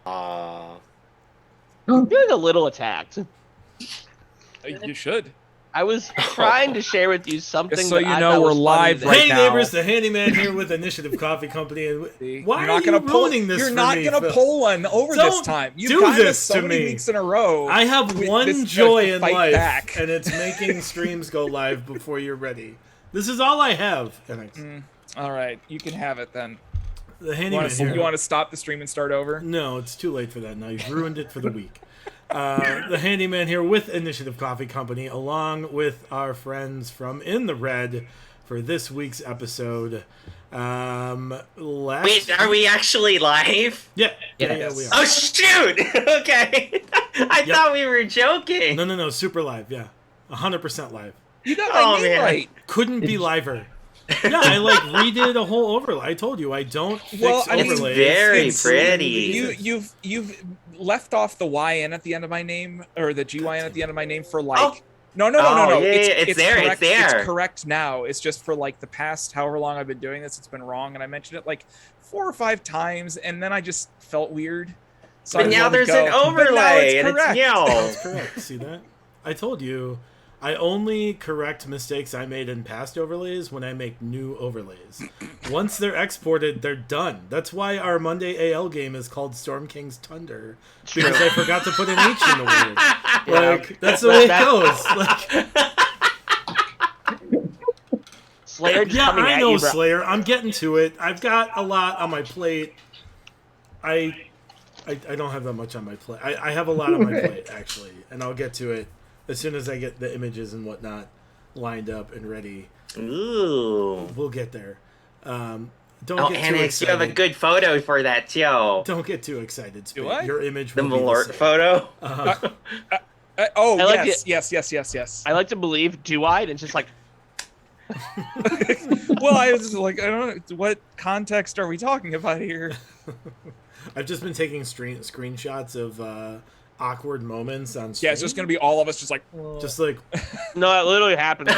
I'm feeling a little attacked. You should. I was trying to share with you something Just so that you I know, thought we're was funny live today. right Hey now. neighbors, the handyman here with Initiative Coffee Company. And See? why You're are not you gonna pull, ruining this You're for not me, gonna Phil? pull one over Don't this time. You've do gotten this us so to many me. weeks in a row. I have We- one this joy to in fight life, back. and it's making streams go live before you're ready. This is all I have. All right, you can have it then. The handyman here. You want to stop the stream and start over? No, it's too late for that now. You've ruined it for the week. The handyman here with Initiative Coffee Company, along with our friends from In the Red for this week's episode. Wait, are we actually live? Yeah, Yes. we are. Oh shoot! Okay, I Yep. thought we were joking. No, super live, yeah. 100% live. You got Oh, my name man. right. Couldn't be liver. Yeah, I redid a whole overlay. I told you I don't fix Well, I mean, overlays. very It's- pretty. You've left off the YN at the end of my name or the GYN at the end of my name for like. Oh. No. Oh, yeah, it's there, it's Correct, there. It's correct now. It's just for like the past however long I've been doing this, it's been wrong, and I mentioned it like 4 or 5 times, and then I just felt weird. So But I now let it there's go. an But now overlay, and it's correct. That's correct. See that? I told you. I only correct mistakes I made in past overlays when I make new overlays. Once they're exported, they're done. That's why our Monday AL game is called Storm King's Thunder. Because I forgot to put an H in the word. Like, that's the way it goes. Like, Slayer just yeah, coming I at know, you, bro. Slayer. I'm getting to it. I've got a lot on my plate. I don't have that much on my plate. I have a lot on my plate, actually. And I'll get to it as soon as I get the images and whatnot lined up and ready. Ooh. We'll get there. Don't Oh, get too Annex, excited. you have a good photo for that too. Don't get too excited, Spade. I? Your image The will be the Malort same. photo. Oh I like yes. I like to believe, do I? And it's just like, Well, I was like, I don't know what context are we talking about here. I've just been taking screenshots of awkward moments on stream. Yeah, it's just gonna be all of us just like. Just like no, it literally happened.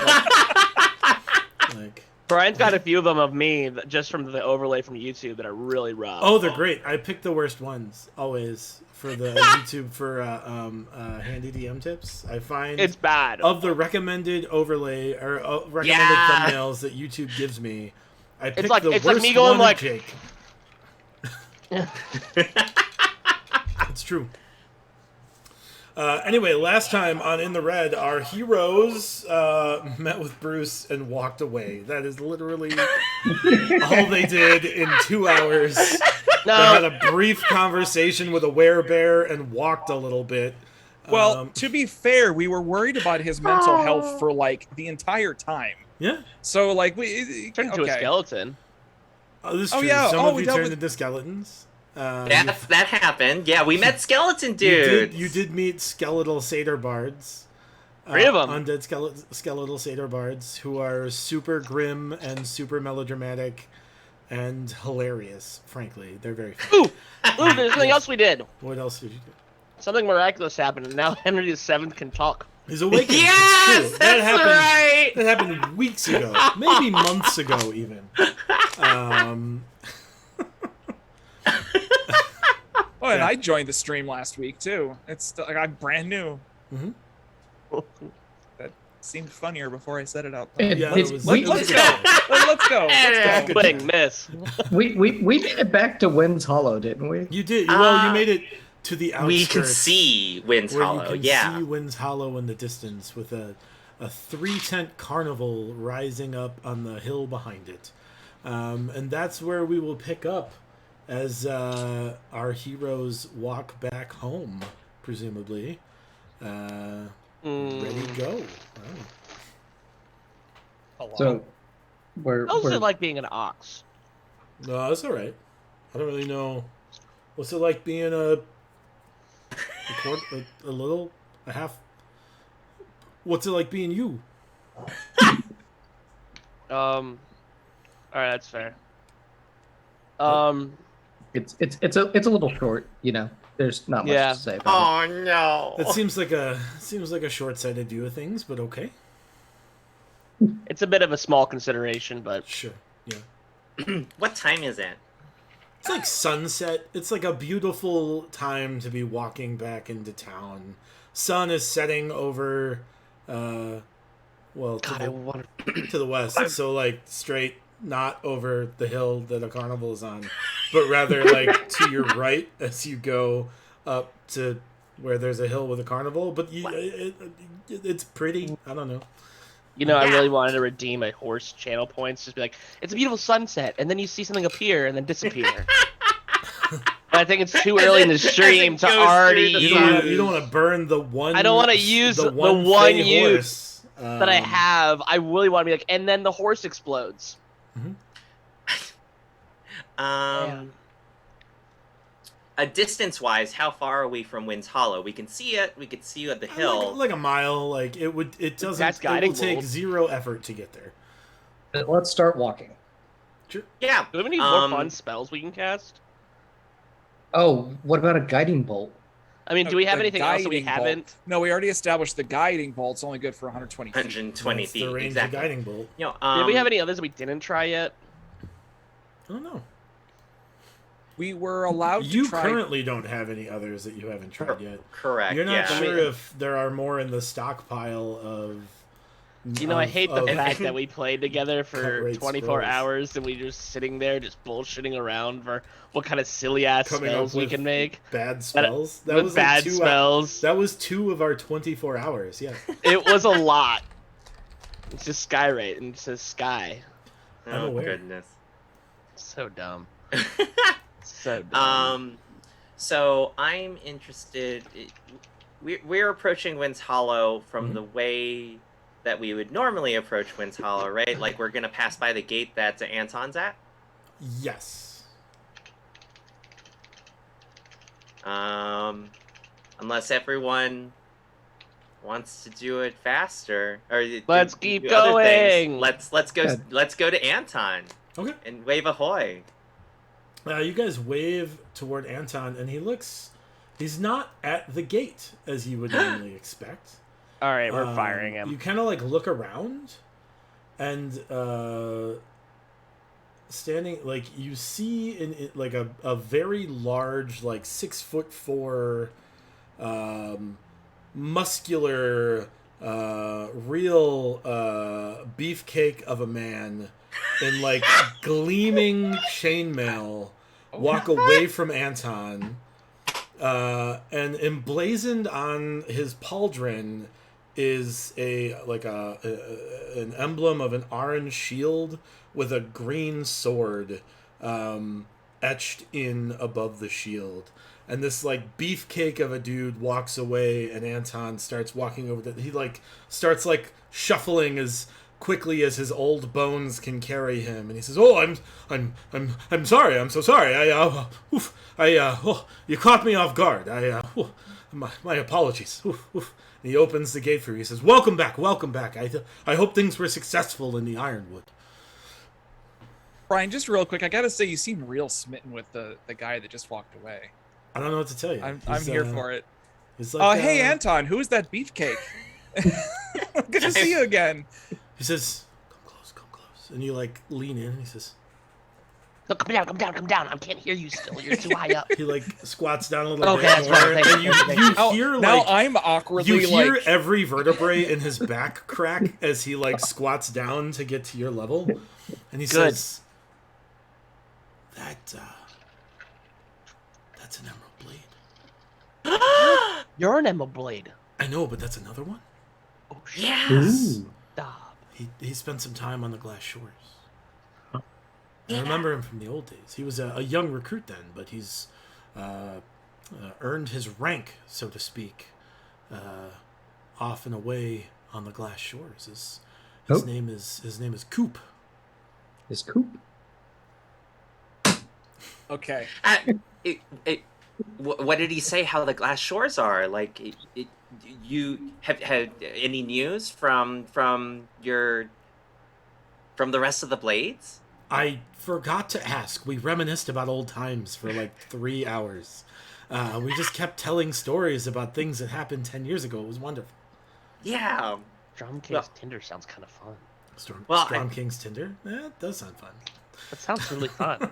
like. Brian's got a few of them of me just from the overlay from YouTube that are really rough. Oh, they're great. I pick the worst ones always for the YouTube for handy DM tips. I find It's bad. of the recommended overlay or recommended Yeah. thumbnails that YouTube gives me. I pick like- the it's like worst me going one of like- Jake. It's true. Anyway, last time on In the Red, our heroes met with Bruce and walked away. That is literally all they did in 2 hours. They had a brief conversation with a werebear and walked a little bit. Well, to be fair, we were worried about his mental health for like the entire time. Yeah. So like we Turned into a skeleton. This is Oh, true. yeah. Some Oh, of we you dealt turned with- into skeletons. That happened. Yeah, we met skeleton You dudes. did meet skeletal satyr bards. 3 of 'em. Undead skeletal satyr bards who are super grim and super melodramatic and hilarious, frankly. They're very funny. Ooh, there's something else we did. What else did you do? Something miraculous happened, and now Henry VII can talk. He's awakened. Yes, it's true. that's right. That happened weeks ago. Maybe months ago, even. Oh, and Yeah. I joined the stream last week too. It's like I'm brand new. That seemed funnier before I said it out loud. Yeah, It's- it was, we- it was Let's a go. good Let's go. Let's go. Swing, miss. we made it back to Wind's Hollow, didn't we? You did. Well, you made it to the outskirts. We can see Wind's where Hollow. you can Yeah. see Wind's Hollow in the distance with a 3-tent carnival rising up on the hill behind it. And that's where we will pick up as our heroes walk back home, presumably. Ready to go. So we're How's it like being an ox? No, that's all right. I don't really know. What's it like being a half? What's it like being you? All right, that's fair. it's a little short, you know. There's not much Yeah. to say about Oh no. That seems like a short-sighted view of things, but okay. It's a bit of a small consideration, but Sure. Yeah. What time is it? It's like sunset. It's like a beautiful time to be walking back into town. Sun is setting over, well, God, I want to the west. So like straight, not over the hill that a carnival is on, but rather like to your right as you go up to where there's a hill with a carnival. But it's pretty. I don't know. You know, I Yeah. really wanted to redeem my horse channel points. Just be like, it's a beautiful sunset, and then you see something appear and then disappear. But I think it's too early in the stream to goes already through the use You don't want to burn the one. I don't wanna use the one fey use horse, that I have. I really want to be like, and then the horse explodes. Distance-wise, how far are we from Wind's Hollow? We can see it. We could see you at the hill. like a mile. Like it would. It doesn't. That's It will guiding take bolt. 0 effort to get there. Let's start walking. Yeah. Do we have any more fun spells we can cast? Oh, what about a guiding bolt? I mean, do we have The anything else that we guiding bolt. haven't? No, we already established the guiding bolt's only good for 120 feet. 120 That's feet. the range Exactly. of guiding bolt. You know, Did we have any others that we didn't try yet? I don't know. We were allowed You to try. currently don't have any others that you haven't tried yet. Correct. You're not yeah. sure if there are more in the stockpile of. You know, I hate the of- fact that we played together Cut for rate 24 scrolls. hours and we just sitting there just bullshitting around for what kind of silly ass Coming up spells we with can make. bad spells. That With was bad like 2 spells. That was 2 of our 24 hours. Yeah. It was a lot. It's just Skyrate and it says Sky. I'm Oh aware. goodness. So dumb. So dumb. So I'm interested. We're approaching Wind's Hollow from Mm-hmm. the way that we would normally approach Wind's Hollow, right? Like we're gonna pass by the gate that Anton's at. Yes. Unless everyone wants to do it faster, or Let's keep other things. going. Let's go. Good. Let's go to Anton Okay. and wave ahoy. You guys wave toward Anton, and he's not at the gate as you would normally expect. All right, we're firing him. You kind of like look around, and standing like you see in like a very large, like 6'4", muscular, real beefcake of a man in like gleaming chainmail walk away from Anton, and emblazoned on his pauldron is an emblem of an orange shield with a green sword etched in above the shield. And this like beefcake of a dude walks away, and Anton starts walking over he like starts like shuffling as quickly as his old bones can carry him, and he says, "Oh, I'm sorry. I'm so sorry. You caught me off guard. My apologies." And he opens the gate for you. He says, welcome back. I hope things were successful in the Ironwood." Brian, just real quick, I gotta say, you seem real smitten with the guy that just walked away. I don't know what to tell you. I'm here for it. He's like, Hey, Anton, who's that beefcake? Good to see you again. He says, come close. And you like lean in, and he says, No, come down. I can't hear you still. You're too high up. he like squats down a little Okay, bit that's more, fine. and you Now, hear now like I'm awkwardly you hear like, every vertebrae in his back crack as he like squats down to get to your level, and he Good. says, "That's an emerald blade." You're an Emerald Blade. I know, but that's another one. Oh shit. Yes. Stop. He spent some time on the Glass Shores. I remember him from the old days. He was a young recruit then, but he's earned his rank, so to speak, off and away on the Glass Shores. His name is Coop. Is Coop? okay. What did he say? How the Glass Shores are? Like, you have had any news from the rest of the Blades? I forgot to ask. We reminisced about old times for like 3 hours. We just kept telling stories about things that happened 10 years ago. It was wonderful. Yeah. Drum King's Tinder sounds kind of fun. Storm King's Tinder? It does sound fun. That sounds really fun.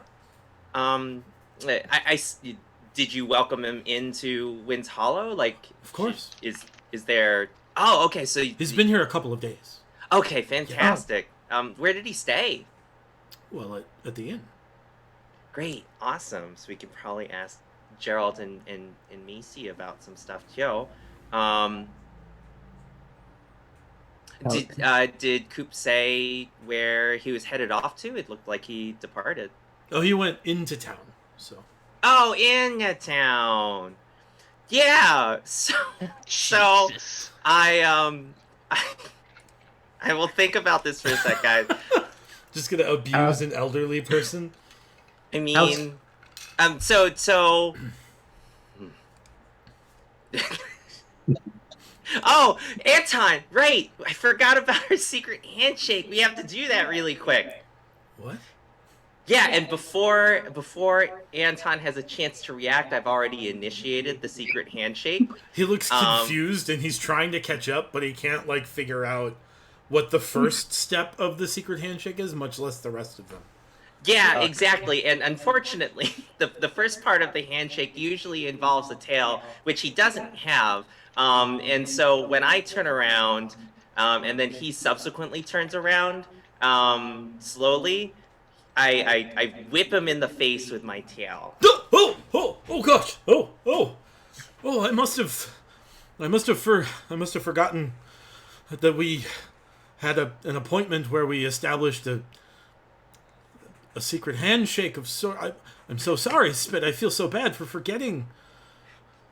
did you welcome him into Wind's Hollow? Like, Of course. Is there? Oh, okay. So He's been here a couple of days. okay, fantastic. Where did he stay? Well, at the inn. Great, awesome. So we can probably ask Gerald and Macy about some stuff too. Did Coop say where he was headed off to? It looked like he departed. Oh, he went into town. So. Oh, in town. Yeah. So Jesus. I I will think about this for a sec, guys. Just gonna abuse an elderly person. I mean, so. Oh, Anton, right. I forgot about our secret handshake. We have to do that really quick. What? Yeah, and before Anton has a chance to react, I've already initiated the secret handshake. He looks confused and he's trying to catch up, but he can't like figure out what the first step of the secret handshake is, much less the rest of them. Yeah, exactly. And unfortunately, the first part of the handshake usually involves a tail, which he doesn't have. And so when I turn around, and then he subsequently turns around, slowly, I whip him in the face with my tail. Oh gosh! Oh! I must have forgotten that we had an appointment where we established a secret handshake of sort. I'm so sorry, Spit. I feel so bad for forgetting.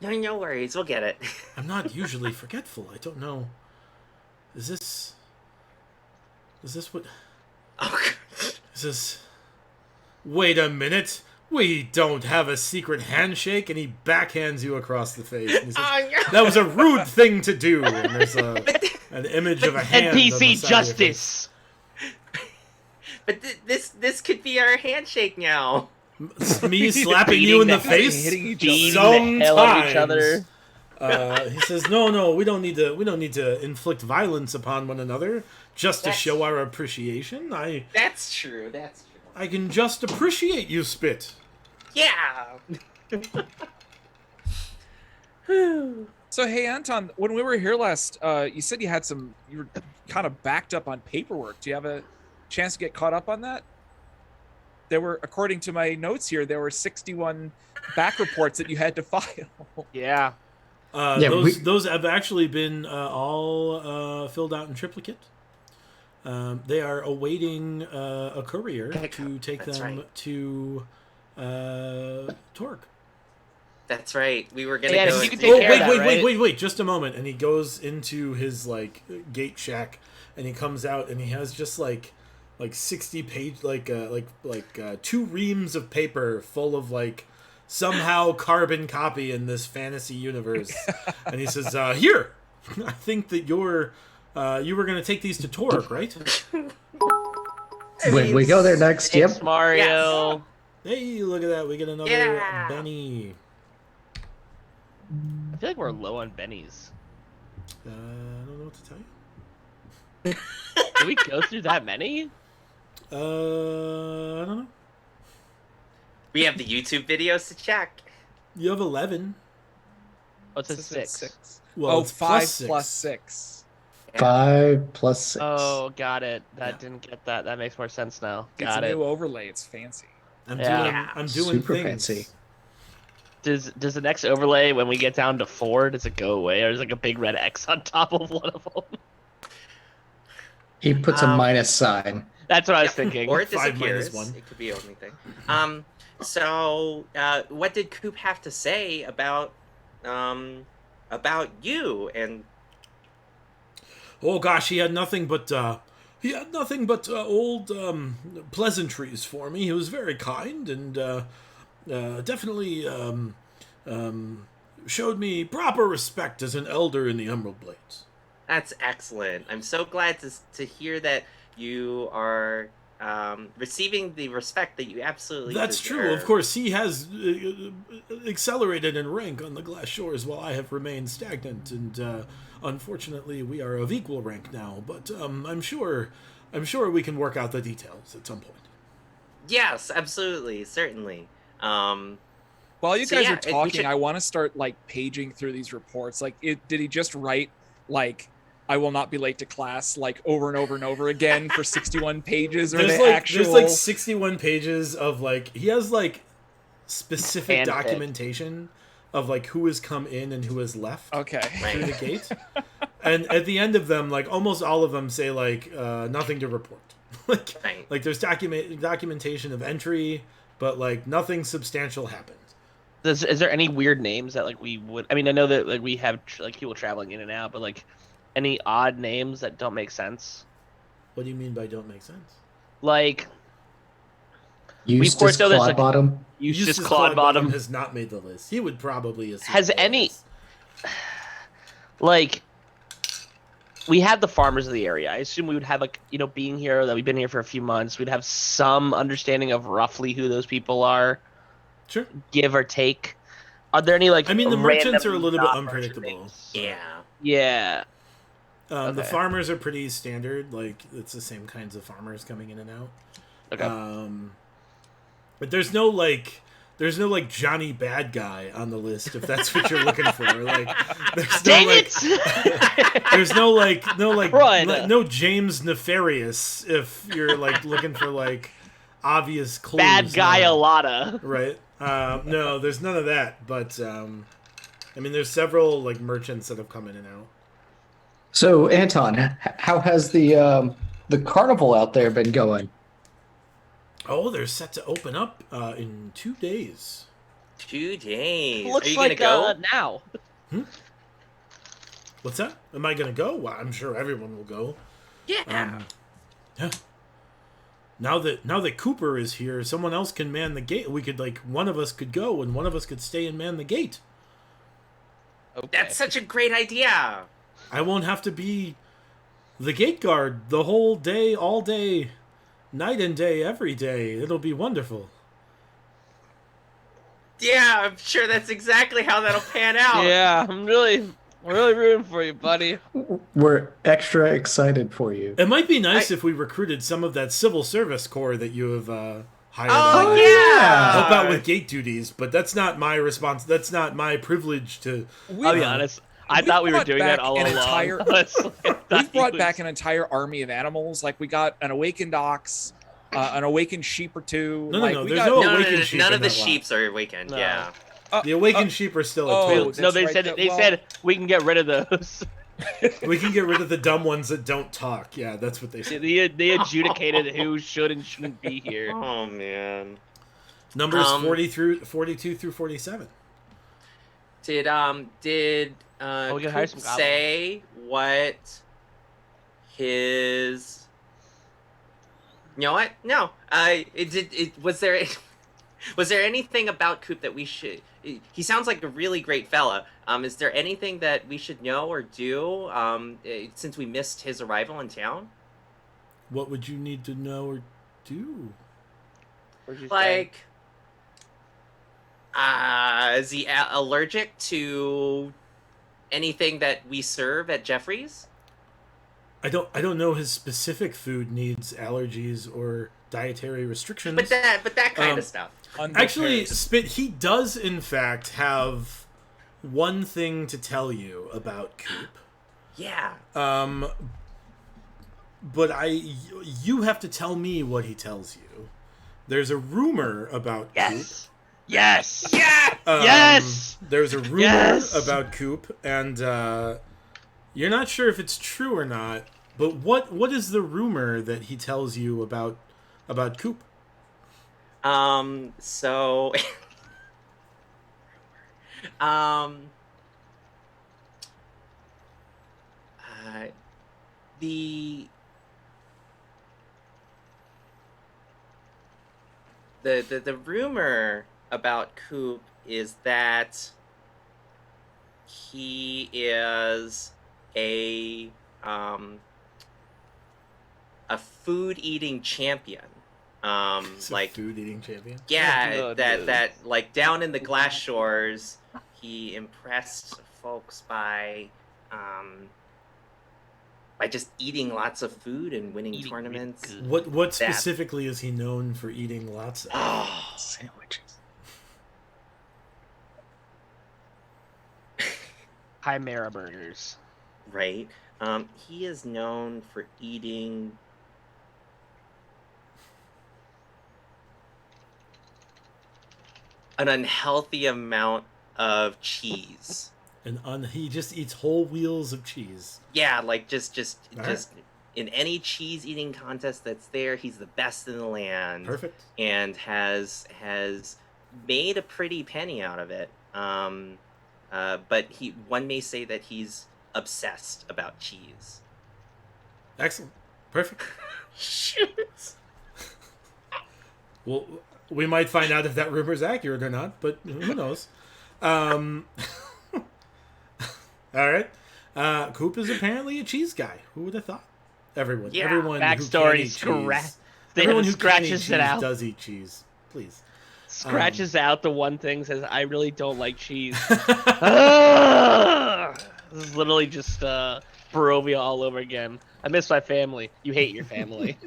No worries, we'll get it. I'm not usually forgetful. I don't know. Is this what? Oh, Is this? Wait a minute. We don't have a secret handshake, and he backhands you across the face. And he says, that was a rude thing to do. And there's an image of a hand. NPC justice. But this could be our handshake now. Me slapping you in the face hitting each Beating the hell out of each other. He says, "No, we don't need to inflict violence upon one another just to show our appreciation. That's true. I can just appreciate you, Spit." Yeah. So hey Anton, when we were here last, you said you were kind of backed up on paperwork. Do you have a chance to get caught up on that? There were, according to my notes here, there were 61 back reports that you had to file. Yeah. Those have actually been all filled out in triplicate. They are awaiting a courier to take them to Torque. That's right. We were gonna Yeah, go. you can and take take care of care that, of right? Wait, just a moment. And he goes into his like gate shack, and he comes out, and he has just like 60 page, like 2 reams of paper full of like somehow carbon copy in this fantasy universe. And he says, "Here, I think that you were gonna take these to Torque, right?" When we go there next, yep. Thanks, Mario. Hey, look at that. We get another Yeah. Benny. I feel like we're low on bennies. I don't know what to tell you. Did we go through that many? I don't know. We have the YouTube videos to check. You have 11. What's a This is 6? Well, Oh, it's 5 6. plus 6. 5 plus 6. Oh, got it. That Yeah. didn't get that. That makes more sense now. It's Got a it. new overlay. It's fancy. I'm Yeah. doing Super things. fancy. Does the next overlay, when we get down to 4, does it go away, or is like a big red X on top of one of them? He puts a minus sign. That's what I was thinking. Or it 5 minus disappears. 1. It could be anything. So what did Coop have to say about you and? Oh gosh, he had nothing but old pleasantries for me. He was very kind and definitely showed me proper respect as an elder in the Emerald Blades. That's excellent. I'm so glad to hear that you are receiving the respect that you absolutely That's deserve. true. Of course, he has accelerated in rank on the Glass Shores, while I have remained stagnant. And unfortunately, we are of equal rank now. But I'm sure we can work out the details at some point. Yes, absolutely, certainly. While you So, guys yeah, are we talking, should- I want to start like paging through these reports. Like, did he just write like "I will not be late to class" like over and over and over again for 61 pages, or There's like 61 pages of like he has like specific Fanfic. documentation of like who has come in and who has left Okay. through the gate. And at the end of them, like almost all of them say like nothing to report. Right. Like there's documentation of entry, but like nothing substantial happened. Is there any weird names that like we would? I mean, I know that like we have like people traveling in and out, but like any odd names that don't make sense. What do you mean by don't make sense? Like Eustace know there's, like, Clodbottom. Eustace Clodbottom. has not made the list. He would probably assume Has it any- was. Like we have the farmers of the area. I assume we would have like being here that we've been here for a few months, we'd have some understanding of roughly who those people are, Sure. give or take. Are there any like? I mean, the merchants are a random little bit non-merchant unpredictable. names? Yeah. Yeah. The Okay. farmers are pretty standard. Like it's the same kinds of farmers coming in and out. Okay. But there's no like Johnny Bad Guy on the list if that's what you're looking for. Like there's no Dang like it! there's no Run. no James Nefarious if you're like looking for like obvious clues. Bad guy no. Alada. Right. No, there's none of that. But I mean, there's several like merchants that have come in and out. So Anton, how has the carnival out there been going? Oh, they're set to open up in 2 days. 2 days. Looks Are you like gonna go? now. What's that? Am I gonna go? Well, I'm sure everyone will go. Yeah. Yeah. Now that Cooper is here, someone else can man the gate. We could like one of us could go and one of us could stay and man the gate. Okay. That's such a great idea. I won't have to be the gate guard the whole day, all day, night and day, every day. It'll be wonderful. Yeah, I'm sure that's exactly how that'll pan out. Yeah, I'm really rooting for you, buddy. We're extra excited for you. It might be nice if we recruited some of that civil service corps that you have hired. Oh, on. yeah. Help out with gate duties, but that's not my response. That's not my privilege to. I'll be honest. I thought we were brought doing that back all an along. entire- Honestly, I thought We've brought he back was- an entire army of animals. Like we got an awakened ox, an awakened sheep or two. No, like, no, we there's got, no No, awakened sheep none in of the that lot. sheeps are awakened. No. Yeah. The awakened sheep are still oh, at 12. No, that's they right, said that- they well- said we can get rid of those. We can get rid of the dumb ones that don't talk. Yeah, that's what they said. They adjudicated who should and shouldn't be here. Oh man. Numbers Um, 42 through 47. Did we can hire Coop some goblins. say what his? You know what? No. Was there was there anything about Coop that we should? He sounds like a really great fella. Is there anything that we should know or do? Since we missed his arrival in town. What would you need to know or do? What'd you say? Like, is he allergic to anything that we serve at Jeffrey's? I don't know his specific food needs, allergies, or dietary restrictions. But that kind of stuff. Actually, Underpairs. Spit, he does in fact have one thing to tell you about Coop. Yeah. But you have to tell me what he tells you. There's a rumor about yes, yes, Yeah. Coop. yes. There's a rumor Yes! about Coop, and you're not sure if it's true or not. But what is the rumor that he tells you about Coop? So. The rumor about Coop is that he is a food eating champion. He's a Like food eating champion. yeah, Oh, that dude. that like down in the Glass Shores, he impressed folks by just eating lots of food and winning Eating really tournaments. good. What That. specifically is he known for eating lots of? Oh, Sandwiches. Chimera burgers. right? He is known for eating an unhealthy amount of cheese. And he just eats whole wheels of cheese. Yeah, like just All in any cheese eating contest that's there, he's the best in the land. Perfect. And has made a pretty penny out of it. But one may say that he's obsessed about cheese. Excellent. Perfect. Shoot. Well, we might find out if that rumor is accurate or not, but who knows? All right. Coop is apparently a cheese guy. Who would have thought? Everyone. Yeah. Everyone Backstory who can eat cheese. They Everyone who scratches can eat it cheese out. does eat cheese. Please. Scratches out the one thing, says, I really don't like cheese. Ugh! This is literally just Barovia all over again. I miss my family. You hate your family.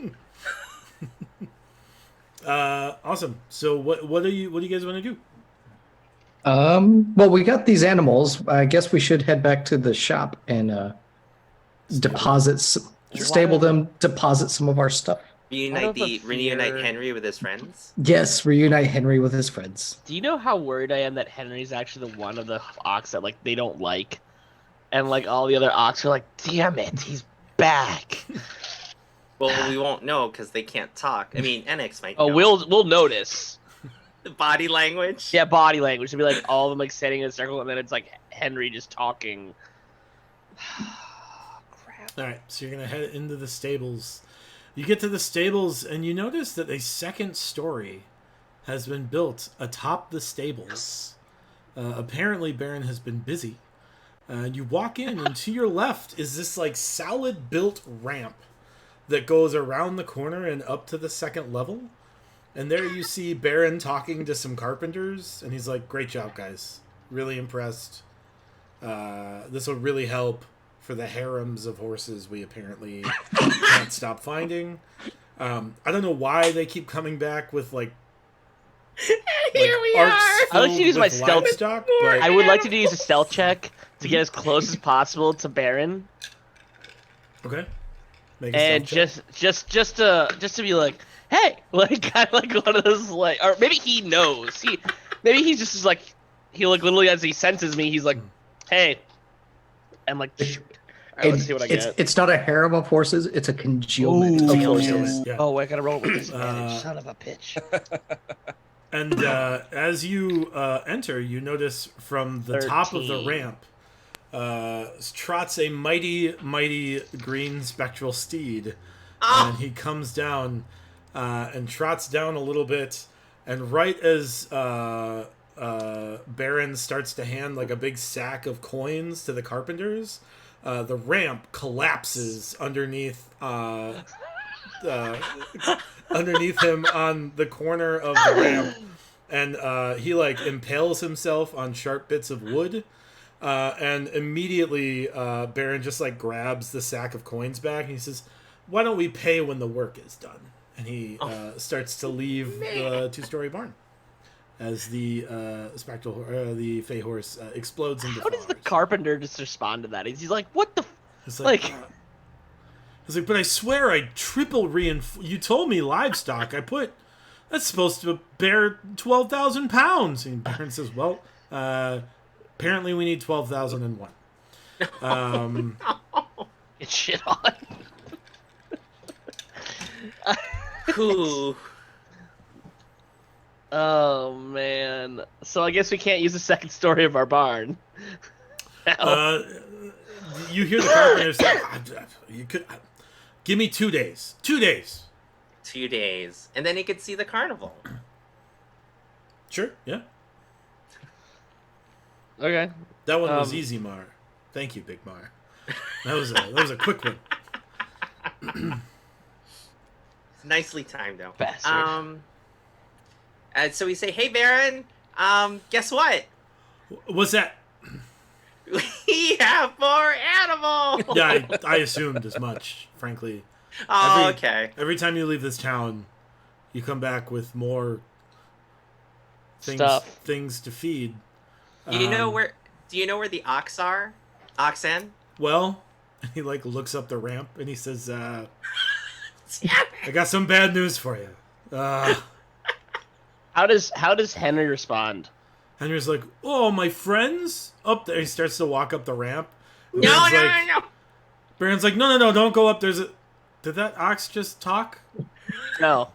Awesome. So what do you guys want to do? Well, we got these animals. I guess we should head back to the shop and stable them, deposit some of our stuff. Reunite Henry with his friends. Yes, reunite Henry with his friends. Do you know how worried I am that Henry's actually the one of the ox that they don't like, and all the other ox are like, damn it, he's back. Well, we won't know because they can't talk. I mean, Enix might. Oh, know. we'll notice. The body language. Yeah, body language. It'd be all of them standing in a circle, and then it's Henry just talking. Crap. All right. So you're gonna head into the stables. You get to the stables and you notice that a second story has been built atop the stables. Apparently, Baron has been busy. You walk in, and to your left is this solid built ramp that goes around the corner and up to the second level. And there you see Baron talking to some carpenters, and he's like, "Great job, guys! Really impressed. This will really help for the harems of horses we apparently can't stop finding." I don't know why they keep coming back with Here we are. I like to use my stealth. livestock, but I would like to use a stealth check to get as close as possible to Baron, okay. Make a and stealth check. just to be like, hey, kind of like one of those or maybe he knows. Maybe he's just he literally as he senses me, he's like, hey, I'm like, all right, let's see what I get. It's not a harem of horses; it's a congealment of horses. Yeah. Oh, I gotta roll with disadvantage. Son of a bitch. And as you enter, you notice from the top of the 13. ramp trots a mighty, mighty green spectral steed. And he comes down and trots down a little bit. And right as Baron starts to hand a big sack of coins to the carpenters, the ramp collapses underneath underneath him on the corner of the ramp, and he impales himself on sharp bits of wood, and immediately Baron just grabs the sack of coins back and he says, "Why don't we pay when the work is done?" And he starts to leave the two-story barn as the the Fey horse explodes into How does the flowers. carpenter just respond to that? He's like, what the? It's He's like, "But I swear I triple reinforce. You told me livestock. That's supposed to bear 12,000 pounds." And Baron says, "Well, apparently we need 12,001." Get shit on. Who? Oh man. So I guess we can't use the second story of our barn. You hear the carpenter say, "You could give me 2 days. 2 days." 2 days, and then he could see the carnival. Sure. Yeah. Okay. That one was Um, easy, Mar. Thank you, Big Mar. That was a quick one. Nicely timed, though. Bastard. So we say, "Hey, Baron. Guess what? What's that? We have more animals." Yeah, I assumed as much, frankly. Oh, okay. Every time you leave this town, you come back with more Stuff. things to feed. Do you know where the ox are? Oxen? Well, he like looks up the ramp and he says, "I got some bad news for you." How does Henry respond? Henry's like, "Oh, my friends up there." He starts to walk up the ramp. No, Baron's Baron's like, no, don't go up. There's a. Did that ox just talk? No,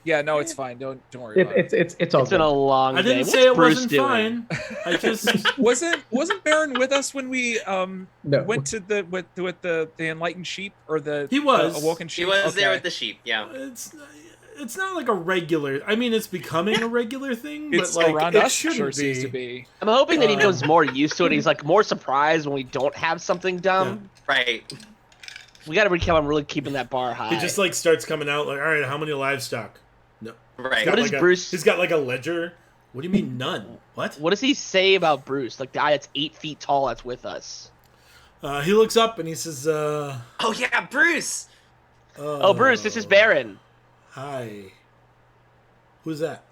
Yeah, no, it's fine. Don't worry about it. It's all it's been a good. long I day. didn't What's say it Bruce wasn't doing? fine. I just. Wasn't Baron with us when we No. went to the with the enlightened sheep or the He was. awoken She sheep? was there Okay. with the sheep, yeah. It's not like a regular. I mean, it's becoming a regular thing, but It's like around it us. shouldn't Sure be. seems to be. I'm hoping that he Um, becomes more used to it. He's like more surprised when we don't have something dumb. Right. We got to become really keeping that bar high. He just like starts coming out like, all right, how many livestock? No. Right. Got What is like Bruce- He's got like a ledger. What do you mean none? What? What does he say about Bruce? Like the guy that's 8 feet tall that's with us. He looks up and he says, Oh yeah, Bruce! Oh, Bruce, this is Baron. Hi. Who's that?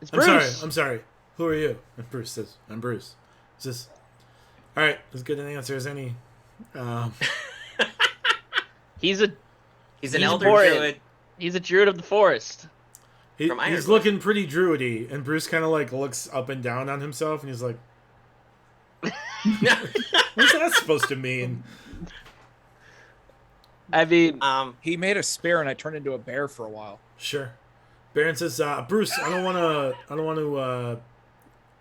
It's I'm Bruce. sorry. Who are you? And Bruce says, I'm Bruce. Is this... All right, as good an answer as any. He's a He's an He's elder important. druid. he's a druid of the forest. From He's Ironwood. looking pretty druidy, and Bruce kind of like looks up and down on himself, and he's like, "What's that supposed to mean?" I mean, He made a spear and I turned into a bear for a while. Sure. Baron says, "Bruce, I don't want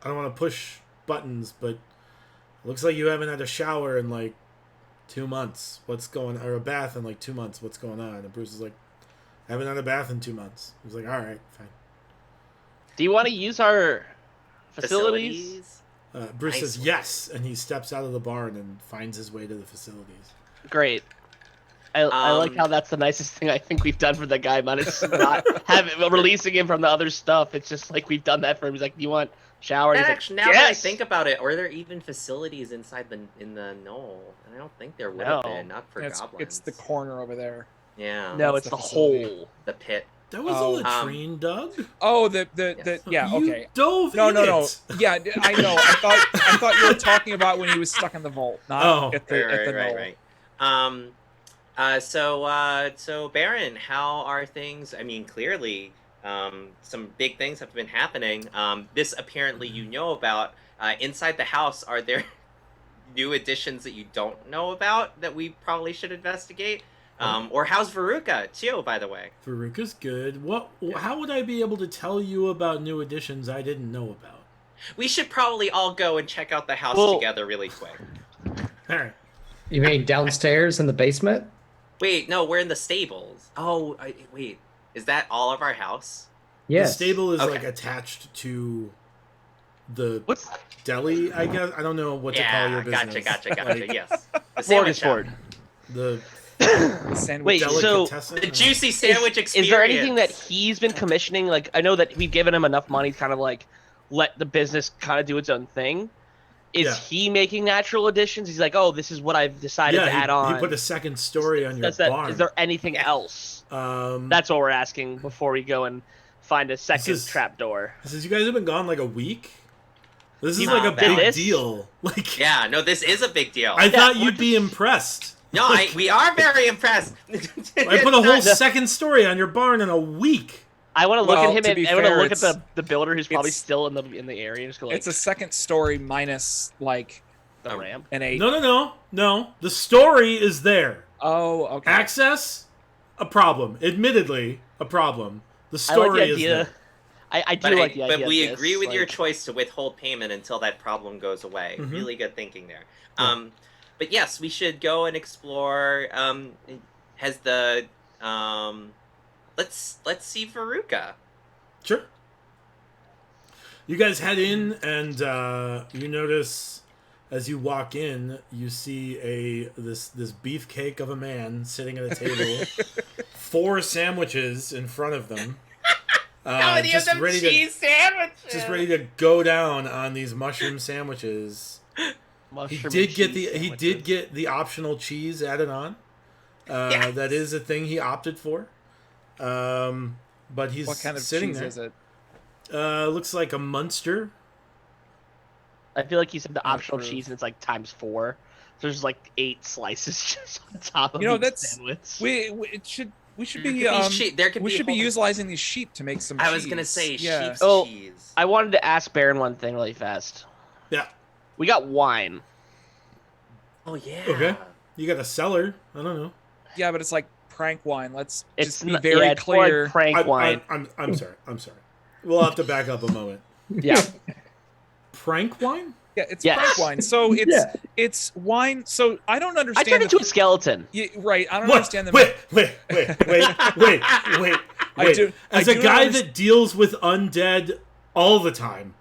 to push buttons, but it looks like you haven't had a shower in like 2 months. What's going or a bath in like 2 months? What's going on?" And Bruce is like, "I haven't had a bath in 2 months." He's like, "All right, fine." do you want to use our facilities? Bruce Nice says one. yes, and he steps out of the barn and finds his way to the facilities. Great. I like how that's the nicest thing I think we've done for the guy, but it's not releasing him from the other stuff. It's just like we've done that for him. He's like, "Do you want shower?" That He's actually, like, now that I "Yes!" think about it, are there even facilities inside the knoll? And I don't think there would No. have been, not for It's goblins. the corner over there. Yeah. No, That's it's the the facility. hole. The pit. That was Oh. a latrine, Doug. Oh, the Yes. yeah, You okay. dove No, in no, no. it. Yeah, I know. I thought you were talking about when he was stuck in the vault, not Oh. at the knoll. Right. So Baron, how are things? I mean, clearly, some big things have been happening. This apparently you know about. Inside the house, are there new additions that you don't know about that we probably should investigate? Or how's Veruca too, by the way? Veruca's good. How would I be able to tell you about new additions I didn't know about? We should probably all go and check out the house Well- together really quick. All right. You mean downstairs in the basement? Wait, no, we're in the stables. Oh, wait, is that all of our house? Yes. The stable is Okay. like attached to the What's deli, I guess. I don't know what to call your Yeah, business. gotcha. Like, Yes, the sandwich shop. smorgasbord? the Sandwich. Wait, so delicatessen. The juicy sandwich experience. is there anything that he's been commissioning? Like, I know that we've given him enough money to kind of like let the business kind of do its own thing. Is Yeah. he making natural additions? He's like, "Oh, this is what I've decided to add on." he put a second story on your Does that, barn. is there anything else? um, That's what we're asking before we go and find a second is- trapdoor. Since you guys have been gone like a week, this is You like a did big this? deal. Like, Yeah, no, this is a big deal. I thought we're you'd be impressed. No, we are very impressed. I put a whole second story on your barn in a week. I want to look Well, at him to and be I want to fair, look at it's- the builder who's probably it's- still in the area. And just go like, It's a second story minus like the ramp. an 8. No. The story is there. Oh, okay. Access, a problem. Admittedly, a problem. The I like story the is idea. there. I do like the idea. But we of this, agree with your like- choice to withhold payment until that problem goes away. Mhm. Really good thinking there. Yeah. But yes, we should go and explore. Has the let's see Veruca. Sure. You guys head in, and you notice as you walk in, you see this beefcake of a man sitting at a table, 4 sandwiches in front of them. Just sandwiches? just ready to go down on these mushroom sandwiches. He Mushroom did and get cheese he sandwiches. did get the optional cheese added on. Yes. That is a thing he opted for. But he's What kind of sitting cheese there. is it? Looks like a Munster. I feel like he said the optional Approve. cheese and it's like ×4. So there's like 8 slices just on top of You know, each that's sandwich. we should be There could we be should be whole- utilizing these sheep to make some. I cheese. was gonna say yeah. sheep's Oh, cheese. I wanted to ask Baron one thing really fast. Yeah. We got wine. Oh yeah. Okay. You got a cellar. I don't know. Yeah, but it's like prank wine. Let's It's just be not, very yeah, it's more clear. like prank wine. I'm sorry. I'm sorry. We'll have to back up a moment. Yeah. Prank wine? Yeah, it's Yes. prank wine. So it's wine. So I don't I understand. turned into a skeleton. Yeah, right. I don't What? understand the. Wait. I do- As I a do guy not that deals with undead all the time,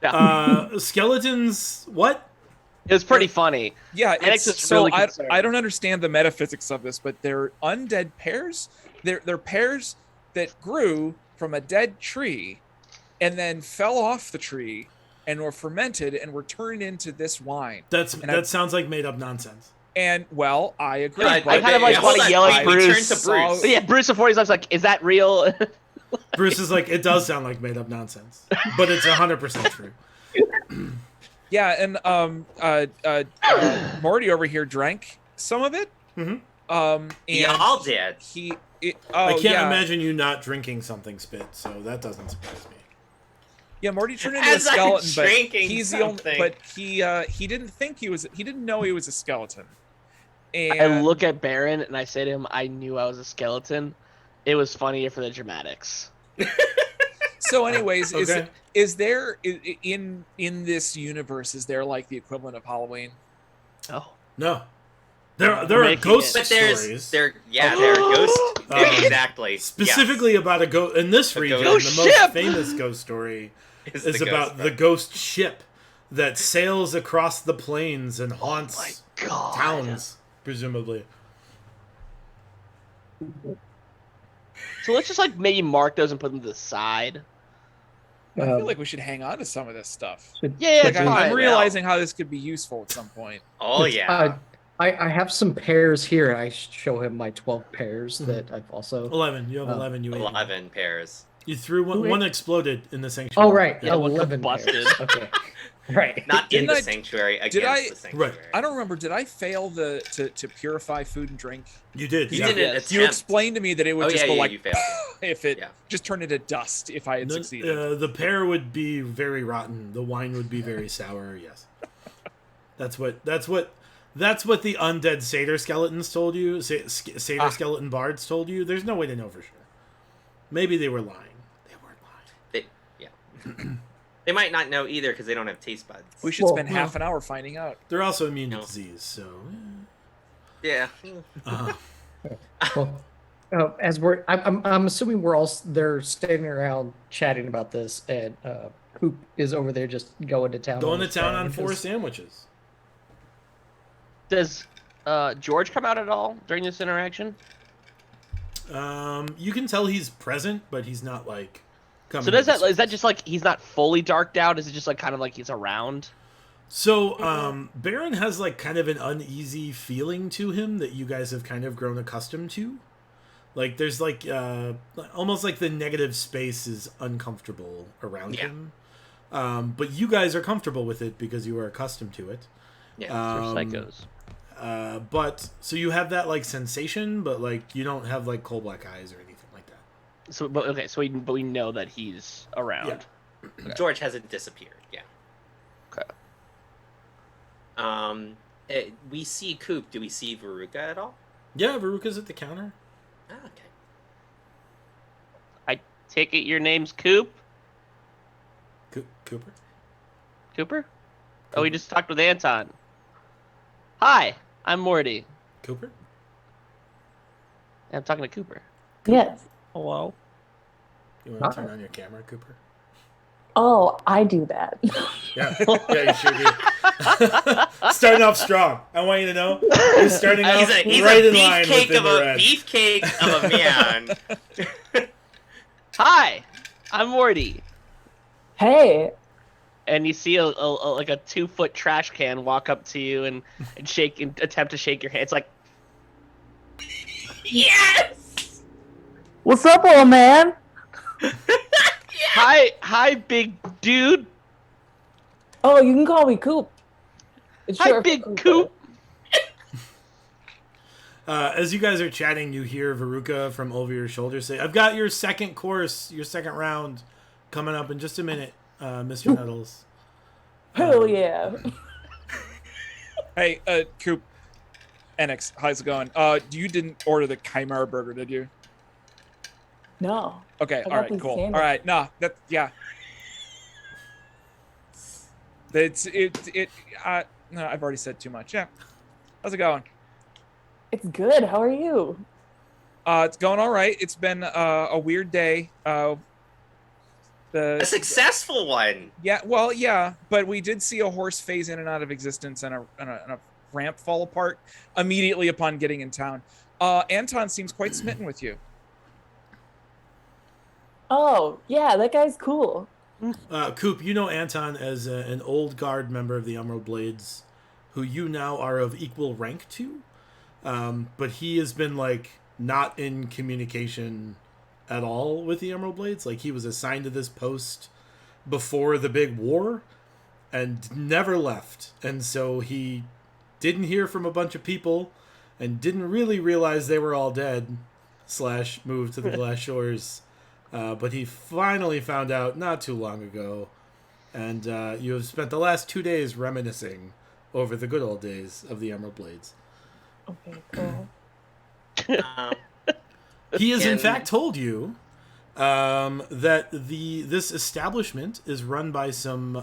Yeah. skeletons, what? It was pretty funny. Yeah, Alex it's is so really I concerned. don't understand the metaphysics of this, but they're undead pears. They're pears that grew from a dead tree, and then fell off the tree, and were fermented and were turned into this wine. That sounds like made up nonsense. And well, I agree. No, I but kind of like yeah, want to hold yell on, at we turn Bruce. to Bruce. But yeah, Bruce before he's like, "Is that real?" Bruce is like, it does sound like made up nonsense, but it's 100% true. Yeah, and Morty over here drank some of it. Mhm. And Y'all did. I I can't imagine you not drinking something spit, so that doesn't surprise me. Yeah, Morty turned into a As I'm skeleton, but drinking he's the only. something. But he didn't think he was. He didn't know he was a skeleton. And I look at Baron and I say to him, "I knew I was a skeleton." It was funnier for the dramatics. so, anyways, Okay. is there in this universe is there like the equivalent of Halloween? Oh, No. There are making ghost But stories. there are ghosts. Exactly. Specifically about a ghost in this A region. ghost The most ship! famous ghost story Yes, is about the ghost ship that sails across the plains and haunts my God. towns, presumably. So let's just like maybe mark those and put them to the side. I Um, feel like we should hang on to some of this stuff. Yeah, yeah, Like it's I'm fine. realizing how this could be useful at some point. Oh yeah. I have some pears here, and I show him my 12 pears that I've also. 11. You have Oh. 11. You ate. 11 pairs. You threw one. Wait. One exploded in the sanctuary. Oh right, Yeah, one 11 busted. pears. Okay, right. Not in Didn't the I- sanctuary, did against I- the sanctuary. I don't remember. Did I fail to purify food and drink? You did. You yeah. didn't Yes. attempt. You explained to me that it would Oh, just yeah, go yeah, like you failed. if it Yeah. just turned into dust if I had succeeded. The pear would be very rotten. The wine would be very sour. Yes. That's what the undead satyr skeletons told you. Satyr skeleton bards told you. There's no way to know for sure. Maybe they were lying. They weren't lying. They might not know either because they don't have taste buds. We should Well, spend half an hour finding out. They're also immune to No. disease. So. Yeah. Uh, Well, as I'm assuming we're all they're standing around chatting about this, and Coop is over there just going to town. going to his town on sandwiches. 4 sandwiches. Does George come out at all during this interaction? You can tell he's present, but he's not like. Coming So to does the that is that surface. just like he's not fully darked out? Is it just like kind of like he's around? So, Baron has like kind of an uneasy feeling to him that you guys have kind of grown accustomed to. Like there's like almost like the negative space is uncomfortable around Yeah. him. But you guys are comfortable with it because you are accustomed to it. Yeah. Or psychos? But so you have that like sensation, but like you don't have like coal black eyes or anything like that. So, but okay, so we know that he's around. Yeah. George hasn't disappeared. Yeah. Okay. We see Coop. Do we see Veruca at all? Yeah, Veruca's at the counter. Oh, okay. I take it your name's Coop? Cooper. Cooper? Oh, we just talked with Anton. Hi, I'm Morty. Cooper. I'm talking to Cooper. Yes. Hello. You want to turn on your camera, Cooper? Oh, I do that. Yeah, yeah, you sure do. Starting off strong. I want you to know. He's starting off He's right a in line with beefcake the of a red. beefcake of a man. Hi, I'm Morty. Hey. And you see a like a 2-foot trash can walk up to you and shake and attempt to shake your hand. It's like, Yes. What's up, old man? hi, big dude. Oh, you can call me Coop. It's Hi, short for Big Cooper. Coop. As you guys are chatting, you hear Veruca from over your shoulder say, "I've got your second course, your second round, coming up in just a minute, Mr. Nettles." Hell yeah. Hey, Coop, Enix, how's it going? You didn't order the Chimera burger, did you? No. Okay, I all got right, these cool. sandwiches. All right, no, that yeah. No, I've already said too much. Yeah, how's it going? It's good. How are you? It's going all right. It's been a weird day. A successful one. Yeah, well, yeah, but we did see a horse phase in and out of existence and a ramp fall apart immediately upon getting in town. Anton seems quite smitten with you. Oh, yeah, that guy's cool. Coop, you know Anton as an old guard member of the Emerald Blades, who you now are of equal rank to. But he has been, like, not in communication at all with the Emerald Blades. Like, he was assigned to this post before the big war and never left. And so he didn't hear from a bunch of people and didn't really realize they were all dead / moved to the Glass Shores. But he finally found out not too long ago. And you have spent the last 2 days reminiscing over the good old days of the Emerald Blades. Okay, cool. He has in And- fact told you that this establishment is run by some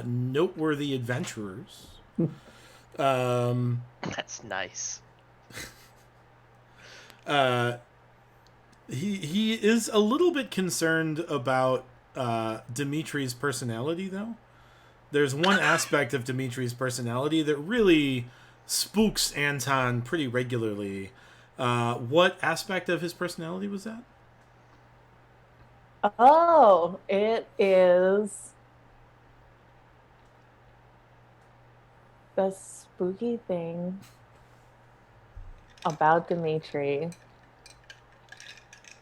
noteworthy adventurers. That's nice. He is a little bit concerned about Dimitri's personality, though. There's one aspect of Dimitri's personality that really spooks Anton pretty regularly. What aspect of his personality was that? Oh, it is the spooky thing about Dimitri.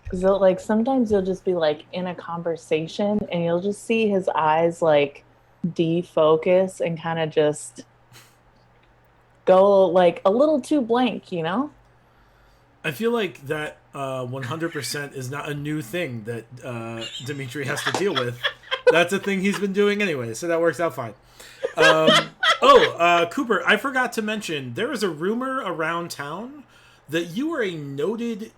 Because like sometimes you'll just be like in a conversation and you'll just see his eyes like defocus and kind of just go like a little too blank, you know? I feel like that 100% is not a new thing that Dimitri has to deal with. That's a thing he's been doing anyway, so that works out fine. Cooper, I forgot to mention, there is a rumor around town that you are a noted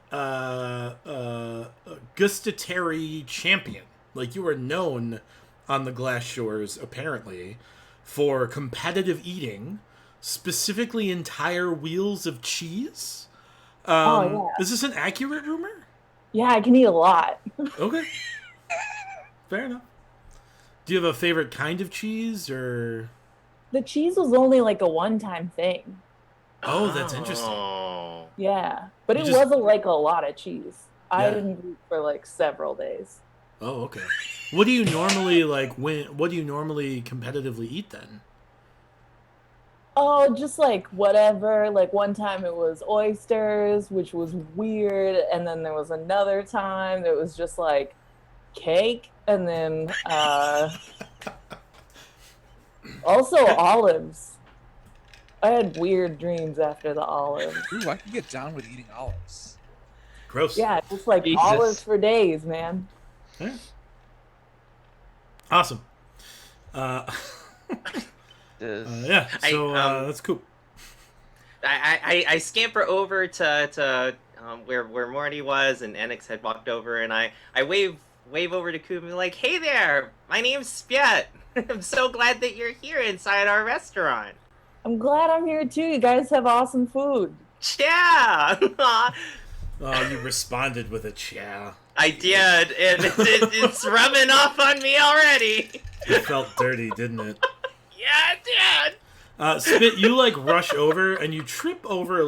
gustatory champion. Like, you are known on the Glass Shores, apparently, for competitive eating, specifically entire wheels of cheese. Yeah. Is this an accurate rumor? Yeah, I can eat a lot. Okay. Fair enough. Do you have a favorite kind of cheese, or... The cheese was only like a one-time thing. Oh, that's interesting. Oh. Yeah, but You it just- wasn't like a lot of cheese. I Yeah. didn't eat for like several days. Oh, okay. What do you normally, what do you normally competitively eat, then? Oh, just like whatever. Like one time it was oysters, which was weird, and then there was another time that was just like cake, and then also olives. I had weird dreams after the olives. Ooh, I can get down with eating olives. Gross. Yeah, just like Jesus. olives for days, man. Yeah. Awesome. Yeah, so that's cool. I scamper over to where Morty was, and Enix had walked over, and I wave over to Coop and be like, "Hey there, my name's Spjet. I'm so glad that you're here inside our restaurant." I'm glad I'm here too. You guys have awesome food. Yeah, Oh, you responded with a chow. I did, and it's rubbing off on me already. It felt dirty, didn't it? Yeah, it did. Spit, you rush over and you trip over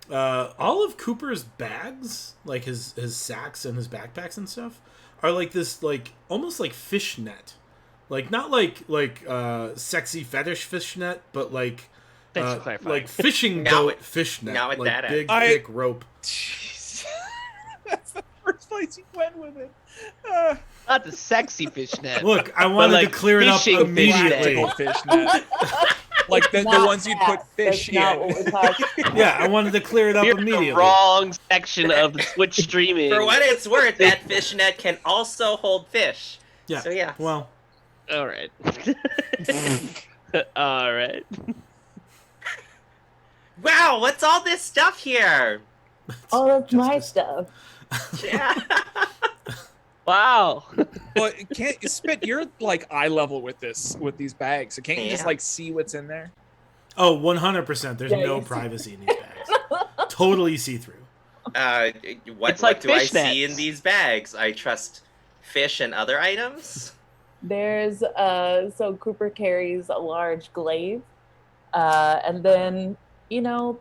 all of Cooper's bags, like his sacks and his backpacks and stuff, are like this almost like fishnet, not sexy fetish fishnet, but Thanks for clarifying. like fishing Now boat it- fishnet, now it like that big I- thick rope. Jeez. That's the first place you went with it. Not the sexy fishnet. Look, I wanted like to clear it up fishing immediately. Practical fish net. Like the Not ones you'd put that. fish That's not what in. we're talking about. Yeah, I wanted to clear it up You're in the immediately. wrong section of the Twitch streaming. For what it's worth, that fishnet can also hold fish. Yeah. So yeah. Well, All right. All right. Wow, what's all this stuff here? Oh, that's my Jessica's- stuff. Yeah. Wow. Well, can't Spit? You're like eye level with these bags. So can't you just Yeah. like see what's in there? oh, 100%. There's Yeah, no you see- privacy in these bags. Totally see-through. What, It's like what do I fish see in nets. these bags? I trust fish and other items. There's so Cooper carries a large glaive, and then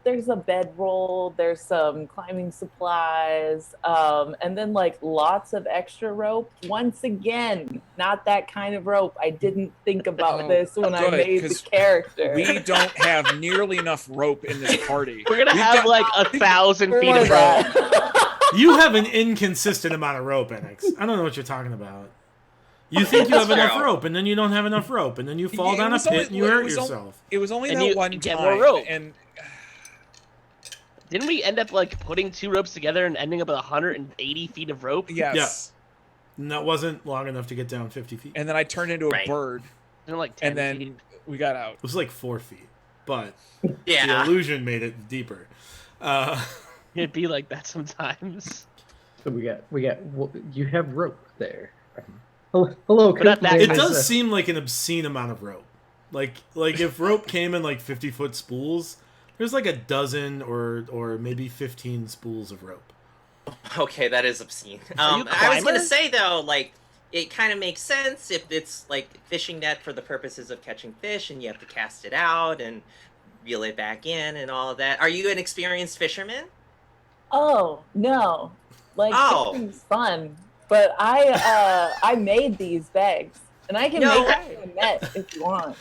there's a bedroll, there's some climbing supplies, and then like lots of extra rope. Once again, not that kind of rope. I didn't think about Oh, this when I good, made the 'cause character. We don't have nearly enough rope in this party. We're gonna We've have got- like 1,000 feet More of rope. that. You have an inconsistent amount of rope, Enix. I don't know what you're talking about. You think you have That's enough fair. rope, and then you don't have enough rope, and then you fall It down a was pit only- and you it hurt was only- yourself. It was only And that you one get time, more rope. and Didn't we end up like putting 2 ropes together and ending up with 180 feet of rope? yes, And that wasn't long enough to get down 50 feet. and then I turned into a Right. bird, And like 10 and then feet. we got out. It was like 4 feet, but the Yeah. illusion made it deeper. It'd be like that sometimes. So we got you have rope there. Hello, But not Coop. that My It name does is, seem like an obscene amount of rope. Like if rope came in like 50-foot spools, there's like a dozen or maybe 15 spools of rope. Okay, that is obscene. Are you a I was gonna climber? say though, like, it kind of makes sense if it's like fishing net for the purposes of catching fish, and you have to cast it out and reel it back in and all of that. Are you an experienced fisherman? Oh no, like Oh. fishing's fun, but I made these bags, and I can No make way. you a net if you want.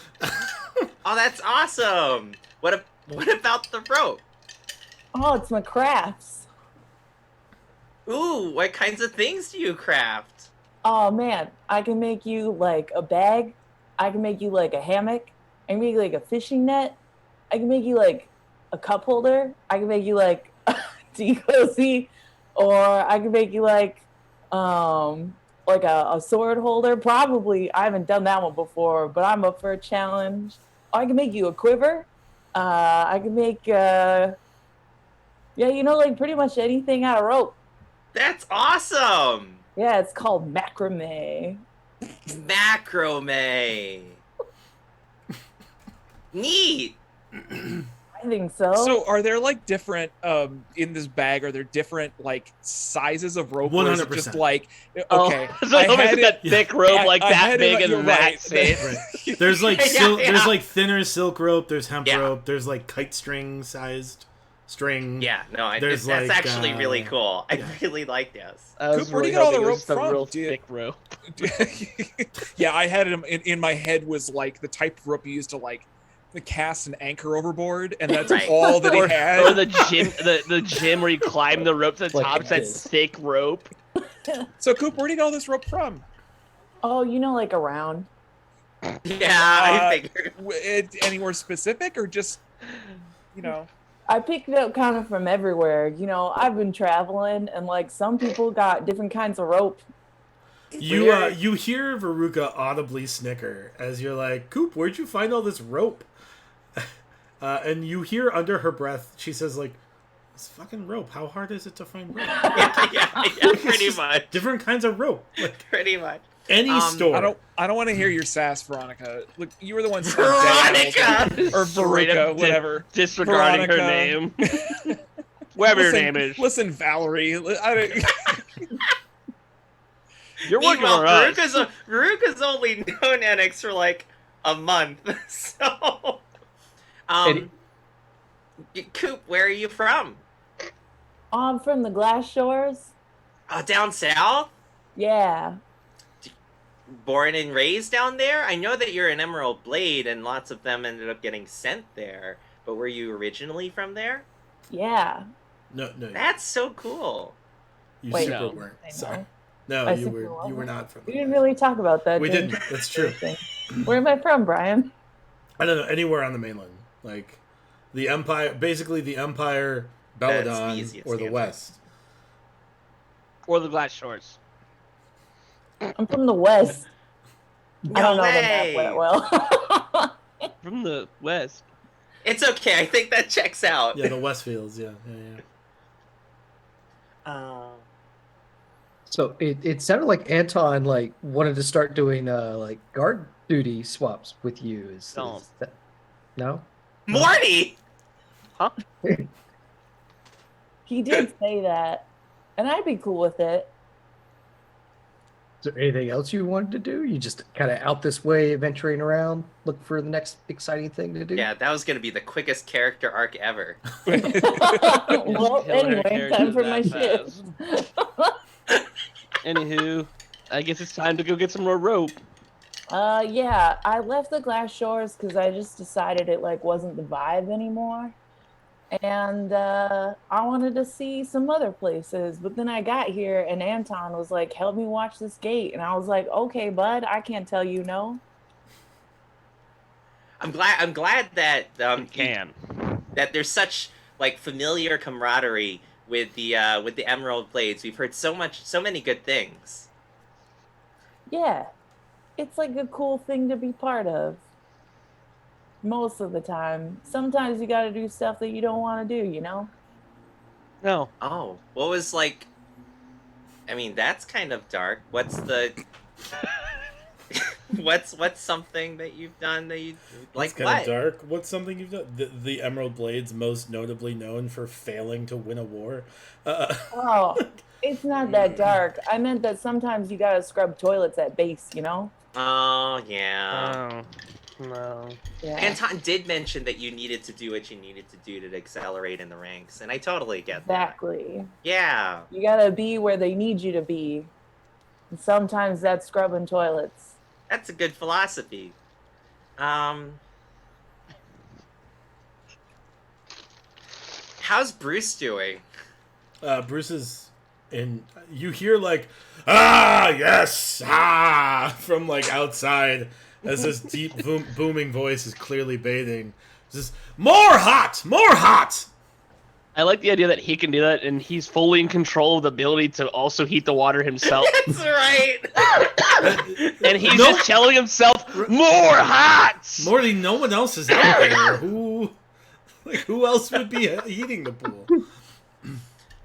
Oh, that's awesome. What about the rope? Oh, it's my crafts. Ooh, what kinds of things do you craft? Oh man, I can make you like a bag. I can make you like a hammock. I can make you like a fishing net. I can make you like a cup holder. I can make you like a tea cozy, or I can make you like a sword holder. Probably I haven't done that one before, but I'm up for a challenge. I can make you a quiver. I can make like pretty much anything out of rope. That's awesome. Yeah, it's called macrame. Macrame. Neat. I think so. So are there like different in this bag? Are there different like sizes of rope? Or is it just 100%. like okay? Oh, so I nobody's had got it- thick rope I- like I that had it big you're and right. that's it. Right. There's like Yeah, yeah. there's like thinner silk rope, there's hemp Yeah. rope, there's like kite string sized string. Yeah, no, There's that's like, actually really cool. I yeah. really like this. I was Coop, where'd you really get all the hoping it was rope just a from? real Do you- thick rope. Yeah, I had it in my head was like the type of rope you use to like cast an anchor overboard, and that's Right. all that he Or had. the gym, the gym where you climb the rope to the Like top. It's that this. thick rope. So Coop, where do you get all this rope from? Oh, like around. Yeah, I Uh, figured. Anywhere specific, or just I picked it up kind of from everywhere. I've been traveling, and like some people got different kinds of rope. You hear Veruca audibly snicker as you're like, Coop, where'd you find all this rope? And you hear under her breath, she says like, "This fucking rope. How hard is it to find rope? yeah, pretty much. Different kinds of rope. Like Pretty much. any store. I don't want to hear your sass, Veronica. Look, you were the one Veronica! or Straight Veruca, up whatever. Disregarding her Veronica. name. Whatever your Listen- name is. Listen, Valerie. You're working Meanwhile, for us. Veruca's only known Enix for like a month. So, Coop, where are you from? I'm from the Glass Shores. Down south? Yeah. Born and raised down there? I know that you're an Emerald Blade, and lots of them ended up getting sent there. But were you originally from there? Yeah. no, That's so cool. you Wait, super no. weren't. I know. Sorry. No, I you said were you wasn't. not from. We the didn't West. really talk about that. We did didn't. That's true. Where am I from, Brian? I don't know, anywhere on the mainland, like the Empire, basically the Empire, That's the Belladon, easiest or the answer. West. Or the glass shores. I'm from the West. I don't know the map way. that well. From the west. It's okay. I think that checks out. Yeah, the Westfields. Yeah. So it sounded like Anton like wanted to start doing like guard duty swaps with you. Is that no? Morty. He did say that, and I'd be cool with it. Is there anything else you wanted to do? You just kind of out this way, venturing around, look for the next exciting thing to do. Yeah, that was gonna be the quickest character arc ever. Well, Kill our anyway, time for my characters shift. Anywho, I guess it's time to go get some more rope. Yeah, I left the Glass Shores because I just decided it like wasn't the vibe anymore, and I wanted to see some other places. But then I got here, and Anton was like, "Help me watch this gate," and I was like, "Okay, bud, I can't tell you no." I'm glad that You can. that there's such like familiar camaraderie with the Emerald Blades. We've heard so many good things. Yeah, it's like a cool thing to be part of. Most of the time, sometimes you got to do stuff that you don't want to do. You know. No. Oh, what was like? I mean, that's kind of dark. What's the? what's something that you've done that you like? It's kind of dark. What's something you've done? The Emerald Blades, most notably known for failing to win a war. Oh, it's not that dark. I meant that sometimes you gotta scrub toilets at base, you know? Oh yeah. No. Yeah. Anton did mention that you needed to do what you needed to do to accelerate in the ranks, and I totally get that. Exactly. Yeah. You gotta be where they need you to be. And sometimes that's scrubbing toilets. That's a good philosophy. How's Bruce doing? Bruce is in. You hear like, ah, yes, ah, from like outside as this deep booming voice is clearly bathing. Just more hot, more hot. I like the idea that he can do that, and he's fully in control of the ability to also heat the water himself. That's right. And he's Nope. just telling himself, "More hot." Morty, no one else is out there. Who else would be heating the pool?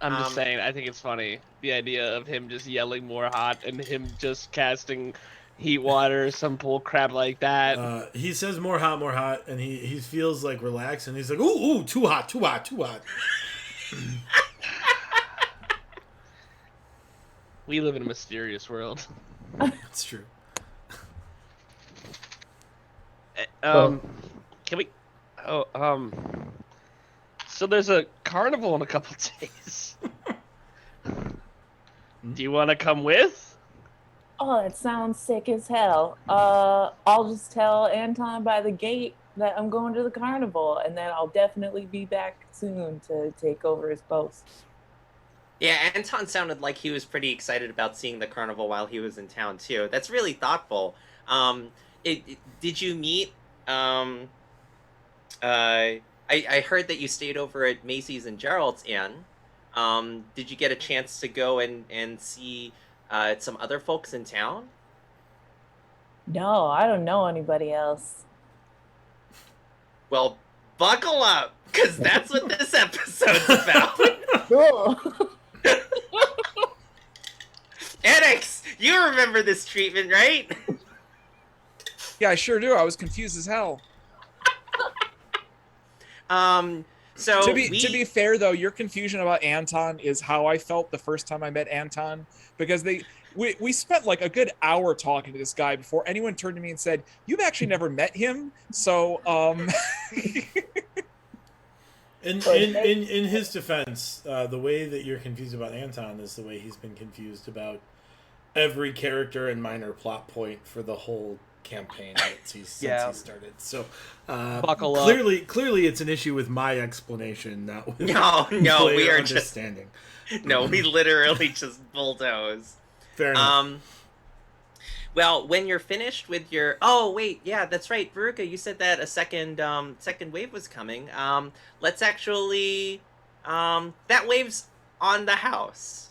I'm just saying. I think it's funny the idea of him just yelling "more hot" and him just casting heat water, some bull crap like that. He says more hot, and he feels like relaxed, and he's like, ooh, too hot. We live in a mysterious world. That's true. Can we? So there's a carnival in a couple days. Do you want to come with? Oh, that sounds sick as hell. I'll just tell Anton by the gate that I'm going to the carnival, and then I'll definitely be back soon to take over his post. Yeah, Anton sounded like he was pretty excited about seeing the carnival while he was in town too. That's really thoughtful. Did you meet? I heard that you stayed over at Macy's and Gerald's Inn. Did you get a chance to go and see some other folks in town? No, I don't know anybody else. Well, buckle up, because that's what this episode's about. Cool. Alex, you remember this treatment, right? Yeah, I sure do. I was confused as hell. So To be fair, though, your confusion about Anton is how I felt the first time I met Anton, because we spent like a good hour talking to this guy before anyone turned to me and said, "You've actually never met him." So, In his defense, the way that you're confused about Anton is the way he's been confused about every character and minor plot point for the whole campaign since he started. So Buckle up. Clearly, it's an issue with my explanation, not with No, we player are just understanding. no, we literally just bulldoze. Fair enough. Well, when you're finished with your, oh wait, yeah, that's right, Veruca, you said that a second wave was coming. Let's actually, that wave's on the house.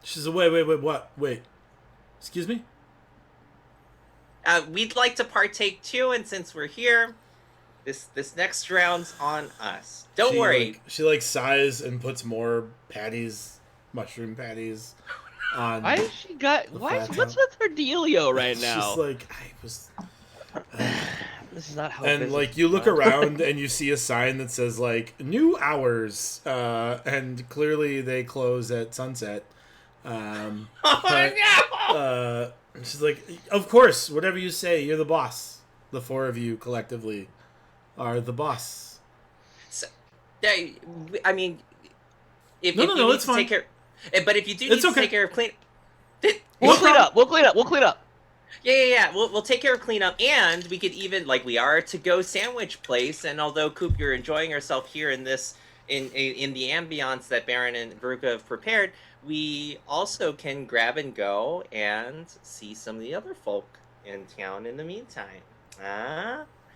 She says, wait, what? Wait. Excuse me? We'd like to partake too, and since we're here, this next round's on us. Don't worry. She sighs and puts more patties, mushroom patties, on. Why has she got? Why? flat What's top. with her dealio right now? She's like, I was. This is not how. And business you is look done. around and you see a sign that says new hours, and clearly they close at sunset. Oh but, no! She's like, of course, whatever you say, you're the boss. The four of you collectively are the boss. So, I mean, if No, you need it's to take fine. care, but if you do It's need to okay. take care of clean, We'll clean up. We'll clean up. We'll clean up. Yeah. We'll take care of cleanup, and we could even we are to go sandwich place. And although Coop, you're enjoying yourself here in this in the ambiance that Baron and Veruca have prepared, we also can grab and go and see some of the other folk in town in the meantime.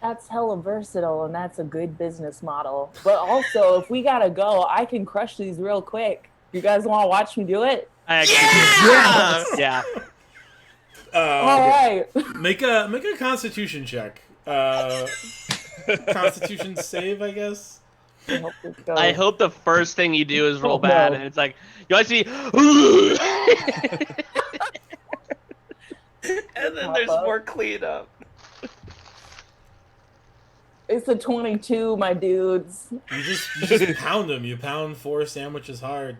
That's hella versatile, and that's a good business model. But also, if we gotta go, I can crush these real quick. You guys want to watch me do it? I actually do. Yeah! Yeah. All right. Make a Constitution check. Constitution save, I guess. I hope this goes. I hope the first thing you do is roll Oh, bad, no. and it's like you always see. And then Pop there's up. more cleanup. It's a 22, my dudes. You just pound them. You pound 4 sandwiches hard,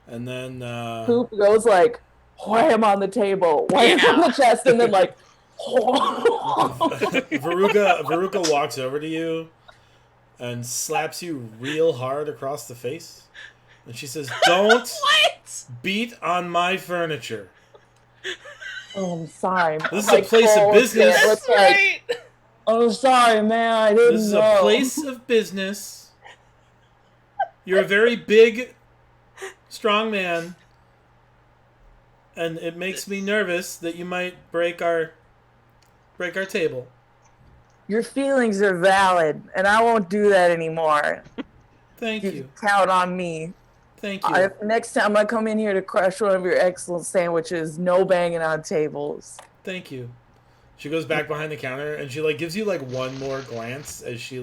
and then Poop goes like, wham on the table, wham on the chest, and then Veruca walks over to you and slaps you real hard across the face, and she says, "Don't What? beat on my furniture. Oh, I'm sorry. This is a place of business. That's right! Oh, sorry, man. I didn't This is know. a place of business. You're a very big, strong man, and it makes me nervous that you might break our table." Your feelings are valid, and I won't do that anymore. Thank You you. can count on me. Thank you. Next time I come in here to crush one of your excellent sandwiches, no banging on tables. Thank you. She goes back behind the counter and she gives you one more glance as she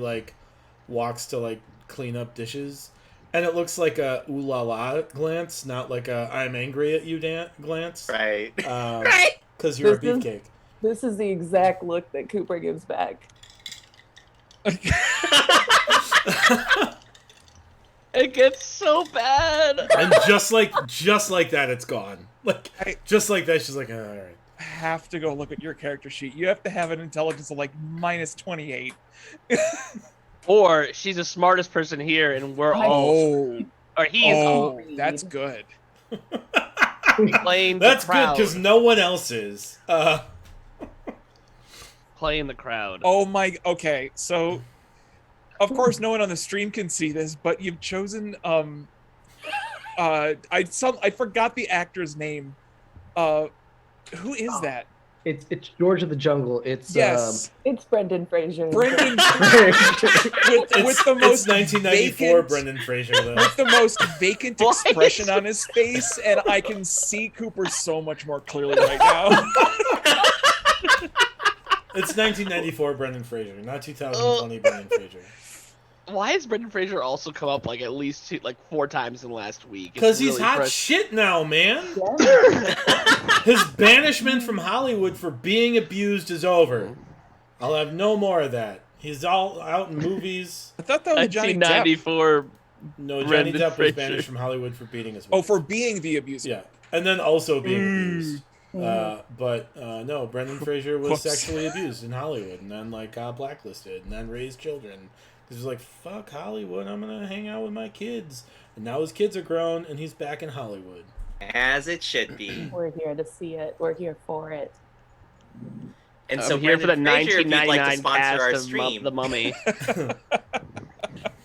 walks to clean up dishes, and it looks like a ooh la la glance, not like a I'm angry at you glance. Right. Because you're a This is- beefcake. This is the exact look that Cooper gives back. It gets so bad. And just like that, it's gone. Just like that, she's like, all right. I have to go look at your character sheet. You have to have an intelligence of minus 28. Or she's the smartest person here, and we're all, Oh, or he is all that's good. playing the That's good crowd. because no one else is. Playing the crowd. Oh my. Okay, so of course no one on the stream can see this, but you've chosen I forgot the actor's name. Who is that? It's George of the Jungle. It's Yes, It's Brendan Fraser. Brendan It's, with the most it's 1994 vacant, Brendan Fraser, though. with the most vacant Why expression is- on his face, and I can see Cooper so much more clearly right now. It's 1994 Brendan Fraser, not 2020 Brendan Fraser. Why has Brendan Fraser also come up at least 4 times in the last week? It's Because he's really hot fresh. shit now, man. Yeah. His banishment from Hollywood for being abused is over. I'll have no more of that. He's all out in movies. I thought that was Johnny Depp. 1994. No, Johnny Brendan Depp was Fraser. banished from Hollywood for beating his wife. Oh, for being the abuser. Yeah, and then also being abused. Mm. But no, Brendan Fraser was Whoops. sexually abused in Hollywood, and then got blacklisted, and then raised children. He was like, "Fuck Hollywood! I'm gonna hang out with my kids." And now his kids are grown, and he's back in Hollywood. As it should be. We're here to see it. We're here for it. And I'm so here for the Brendan Fraser, if you'd like to 1999 sponsor our cast of stream. The Mummy.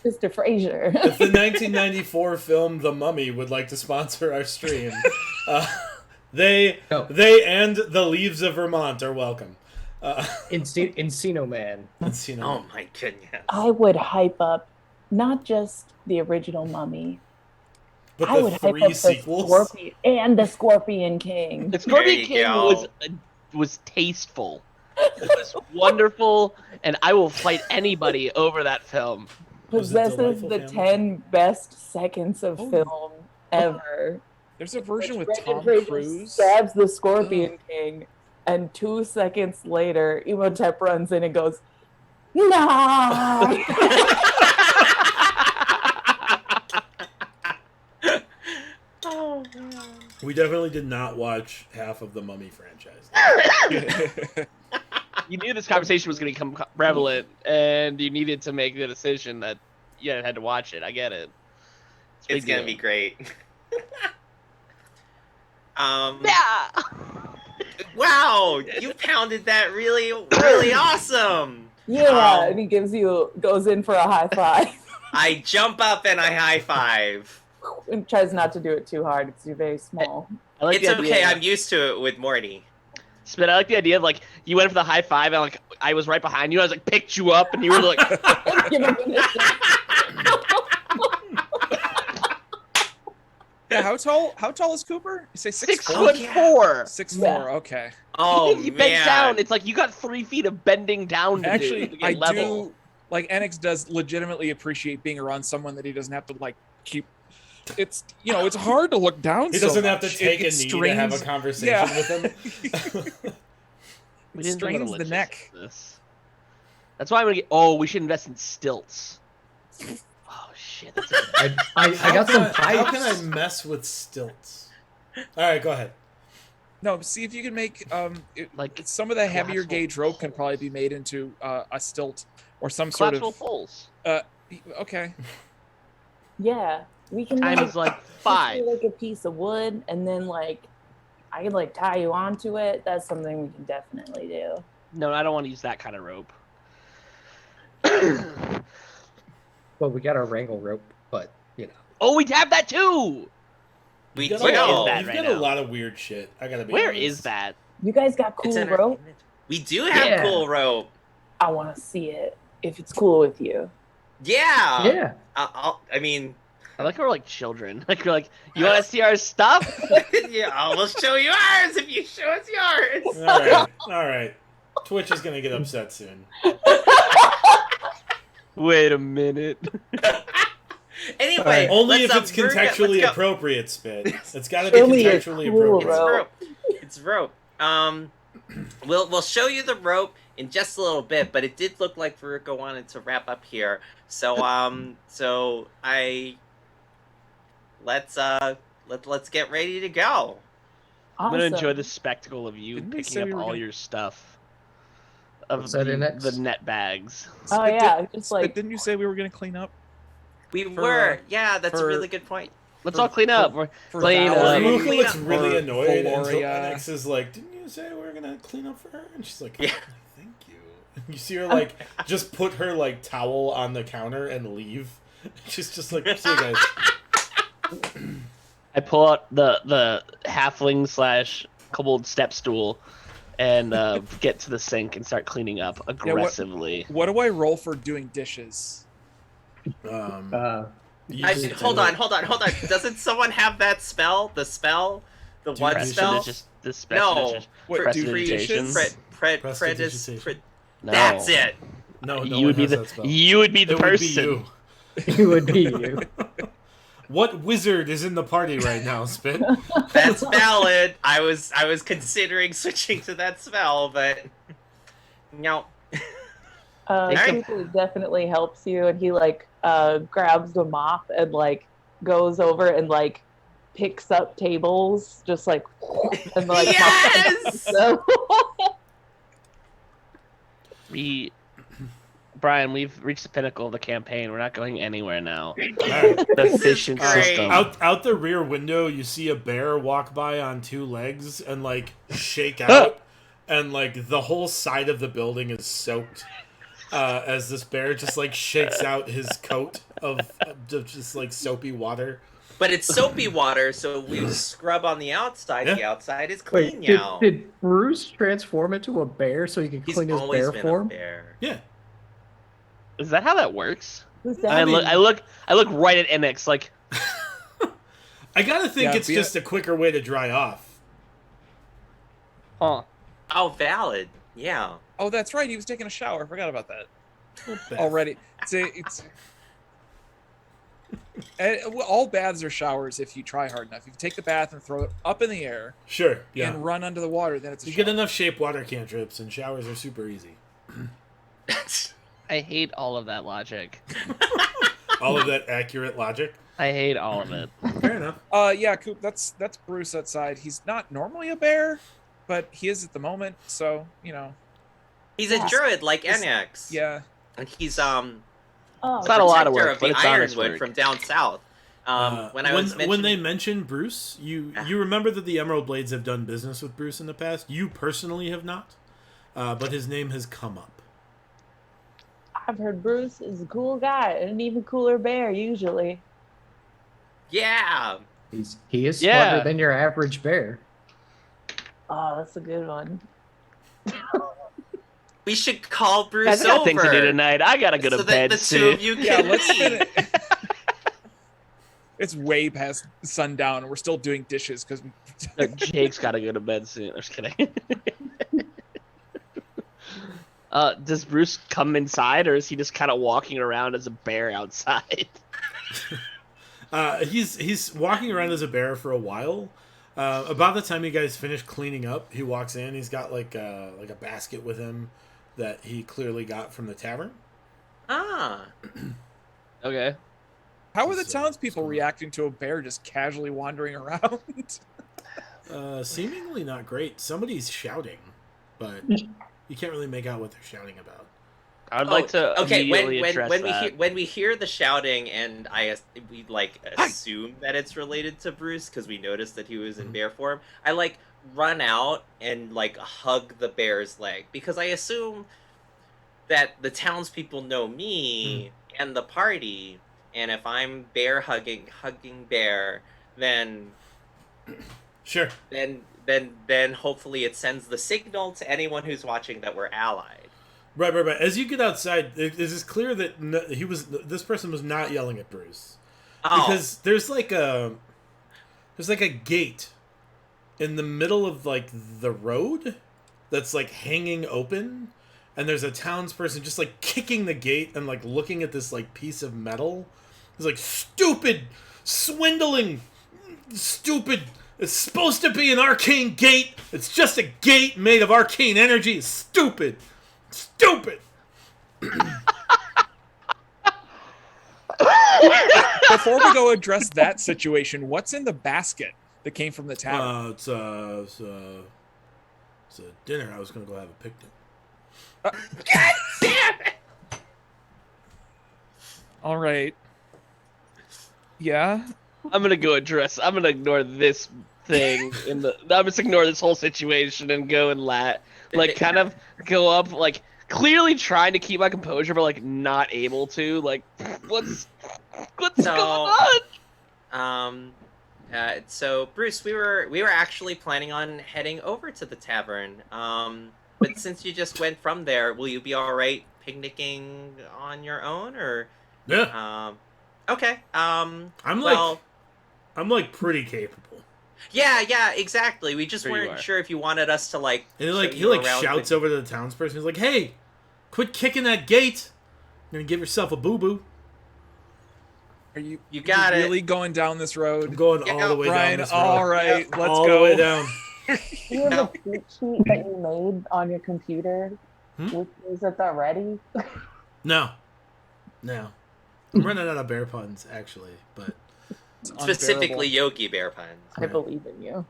Mr. Fraser. If the 1994 film The Mummy would like to sponsor our stream, They and the leaves of Vermont are welcome. Encino Man. You know, Oh my goodness. I would hype up not just the original Mummy. but I would the hype three up sequels. the Scorpion and the Scorpion King. The Scorpion you King go. was tasteful. It was wonderful, and I will fight anybody over that film. Was it Possesses Delightful the Family? 10 best seconds of Oh. film ever. There's a version with Brendan Tom Fraser Cruise. stabs the Scorpion King, and 2 seconds later, Imhotep runs in and goes, "Nah." Oh man. We definitely did not watch half of the Mummy franchise. You knew this conversation was going to become prevalent, and you needed to make the decision that you had to watch it. I get it. a big It's gonna deal. be great. Yeah. Wow, you pounded that really, really awesome. Yeah, Um, and he goes in for a high five I jump up and I high five. and tries not to do it too hard because you're very small. I like It's the okay, idea. I'm used to it with Morty. But I like the idea of like you went for the high five and like I was right behind you. I was like picked you up and you were like, Give him an assist. Yeah, how tall is Cooper? You say 6'4"? 6'4". yeah. 6'4", Yeah. okay. Oh you man. bent down. It's like you got 3 feet of bending down to Actually, do to get I level. do, like, Enix does legitimately appreciate being around someone that he doesn't have to, like, keep... It's, it's hard to look down He so doesn't have to much. take It a knee to have a strains- conversation yeah. with him. We It didn't think strains of the logistics neck. of this. That's why I'm gonna get. Oh, we should invest in stilts. Oh shit! That's a, I got some How pipes. can I mess with stilts? All right, go ahead. No, see if you can make Like, some of the heavier collapsible gauge rope can probably be made into a stilt or some sort collapsible of. poles. Okay. Yeah, we can Times like just do, 5. like a piece of wood, and then like I can like tie you onto it. That's something we can definitely do. No, I don't want to use that kind of rope. Well, we got our wrangle rope, but Oh, we have that too. We You've do. got, Where is that you've right got a now? lot of weird shit. I gotta be Where honest. is that? You guys got It's cool in our- rope? We do have Yeah. cool rope. I want to see it if it's cool with you. Yeah. yeah. I mean, I like we're like children. Like we're like, you want to see our stuff? yeah, I'll show you ours if you show us yours. All right. Twitch is gonna get upset soon. Wait a minute. Anyway, Only if let's, it's we're gonna- contextually let's go. appropriate, Spit. It's gotta be Show me your contextually cool appropriate. rope. It's rope. We'll show you the rope in just a little bit, but it did look like Veruca wanted to wrap up here. So let's get ready to go. I'm gonna enjoy Awesome. the spectacle of you Didn't they picking say up we were all gonna- your stuff. Of What's that, NX? the net bags. Oh But yeah, did- just but like didn't you say we were gonna clean up? We For, were, yeah, that's a for- really good point. Let's For- all clean up. We're For Clean up. Valerie? Veruca Clean looks up. really Or annoyed until Valoria. NX is like, "Didn't you say we were gonna clean up for her?" And she's like, Yeah. "Thank you." You see her like just put her like towel on the counter and leave. She's just like, "See you guys." I pull out the halfling / kobold step stool and get to the sink and start cleaning up aggressively. What do I roll for doing dishes? You I, just hold did on, it. hold on. Doesn't someone have that spell? The spell? The Dude, one Press spell? This No. What, Pre- do Prestidigitation? dishes? Prestidigitation. No. That's it. No, no you one would be has the that spell. you would be the It would be person. you. It would be you. What wizard is in the party right now, Spit? That's valid. I was considering switching to that spell, but no. Cooper definitely helps you, and he like grabs the mop and like goes over and like picks up tables, just like and like Yes! so. Brian, we've reached the pinnacle of the campaign. We're not going anywhere now. Alright. The This is efficient great. system. Out the rear window, you see a bear walk by on 2 legs and like shake out, and like the whole side of the building is soaked as this bear just like shakes out his coat of just like soapy water. But it's soapy water, so we scrub on the outside. Yeah. The outside is Wait, clean did, now. did Bruce transform into a bear so he could He's clean his always bear been form? a bear. Yeah. Is that how that works? Who's I that? look right at NX like, I gotta think Yeah, it's be- just a quicker way to dry off. huh? Oh, valid. Yeah. Oh, that's right. He was taking a shower. I forgot about that. Bath. Already, it's well, all baths are showers if you try hard enough. If you take the bath and throw it up in the air Sure. Yeah. and run under the water, then it's a You shower. get enough shape water cantrips, and showers are super easy. I hate all of that logic. All of that accurate logic. I hate all of it. Fair enough. Yeah, Coop, that's Bruce outside. He's not normally a bear, but he is at the moment. So He's a druid like He's- NX. yeah. And he's Oh, It's not a lot of protector work, of but the it's honest Ironwood work. from down south. When I was mentioning, when they mentioned Bruce, you remember that the Emerald Blades have done business with Bruce in the past. You personally have not, but his name has come up. I've heard Bruce is a cool guy and an even cooler bear usually. yeah, He is Yeah. smarter than your average bear. Oh, that's a good one. we should call Bruce Guys, I got over things to do tonight. I gotta go to so bed that the two soon. of you Yeah, can let's leave. finish. It's way past sundown, and we're still doing dishes because Jake's gotta go to bed soon. I'm just kidding. Does Bruce come inside, or is he just kind of walking around as a bear outside? He's walking around as a bear for a while. About the time you guys finish cleaning up, he walks in. He's got like a basket with him that he clearly got from the tavern. Ah, Okay. how are the So- townspeople so- reacting to a bear just casually wandering around? Seemingly not great. Somebody's shouting, but you can't really make out what they're shouting about. I'd like to okay. immediately address When that. we hear the shouting, and we like assume that it's related to Bruce because we noticed that he was in Mhm. bear form. I like run out and like hug the bear's leg because I assume that the townspeople know me and the party, and if I'm bear hugging bear, then Sure. then hopefully it sends the signal to anyone who's watching that we're allied. Right. As you get outside, it is clear that this person was not yelling at Bruce. Oh, Because there's like a gate in the middle of like the road that's like hanging open, and there's a townsperson just like kicking the gate and like looking at this like piece of metal. He's like, stupid, swindling, stupid. It's supposed to be an arcane gate. It's just a gate made of arcane energy. It's stupid. Before we go address that situation, what's in the basket that came from the tavern? It's a dinner. I was gonna go have a picnic. All right. Yeah. I'm gonna ignore this thing I'm just ignore this whole situation and go and kind of go up, like clearly trying to keep my composure but like not able to. Like, what's So- going on? So Bruce, we were actually planning on heading over to the tavern. But since you just went from there, will you be all right picnicking on your own, or? Yeah, Okay. I'm Well, like pretty capable. yeah, exactly. We just Sure you weren't are. sure if you wanted us to like. And show he you like around shouts the- over to the townsperson. He's like, "Hey, quit kicking that gate! You're gonna give yourself a boo boo." Are you got it. really going down this I'm road? going Yeah, all the way Brian, down this road. all right, let's all go. the way down. Do you have a cheat sheet that you made on your computer Hmm? with music already? No. I'm running out of bear puns actually, but It's specifically unbearable. Yogi Bear puns. I Right. believe in you.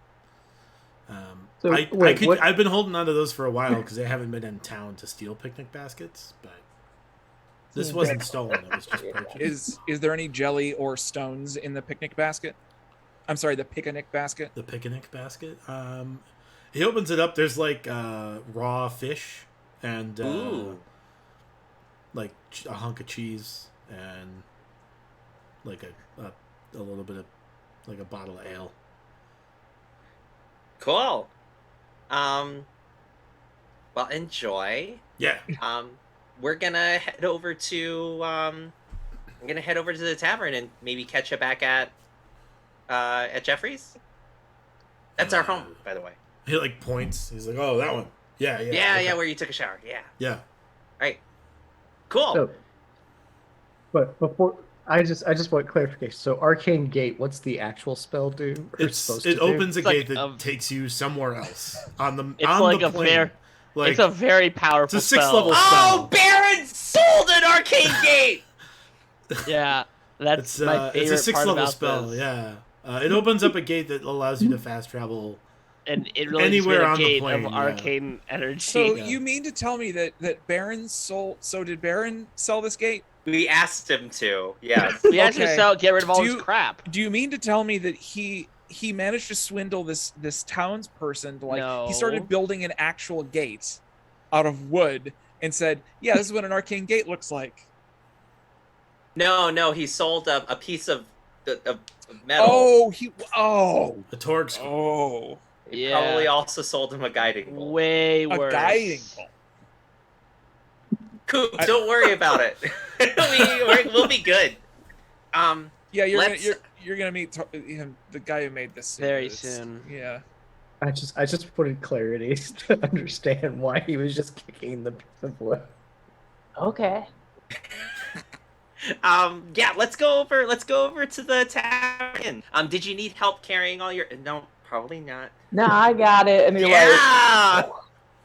So, I wait, what- I've been holding on to those for a while because they haven't been in town to steal picnic baskets, but this wasn't stolen. It was just purchased. Is there any jelly or stones in the picnic basket? I'm sorry, the picnic basket. The picnic basket. He opens it up. There's like raw fish and Ooh. like a hunk of cheese and like a little bit of like a bottle of ale. Cool. Well, enjoy. Yeah. We're gonna head over to I'm gonna head over to the tavern and maybe catch you back at Jeffrey's. That's our home, by the way. He like points. He's like, "Oh, that one. Yeah, yeah, Yeah, okay. where you took a shower. Yeah. yeah." Right. Cool. So, but before I just want clarification. So Arcane Gate, what's the actual spell do? Or supposed It to do? opens a It's like gate that a- takes you somewhere else on the It's on like the a plane. fair- Like it's a very powerful It's a 6th spell. level Oh, Baron sold an arcane gate. Yeah, that's my favorite it's a 6th part level about spell. this. Yeah. It opens up a gate that allows you to fast travel. And it really Anywhere just on the made a gate plane, of yeah. arcane energy. So Yeah. you mean to tell me that Baron sold? So did Baron sell this gate? We asked him to. Yes. we had to Okay. sell, get rid of all Do this you- crap. Do you mean to tell me that he managed to swindle this townsperson to No. he started building an actual gate out of wood and said, "Yeah, this is what an arcane gate looks like." No, he sold a piece of metal. A Torx. Oh, He Yeah. probably also sold him a guiding bolt. Way a worse. guiding bolt. Coop, don't worry about it. We'll be good. Yeah, Let's- you're gonna meet him, the guy who made this Very It's- soon. Yeah. I just wanted clarity to understand why he was just kicking the piece of wood. Okay. Yeah, let's go over to the tavern. Did you need help carrying all your? No, probably not. No, I got it. And you're Yeah.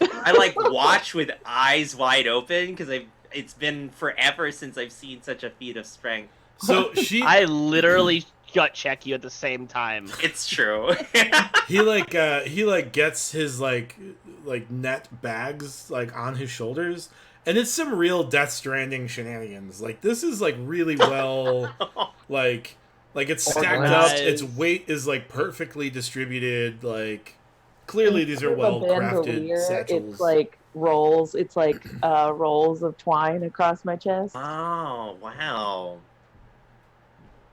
I like watch with eyes wide open because it's been forever since I've seen such a feat of strength. So she I literally gut check you at the same time. It's true. he gets his like net bags like on his shoulders, and it's some real Death Stranding shenanigans. Like this is like really well like it's stacked up. Organized. Its weight is like perfectly distributed. Like clearly these are well crafted bandolier, satchels. it's like rolls. It's like rolls of twine across my chest. Oh wow.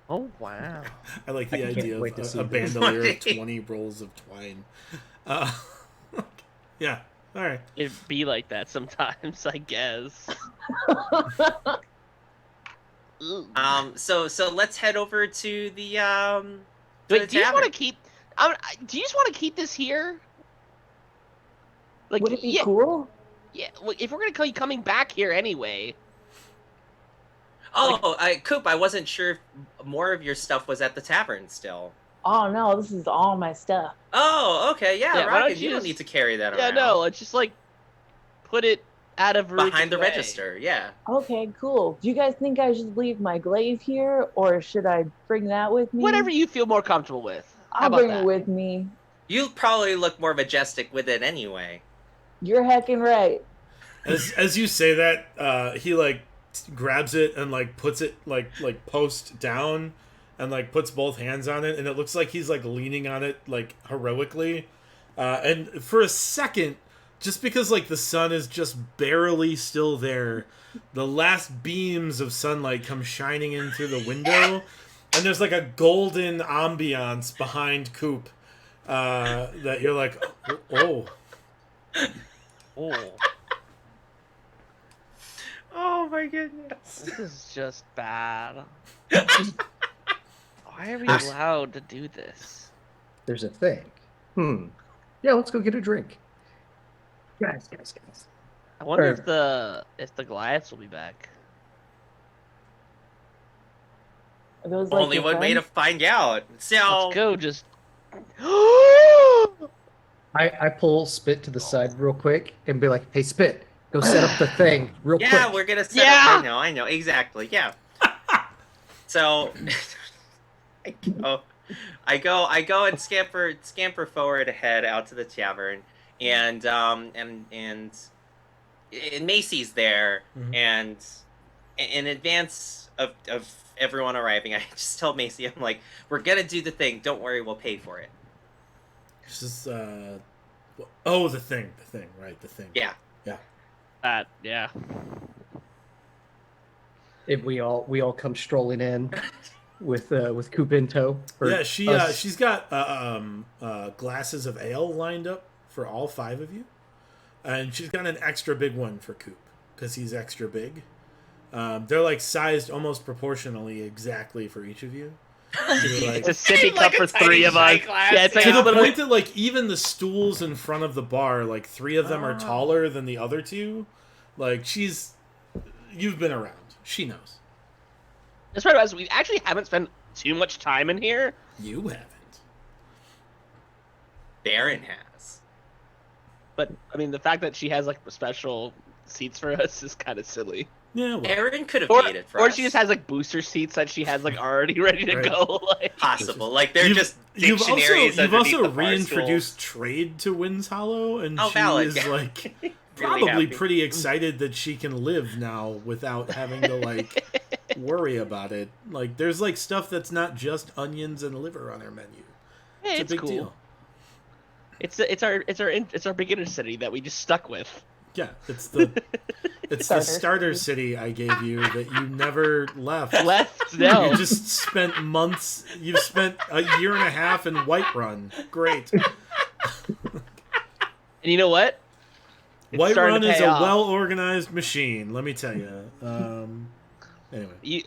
Oh wow. I like I the can't idea wait to of see a this. bandolier of 20 rolls of twine. Yeah. All right. It'd be like that sometimes, I guess. Ooh. So let's head over to the to Wait, the do you tavern. want to keep? Do you just want to keep this here? Like, Would it be yeah, cool? yeah. Well, if we're gonna call you coming back here anyway, Oh, Coop, I wasn't sure if more of your stuff was at the tavern still. Oh no, this is all my stuff. Oh, okay, yeah, Yeah, why don't Rocket, you you don't just- need to carry that yeah, around. no, let's just like put it out of reach Behind the away. register, yeah. Okay, cool. Do you guys think I should leave my glaive here, or should I bring that with me? Whatever you feel more comfortable with. How I'll about bring that? it with me. You probably look more majestic with it anyway. You're heckin' right. As you say that, he like grabs it and like puts it like post down and like puts both hands on it, and it looks like he's like leaning on it like heroically. And for a second, just because like the sun is just barely still there, the last beams of sunlight come shining in through the window, and there's like a golden ambiance behind Coop that you're like, oh. Oh, Oh my goodness. this is just bad. Why are we allowed to do this? There's a thing. Yeah, let's go get a drink. Guys. I wonder Sure. if the Goliaths will be back. Are those like Only your one way to friends? find out. So Let's go. Just. I pull Spit to the side real quick and be like, "Hey, Spit, go set up the thing real yeah, quick." we're gonna set Yeah. up. I know, exactly. Yeah. So I go and scamper forward ahead out to the tavern, and Macy's there, Mhm. and in advance of everyone arriving, I just tell Macy, I'm like, we're gonna do the thing. Don't worry, we'll pay for it. This is the thing, right? The thing. Yeah. Yeah. And we all come strolling in. with Coop in tow. for Yeah, us. she's got glasses of ale lined up for all 5 of you, and she's got an extra big one for Coop because he's extra big. They're like sized almost proportionally exactly for each of you. So they're, like, It's a sippy Like cup a for tiny 3 of us. shot glass, Yeah, it's like to a the little point that like even the stools in front of the bar, like 3 of them are taller than the other 2. Like you've been around. She knows. That's right, guys. We actually haven't spent too much time in here. You haven't. Baron has. But I mean, the fact that she has like special seats for us is kind of silly. Yeah, well, Aaron could have Or, made it for or us. she just has like booster seats that she has like already ready to Right. go. Like, Possible. Like they're You've- just you've dictionaries also underneath the bar reintroduced stools. trade to Winds Hollow, and Oh, she valid, is yeah. like Really probably happy. pretty excited that she can live now without having to like worry about it. Like there's like stuff that's not just onions and liver on her menu. hey, It's it's a big cool. deal. It's our beginner city that we just stuck with. Yeah, it's the Starter. starter city I gave you that you never left. Left no. You just spent months. You've spent a year and a half in Whiterun. Great. And you know what? It's starting Whiterun to is pay a off. well-organized machine. Let me tell you. Anyway,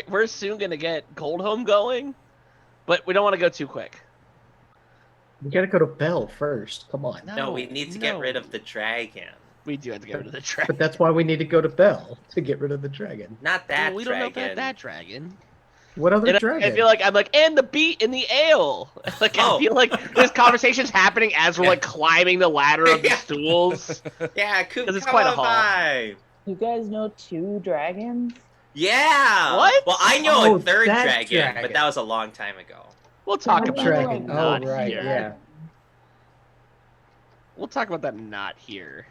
We're soon gonna get Goldhome going, but we don't want to go too quick. We gotta go to Bell first. Come on. No, we need to get rid of the dragon. We do have to get rid of the dragon. But that's why we need to go to Bell to get rid of the dragon. Not that Well, we dragon. don't know about that dragon. What other And dragon? I feel like I'm like, and the beat in the ale. Like I Oh. feel like this conversation's happening as we're like climbing the ladder of the Yeah. stools. Yeah, Coop, 'Cause it's come quite a on haul. by. You guys know 2 dragons? Yeah. What? Well, I know Oh, a third that dragon, dragon. but that was a long time ago. We'll talk Oh, about dragon. that. Oh, Not right. here. Yeah. We'll talk about that not here.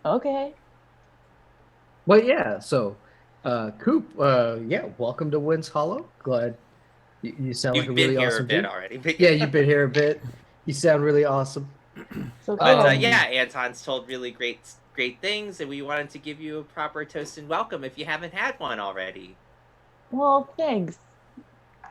Okay. Well, yeah. So, Coop, yeah, welcome to Winds Hollow. Glad you sound You've like a been really here awesome a bit dude. already. But Yeah, you've been here a bit. You sound really awesome. So But Um, yeah, Anton's told really great things, and we wanted to give you a proper toast and welcome if you haven't had one already. well, thanks.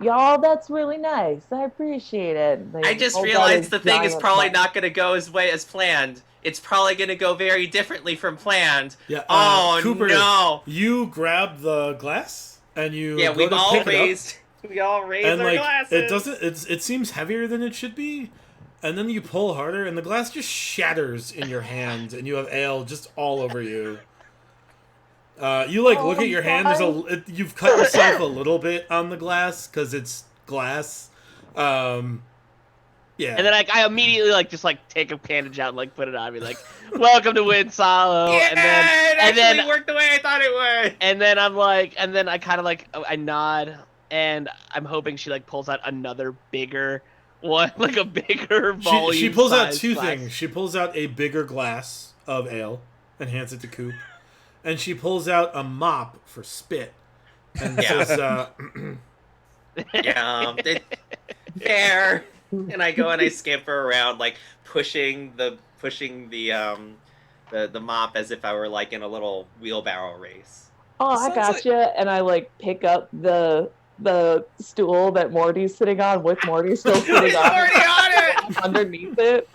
Y'all, that's really nice. I appreciate it. I Like, just oh, God, realized it's the thing is giant probably mouth. not going to go as planned. It's probably going to go very differently from planned. yeah. Oh Cooper, no! you grab the glass and you Yeah, go we've to all pick it up, raised. We all raised and our like glasses. it doesn't. It seems heavier than it should be, and then you pull harder, and the glass just shatters in your hand, and you have ale just all over you. You like look Oh, at your hand. You've cut yourself a little bit on the glass because it's glass. Yeah. And then I immediately like just like take a bandage out and like put it on me like, welcome to Wind Hollow. Yeah, and then it and actually then worked the way I thought it would. and then I'm like, and then I kind of like I nod and I'm hoping she like pulls out another bigger one, like a bigger volume. She pulls out size 2 glass. things. She pulls out a bigger glass of ale and hands it to Coop, and she pulls out a mop for spit and Yeah. says, Yeah, fair. And I go and I scamper around, like pushing the mop as if I were like in a little wheelbarrow race. Oh, I Sounds gotcha. And I like pick up the stool that Morty's sitting on with Morty still sitting He's on already on it. underneath it.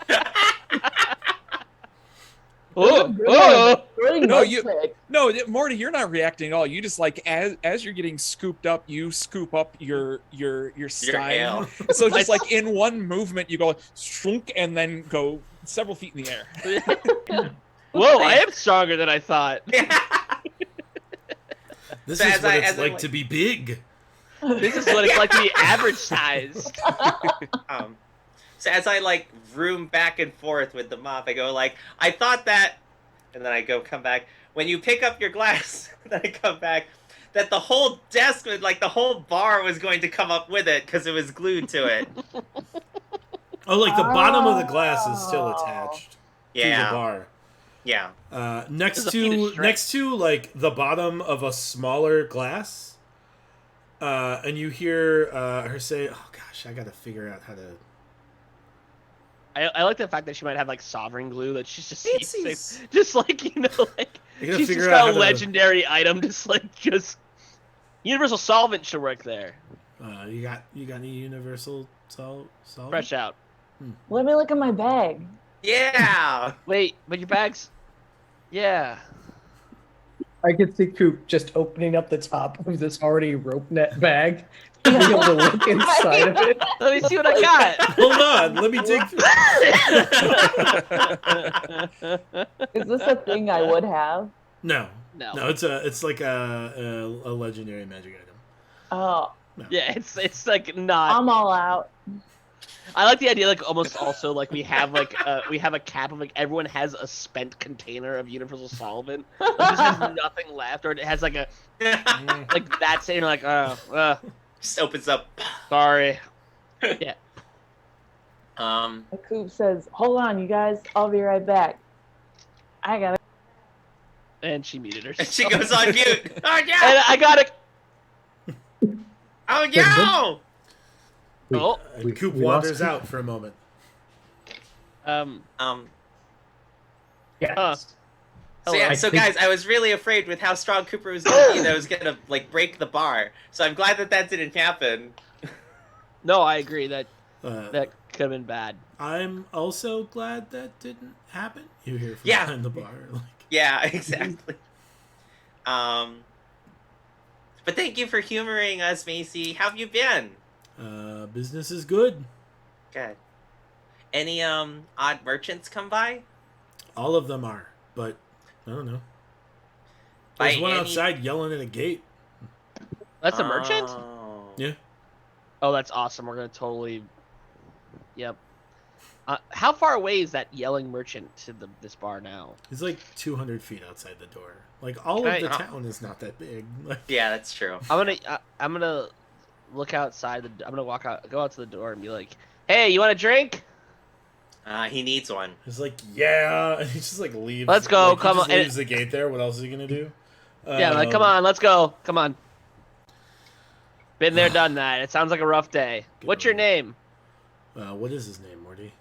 Oh, oh. Really No, nice you- trick. No, Morty, you're not reacting at all. You just like as you're getting scooped up, you scoop up your stein. ale. So just like in one movement, you go strunk and then go several feet in the air. Whoa, I am stronger than I thought. "This So is as what I- it's as I'm like like- to be big." This is what it's like to be average size. So as I like vroom back and forth with the mop, I go like, I thought that, and then I come back. When you pick up your glass, then I come back, that the whole desk, like the whole bar was going to come up with it because it was glued to it. Oh, like the bottom of the glass is still Oh. attached to the Yeah, bar. yeah. Next This is a feat of to strength. like the bottom of a smaller glass, and you hear her say, "Oh gosh, I gotta figure out how to." I like the fact that she might have like sovereign glue that she's just Pixies. just like like I gotta she's figure just out got how a to. legendary item just Universal Solvent should work there. You got any universal solvent? Fresh out. Let me look at my bag. Yeah. Wait, but your bags. Yeah. I could see Coop just opening up the top of this already rope net bag, being able to look inside of it. Let me see what I got. Hold on, let me take. Is this a thing I would have? No, No. it's like a legendary magic item. Oh, Yeah, it's like not. I'm all out. I like the idea, like almost also like we have a cap of like everyone has a spent container of universal solvent. Like, this has nothing left, or it has like a like that's it. You're like, Just opens up. sorry. Yeah. Um. Coop says, "Hold on, you guys. I'll be right back. I gotta." And she muted And herself. she goes on mute. Oh And no! I got it. Oh no! Oh. And Coop we lost wanders Coop. out for a moment. Um. Yes. Huh. So yeah, I so think- guys, I was really afraid with how strong Cooper was going to be that I was gonna like break the bar. So I'm glad that didn't happen. No, I agree that Uh, that could have been bad. I'm also glad that didn't happen. You hear from Yeah. behind the bar, like Yeah, exactly. But thank you for humoring us, Macy. How have you been? business is good. Good. Any odd merchants come by? All of them are, but I don't know. By There's one any- outside yelling at a gate. That's a merchant. Oh. Yeah. Oh, that's awesome. We're gonna totally. Yep. How far away is that yelling merchant to this bar now? He's like 200 feet outside the door. Like all Can of the I- town is not that big. Like, Yeah, that's true. I'm gonna look outside. I'm gonna go out to the door and be like, "Hey, you want a drink?" He needs one. he's like, yeah, and he just like leaves. Let's go, Like, he come just on. leaves the gate there. What else is he gonna do? Yeah, I'm like, come on, let's go. Come on. Been there, done that. It sounds like a rough day. Good What's your one. name? What is his name, Morty?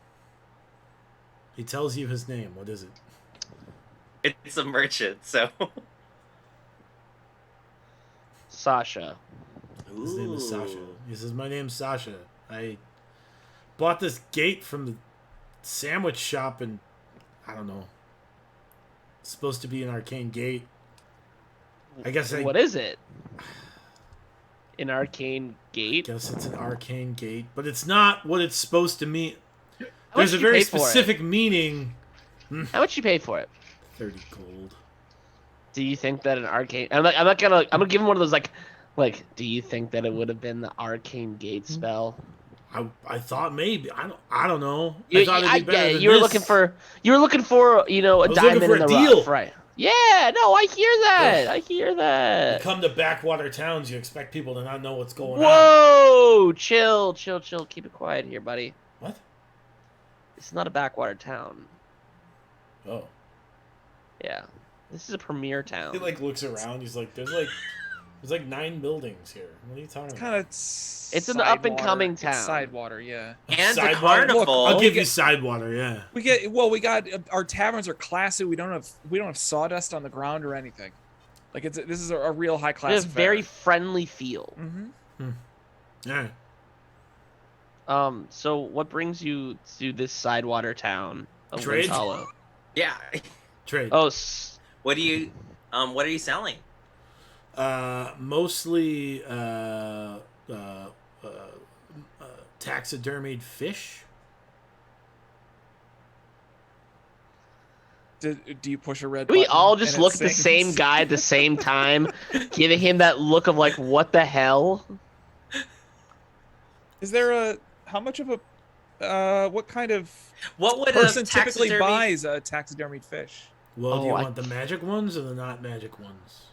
He tells you his name. What is it? It's a merchant, so. Sasha. His name is Sasha. Ooh. He says, "My name's Sasha. I bought this gate from the sandwich shop, and I don't know. It's supposed to be an arcane gate. I guess What is it? An arcane gate? guess it's an arcane gate, but it's not what it's supposed to mean. How There's much a did you very pay for it? specific meaning. How much you pay for it? 30 gold. Do you think that an arcane? I'm gonna give him one of those like. Do you think that it would have been the arcane gate spell? I thought maybe. I don't know. You, I thought it'd be better yeah, than you were this. looking for a was looking diamond for in a the deal. rough, right? Yeah, no, I hear that. I hear You that. come to backwater towns, you expect people to not know what's going on. Whoa, chill. Keep it quiet here, buddy. What? It's not a backwater town. Oh. Yeah, this is a premier town. He like looks around. He's like, there's like 9 buildings here. What are you talking It's about? kind of. It's an up-and-coming town. Sidewater, yeah. And the Sidewater? carnival. I'll give you Sidewater. Yeah. We got our taverns are classy. We don't have sawdust on the ground or anything. Like this is a real high It class. has a very friendly feel. Mm-hmm. All right. So what brings you to this Sidewater town of Trade? Winds Hollow? Yeah. Trade. Oh, What are you selling? Mostly taxidermied fish. Do you push a red? do we button all just and it look at the sings? same guy at the same time, giving him that look of like, what the hell? Is there how much of a what kind of What would person a typically taxidermy- buys a taxidermied fish? Well, do you Oh, I- want the magic ones or the not magic ones?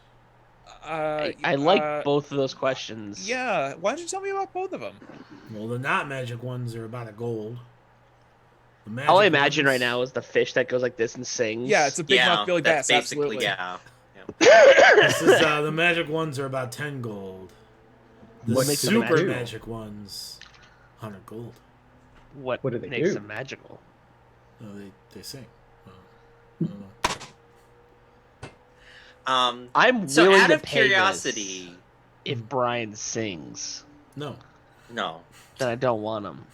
I like both of those questions. Yeah, why don't you tell me about both of them? Well, the not magic ones are about a gold. The magic All I imagine ones- right now is the fish that goes like this and sings. Yeah, it's a big Yeah, mouth Billy that's Bass. basically Absolutely. This is, the magic ones are about 10 gold. The What makes them super magical? magic ones, 100 gold. what What do they makes do? them magical? No, they sing. I don't know. I'm So willing out to of pay curiosity, if Brian sings, No. No. then I don't want him.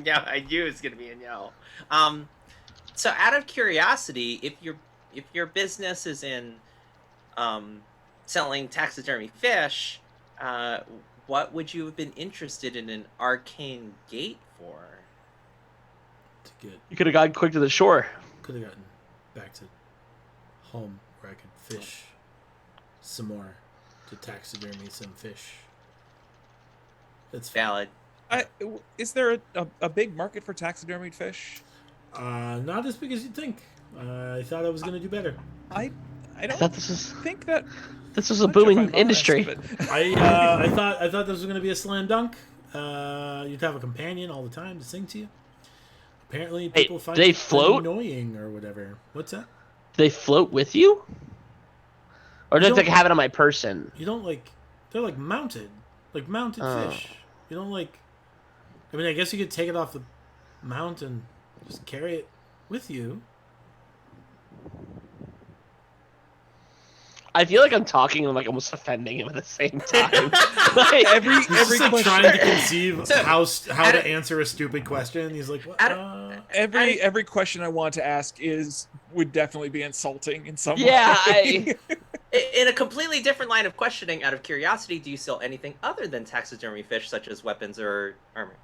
Yeah, I knew it was gonna be a no. So out of curiosity, if your business is in selling taxidermy fish, what would you have been interested in an arcane gate for? To get, You could have gone quick to the shore. could have gotten back to home where I could fish some more, to taxidermy some fish. It's Valid. Is there a big market for taxidermied fish? not as big as you'd think. I thought I was gonna do better. I I don't thought this was think that. a much, if booming I'm honest, industry. but- I thought this was gonna be a slam dunk. You'd have a companion all the time to sing to you. Apparently, Hey, people find do they it float? annoying or whatever. What's that? Do they float with you? Or do I You have to don't- have it on my person? You don't like. They're like mounted Oh. fish. You don't like. I mean, I guess you could take it off the mount and just carry it with you. I feel like I'm talking and like almost offending him at the same time. Like, Every He's just like question, trying to conceive So, how at to a- answer a stupid question. He's like, what? At every question I want to ask would definitely be insulting in some Yeah, way. In a completely different line of questioning, out of curiosity, do you sell anything other than taxidermy fish, such as weapons or armor?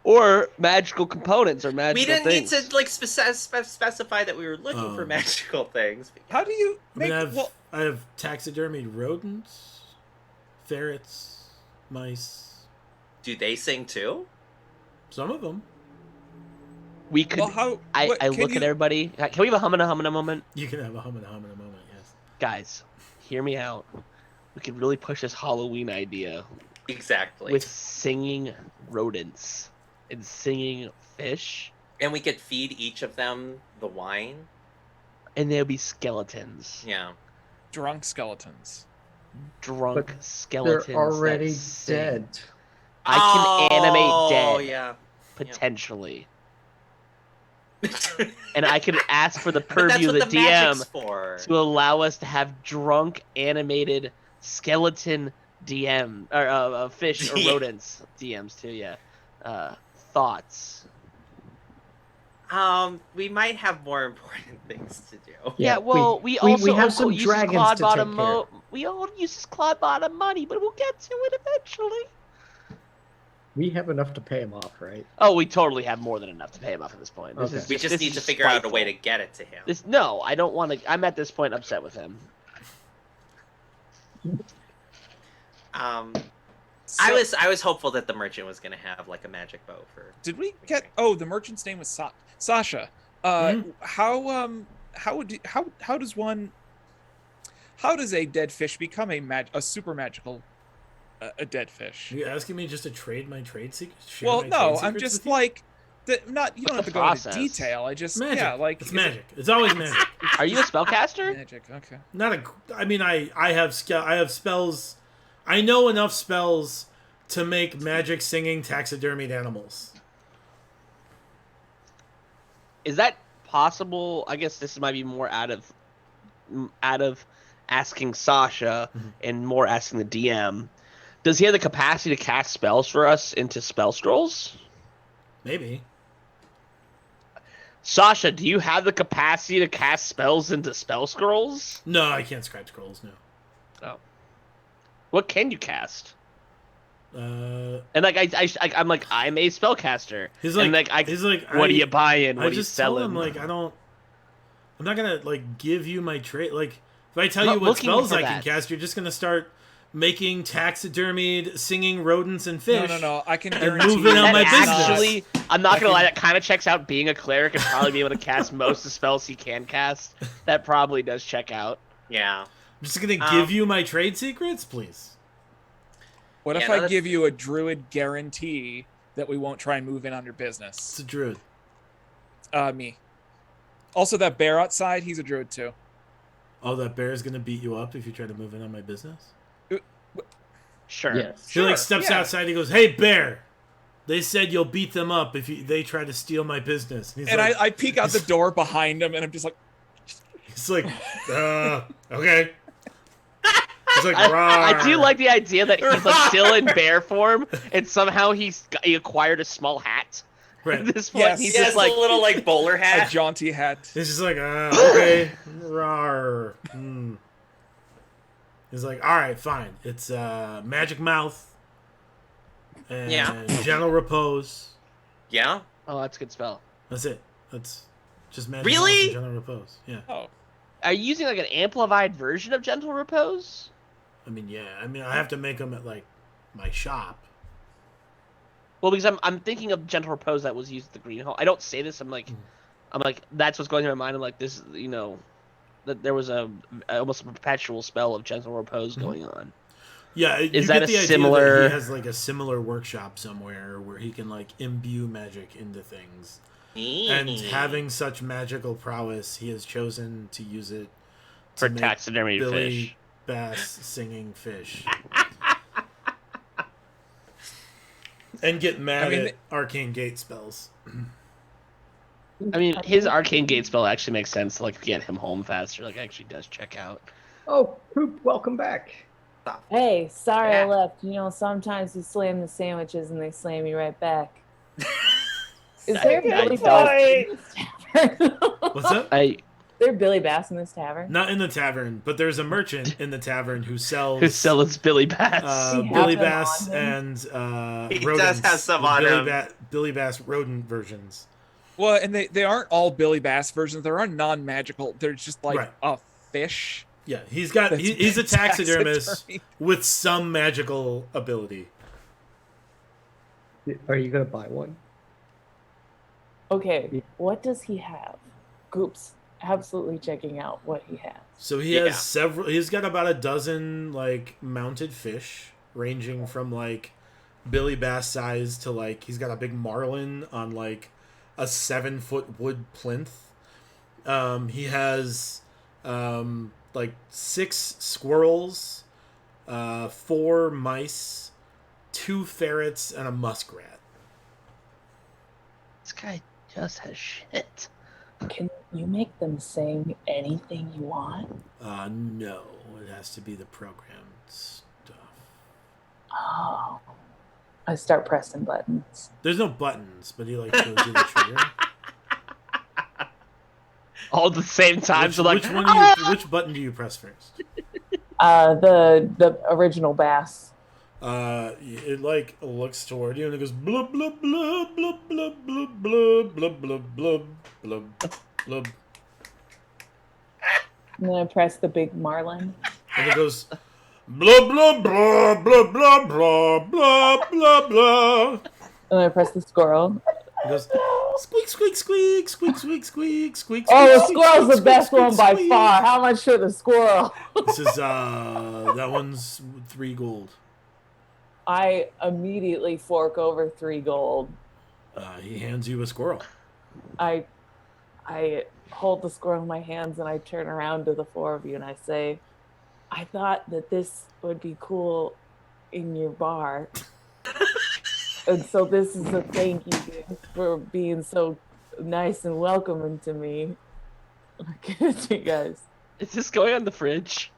or magical components or magical We didn't things. need to like specify that we were looking for Oh. magical things. How do you I mean, make? I have taxidermied rodents, ferrets, mice. Do they sing too? Some of them. We could. how? I what- look can at you- everybody. Can we have a humana moment? You can have a hum in a moment, yes. Guys, hear me out. We could really push this Halloween idea Exactly. with singing rodents and singing fish, And we could feed each of them the wine. and there'll be skeletons. Yeah. drunk skeletons. Drunk But skeletons. They're already that sing. dead. I can animate dead, Oh yeah. potentially. And I could ask for the But that's purview of what the the DM magic's for. to allow us to have drunk animated skeleton DM or fish or Yeah. rodents DMs too. Yeah, thoughts. We might have more important things to do. Yeah, well, we also we have Uncle some uses dragons Claude to Bottom take care of. We all use Claude Bottom money, but we'll get to it eventually. We have enough to pay him off, right? Oh, we totally have more than enough to pay him off at this point. This Okay. is We this just is need to figure out a way to spiteful. get it to him. No, I don't want to. I'm at this point upset with him. I was hopeful that the merchant was gonna have like a magic bow for. Did we get? Oh, the merchant's name was Sasha. How does a dead fish become a super magical a dead fish? Are you asking me just to trade my trade secrets? Well, no, I'm just like not. You don't have the to go into process? detail. I just magic. yeah, like It's is it- magic. It's always magic. Are you a spellcaster? Magic. Okay. Not a. I mean, I have spells. I know enough spells to make magic singing taxidermied animals. Is that possible? I guess this might be more out of asking Sasha and more asking the DM. Does he have the capacity to cast spells for us into spell scrolls? Maybe. Sasha, do you have the capacity to cast spells into spell scrolls? No, I can't scribe scrolls. No. Oh. What can you cast? Uh, And like I'm like I'm a spellcaster. he's and like, like he's like, what are you buying? What I are you just tell selling? him like I'm not gonna like give you my trade. Like if I tell I'm you not what looking spells for I can that. cast, you're just gonna start making taxidermied singing rodents and fish. No. I can And guarantee moving you on That my it's business. not- actually, I'm not gonna I lie. can- That kind of checks out. Being a cleric and probably be able to cast most of the spells he can cast. That probably does check out. Yeah. I'm just gonna Um, give you my trade secrets, please. What Yeah, if no, I that's- give you a druid guarantee that we won't try and move in on your It's business? a druid. Me. Also, that bear outside, he's a druid too. Oh, that bear's gonna beat you up if you try to move in on my business. Sure. Yes. He like Sure, steps yeah. outside. He goes, "Hey, bear! They said you'll beat them up if they try to steal my business." And he's And like, I peek out the door behind him, and I'm just like, he's like, okay. It's like, I do "Rawr." like the idea that he's like still in bear form, and somehow he acquired a small hat. Right. At this point, Yes. he's Yeah, just it's like, a little like bowler A hat. jaunty hat. It's just like, okay, rawr. He's like, all right, fine. It's magic mouth and Yeah. gentle repose. Yeah. oh, that's a good spell. That's it. That's just magic Really? mouth and gentle repose. Yeah. Oh. Are you using like an amplified version of Gentle Repose? I mean, yeah. I mean, I have to make them at like my shop. Well, because I'm thinking of Gentle Repose that was used at the Green Hall. I don't say this. I'm like that's what's going through my mind. I'm like this, that there was almost a perpetual spell of Gentle Repose going on. Yeah. You Is get that a the idea similar- that he has like a similar workshop somewhere where he can like imbue magic into things. And having such magical prowess, he has chosen to use it For make taxidermy Billy fish. Bass singing fish. And get mad I mean, at arcane gate spells. I mean, his arcane gate spell actually makes sense to like get him home faster. Like, actually does check out. Oh, Poop, welcome back. Hey, sorry I Yeah. left. You know, sometimes you slam the sandwiches and they slam you right back. Is there Billy Bass in this tavern? What's up? I Is there Billy Bass in this tavern? Not in the tavern, but there's a merchant in the tavern who sells who sells Billy Bass. He has Billy them Bass on and He does rodents. have some The on Billy him. Billy Bass rodent versions. Well, and they aren't all Billy Bass versions. There are non-magical. They're just like Right. a fish. Yeah, he's a taxidermist taxidermy. with some magical ability. Are you gonna buy one? Okay, what does he have? Goop's absolutely checking out what he has. So he Yeah. has several. He's got about a dozen like mounted fish, ranging from like Billy Bass size to like he's got a big marlin on like a 7-foot wood plinth. He has like 6 squirrels, 4 mice, 2 ferrets, and a muskrat. This guy just has shit. Can you make them sing anything you want? No, it has to be the programmed stuff. Oh. I start pressing buttons. There's no buttons, but he like shows you the trigger. All at the same time. Which, so like, which one do you, which button do you press first? The original bass. It like looks toward you and it goes blub blub blub blub blub blub blub blub blub blub blub blub, And then I press the big marlin. and it goes blub blub blub blub blub blub blub blub blub. And then I press the squirrel. It goes squeak squeak squeak squeak squeak squeak squeak. Oh, the squeak, squirrel's squeak, the best squeak, one by squeak. far. How much for the squirrel? This is that one's 3 gold. I immediately fork over 3 gold. He hands you a squirrel. I hold the squirrel in my hands and I turn around to the 4 of you and I say, I thought that this would be cool in your bar. And so this is a thank you for being so nice and welcoming to me. I give it to you guys. is this going on the fridge?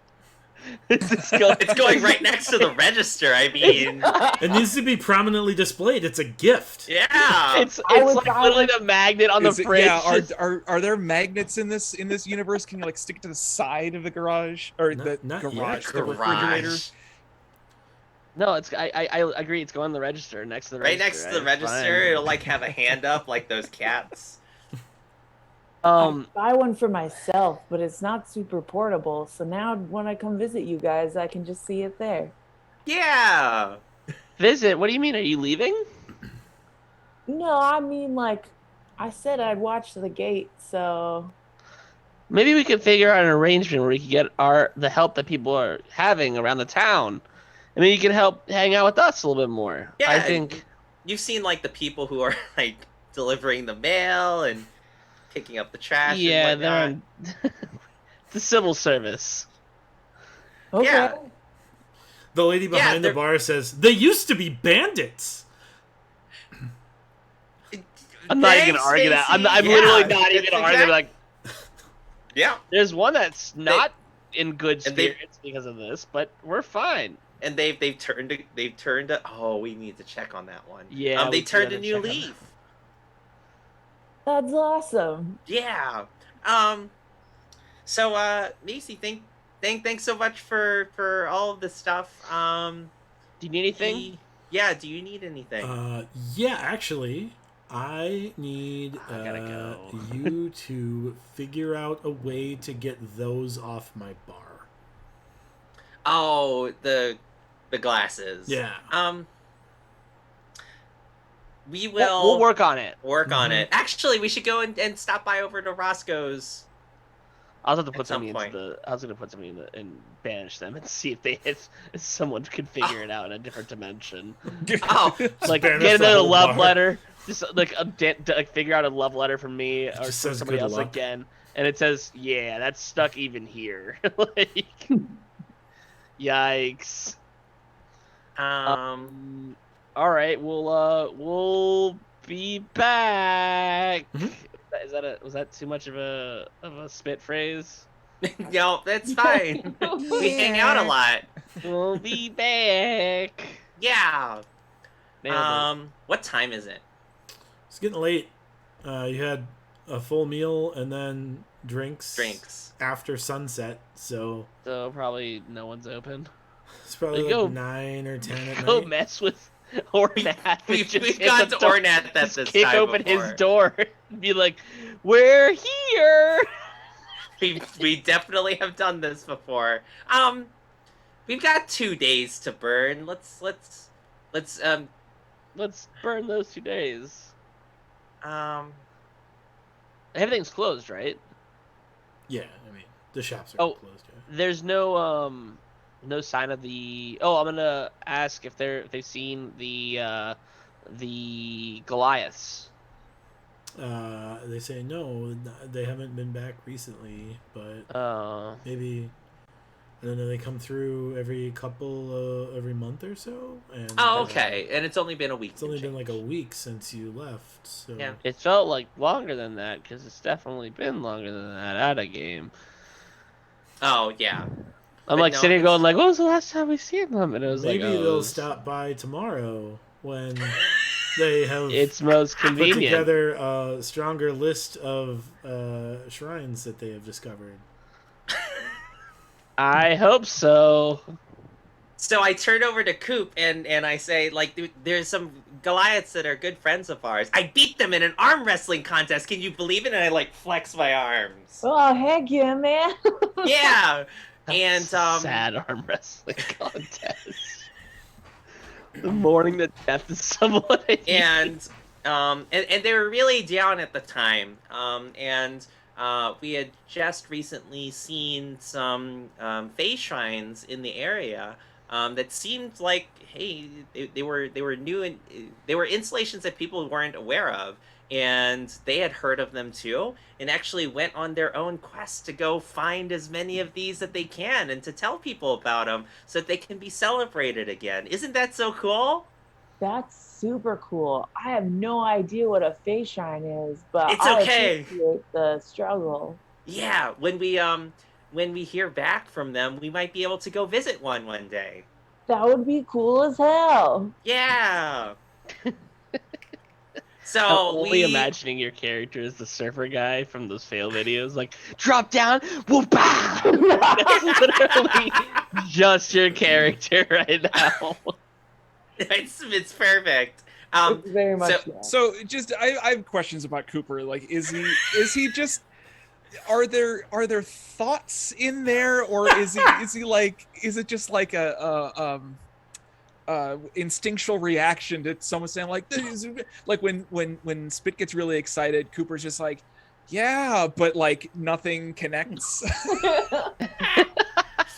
Is this going? It's going right next to the register. I mean, It needs to be prominently displayed. It's a gift. yeah. It's I was like dying- literally the magnet on the Is it- fridge. yeah, It's- are there magnets in this universe? Can you like stick it to the side of the garage or Not- the not garage, yet. the refrigerator? Garage. No, it's I agree. It's going on the register next to the Right register. next to the It's register, fine. it'll like have a hand up like those cats. Um, Buy one for myself, but it's not super portable. So now when I come visit you guys, I can just see it there. Yeah. visit. What do you mean? Are you leaving? No, I mean, like, I said I'd watch the gate, so Maybe we could figure out an arrangement where we could get the help that people are having around the town. I mean, you can help hang out with us a little bit more. Yeah, I think. You've seen like the people who are like delivering the mail and picking up the trash. Yeah, and they're whatnot. on the civil service. okay. Yeah. The lady behind the they're- bar says, "They used to be bandits." I'm not even Thanks, gonna argue that. I'm Stacy. literally Yeah, not even it's gonna argue. exact- Like, Yeah. there's one that's not in good And they- spirits because of this, but we're fine. And they've turned oh, we need to check on that one. Yeah, They we turned gotta a new check on leaf. That's awesome. Yeah. So Macy, thanks so much for all of this stuff. Do you need anything? Yeah, do you need anything? Yeah, actually, I need I gotta go. you to figure out a way to get those off my bar. Oh, the glasses. Yeah. We will We'll work on it. work on Mhm. it. Actually, we should go and stop by over to Roscoe's. I was have to put At some somebody into point. the. I was gonna put somebody in the and banish them and see if someone could figure it out in a different dimension. Oh, Like banish get the another whole love bar. letter, just like like figure out a love letter from me or just from says somebody good else luck. again, and it says, "Yeah, that's stuck even here." Like, yikes. All right, we'll be back. Mhm. Was that too much of a spit phrase? no, that's fine. We hang out a lot. We'll be back. Yeah. Nailed it. What time is it? It's getting late. You had a full meal and then drinks after sunset, so So probably no one's open. it's probably Go- like 9 or 10 at Go night. mess with Ornath. We've Just hit got the to door- Ornath that just this kick time open before. his door and be like, "We're here." We definitely have done this before. We've got 2 days to burn. Let's Let's burn those 2 days. Everything's closed, right? Yeah, I mean, the shops are Oh. closed. Yeah. There's no sign of the. Oh, I'm gonna ask if they've seen the Goliaths. They say no, they haven't been back recently, but maybe I don't know. They come through every month or so, and Oh, okay. And it's only been a week. It's only and been like a change. week since you left, so Yeah. It felt like longer than that because it's definitely been longer than that at a game. Oh yeah. I'm But like no, sitting it's- going like, "When was the last time we seen them?" And it was maybe like, "Oh, they'll it was- stop by tomorrow when they have It's most put convenient." together a stronger list of shrines that they have discovered. I hope so. So I turn over to Coop and I say, like, there's some Goliaths that are good friends of ours. I beat them in an arm wrestling contest. Can you believe it? And I like flex my arms. Oh, heck yeah, man. Yeah. And sad arm wrestling contest. The mourning the death of someone. and they were really down at the time. We had just recently seen some Fey shrines in the area that seemed like, hey, they were new and they were installations that people weren't aware of, and they had heard of them too, and actually went on their own quest to go find as many of these that they can and to tell people about them so that they can be celebrated again. Isn't that so cool? That's super cool. I have no idea what a Fey Shrine is, but It's I okay. appreciate the struggle. Yeah, when we hear back from them, we might be able to go visit one day. That would be cool as hell. Yeah. I'm So only imagining your character as the surfer guy from those fail videos, like drop down, whoop, pow! That's literally just your character right now. it's perfect. It's very much so- that. So just I have questions about Cooper. Like, is he just? Are there thoughts in there, or is he like? Is it just like a instinctual reaction to someone saying like this? Like when Spit gets really excited, Cooper's just like, yeah, but like nothing connects.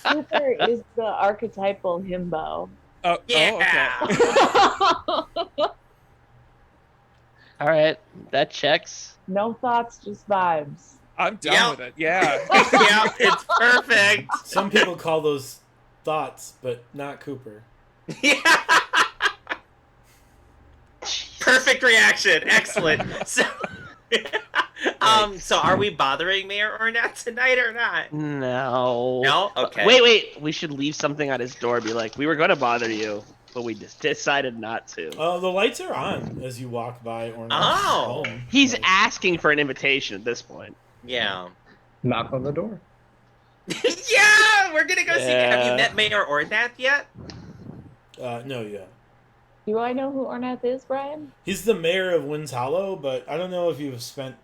Super is the archetypal himbo. Oh, Yeah. oh, okay. All right, that checks. No thoughts, just vibes. I'm done Yeah. with it. Yeah. Yeah, it's perfect. Some people call those thoughts, but not Cooper. Yeah. Perfect reaction. Excellent. So So are we bothering Mayor Ornath tonight or not? No. No? Okay. Wait. We should leave something on his door. Be like, we were going to bother you, but we just decided not to. The lights are on as you walk by Ornath's Oh. home. He's Like, asking for an invitation at this point. Yeah. Knock on the door. Yeah, we're gonna go see. Have Yeah. you met Mayor Ornath yet? no, yeah. Do I know who Ornath is, Brian? He's the mayor of Winds Hollow, but I don't know if you've spent,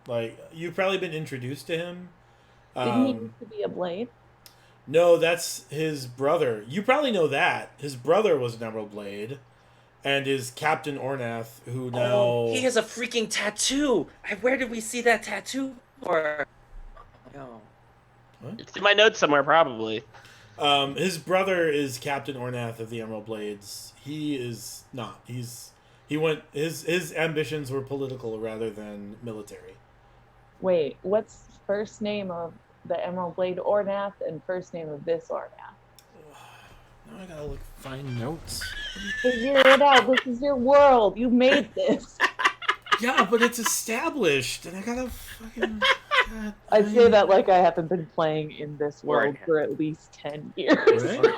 you've probably been introduced to him. Didn't he used to be a blade? No, that's his brother. You probably know that. His brother was an Emerald Blade, and is Captain Ornath, who now... Oh, he has a freaking tattoo. Where did we see that tattoo? Or no. It's in my notes somewhere, probably. His brother is Captain Ornath of the Emerald Blades. He is not. His ambitions were political rather than military. Wait, what's first name of the Emerald Blade Ornath and first name of this Ornath? Now I gotta find notes. Figure it out. This is your world. You made this. Yeah, but it's established, and I gotta fucking... God, I say that like I haven't been playing in this world Ornath. for at least 10 years. Right?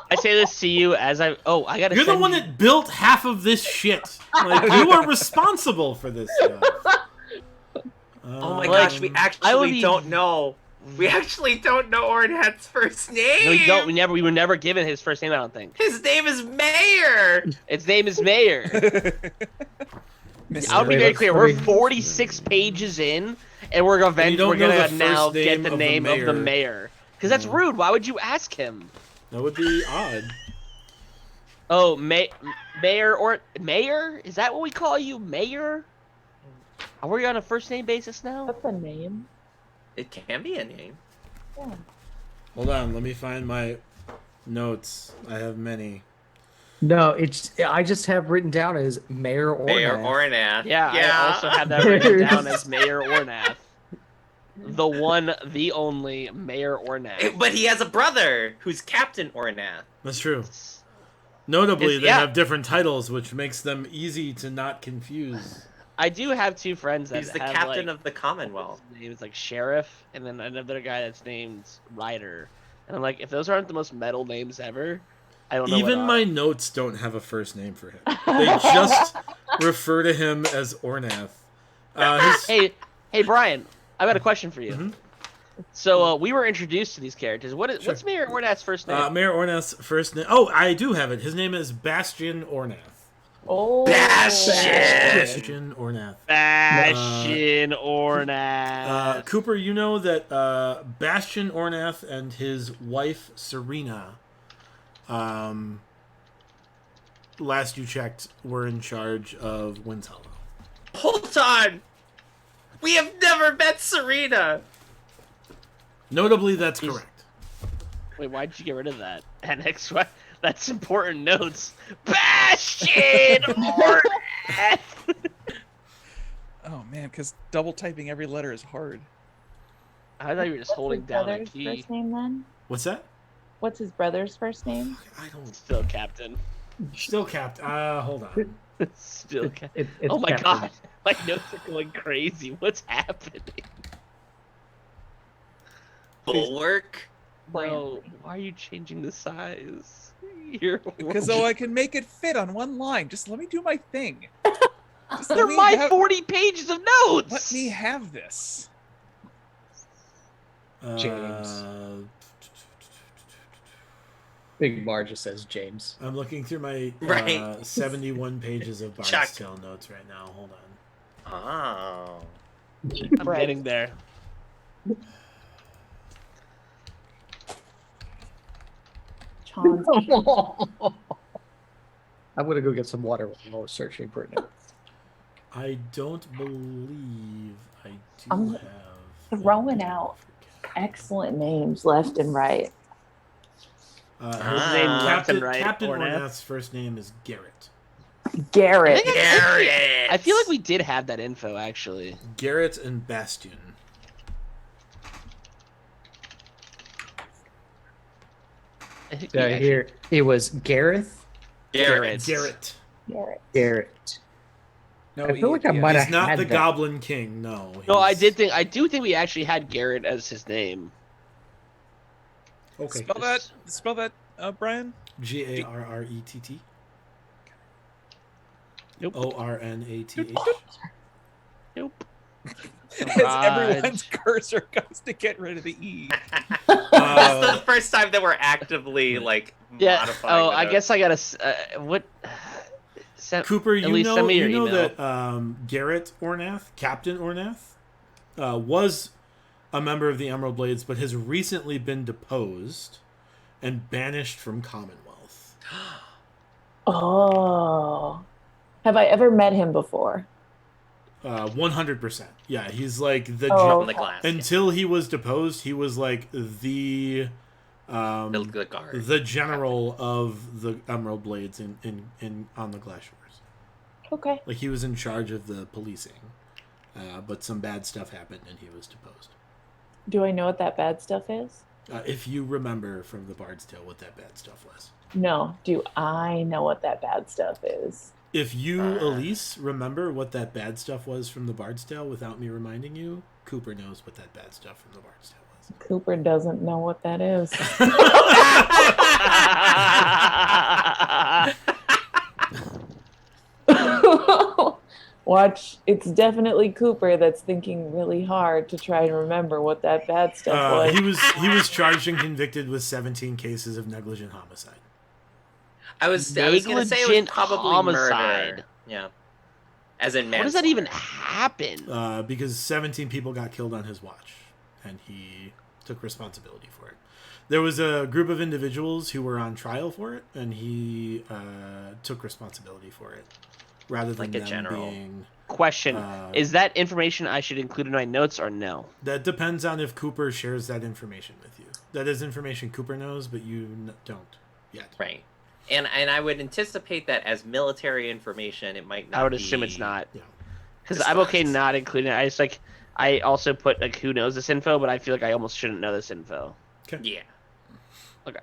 I say this to you as I gotta. You're the send one you- that built half of this shit. Like, you are responsible for this stuff. Oh my Like, gosh, we I would actually be- don't know. We actually don't know Ornath's first name. No, we don't. We were never given his first name. I don't think His name is Mayor. its name is Mayor. Mr. I'll be Wait, very let's clear. We're hurry. 46 pages in, and we're you gonna don't know the now first get name the of the name of the mayor. mayor. Because that's rude. Why would you ask him? That would be odd. Oh, mayor or mayor? Is that what we call you, mayor? Are we on a first name basis now? That's a name. It can be a name. Yeah. Hold on, let me find my notes. I have many. No, I just have written down as Mayor Ornath. Mayor Ornath. Yeah, I also have that written down as Mayor Ornath. The one, the only Mayor Ornath. But he has a brother who's Captain Ornath. That's true. Notably, Is- they yeah. have different titles, which makes them easy to not confuse. I do have two friends that He's the have, captain like, of the Commonwealth. his name is like Sheriff, and then another guy that's named Ryder. And I'm like, if those aren't the most metal names ever, I don't know. Even what my are. notes don't have a first name for him. They just refer to him as Ornath. Hey, Brian, I've got a question for you. Mhm. So we were introduced to these characters. What's Mayor Ornath's first name? Mayor Ornath's first name... Oh, I do have it. His name is Bastion Ornath. Oh. Bastion! Bastion Ornath. Bastion Ornath. Cooper, you know that Bastion Ornath and his wife Serena, last you checked, were in charge of Winds Hollow. Hold on! We have never met Serena! Notably, that's correct. Wait, why'd you get rid of that? Annex, what? That's important notes. Bastion Ornath! Oh man, because double typing every letter is hard. I thought you were just What's holding his down a brother's key. first name then? What's that? What's his brother's first name? I don't... Still Captain. Still capped. Hold on. Still Captain. It's Oh my Captain. god. My notes are going crazy. What's happening? Bulwark? No, why are you changing the size? You're Because I can make it fit on one line. Just let me do my thing. Just they're let me my have- 40 pages of notes. Let me have this. James. Big Bar just says James. I'm looking through my Right. 71 pages of Bard's Chuck. Tale notes right now. Hold on. Oh. I'm getting there. Chauncey. I'm gonna go get some water while we're searching for it. I don't believe I do I'm have... throwing out excellent names left and right. His name left Captain, and right, Captain Ornath. Ornath's first name is Garrett. Garrett. Garrett! I feel like we did have that info actually. Garrett and Bastion. I think Did we I actually- hear it was Gareth? Garrett. Garrett. Garrett. Garrett. No, I feel like I yeah. might He's have not had the that. Goblin King. No. No, I he's- do think we actually had Garrett as his name. Okay. Spell that, Brian. Garrett. Nope. ORNATH. Nope. As everyone's cursor goes to get rid of the E. This is the first time that we're actively like Yeah. modifying. Oh, the I notes. guess I gotta. What? Cooper, At you least know, send me your you know email. that Garrett Ornath, Captain Ornath, was a member of the Emerald Blades, but has recently been deposed and banished from Commonwealth. Oh. Have I ever met him before? 100%. Yeah, he's like the Oh. From the glass. until he was deposed, he was like the The guard. the general of the Emerald Blades in on the Glass Shores. Okay. Like he was in charge of the policing, but some bad stuff happened and he was deposed. Do I know what that bad stuff is? If you remember from the Bard's Tale what that bad stuff was. No. Do I know what that bad stuff is? If you, Elise, remember what that bad stuff was from the Bard's Tale without me reminding you, Cooper knows what that bad stuff from the Bard's Tale was. Cooper doesn't know what that is. Watch, it's definitely Cooper that's thinking really hard to try and remember what that bad stuff was. He was charged and convicted with 17 cases of negligent homicide. I was going to say it was Negligent probably homicide. murder. Yeah. As in What does that manslaughter. even happen? Because 17 people got killed on his watch, and he took responsibility for it. There was a group of individuals who were on trial for it, and he took responsibility for it, rather than Like a them general. being. Question: Uh, Is that information I should include in my notes or no? That depends on if Cooper shares that information with you. That is information Cooper knows, but you don't yet. Right. And I would anticipate that as military information, it might not I would be... assume it's not. Yeah. Because I'm okay disclosed. not including it. I also put like who knows this info, but I feel like I almost shouldn't know this info. Yeah. Okay.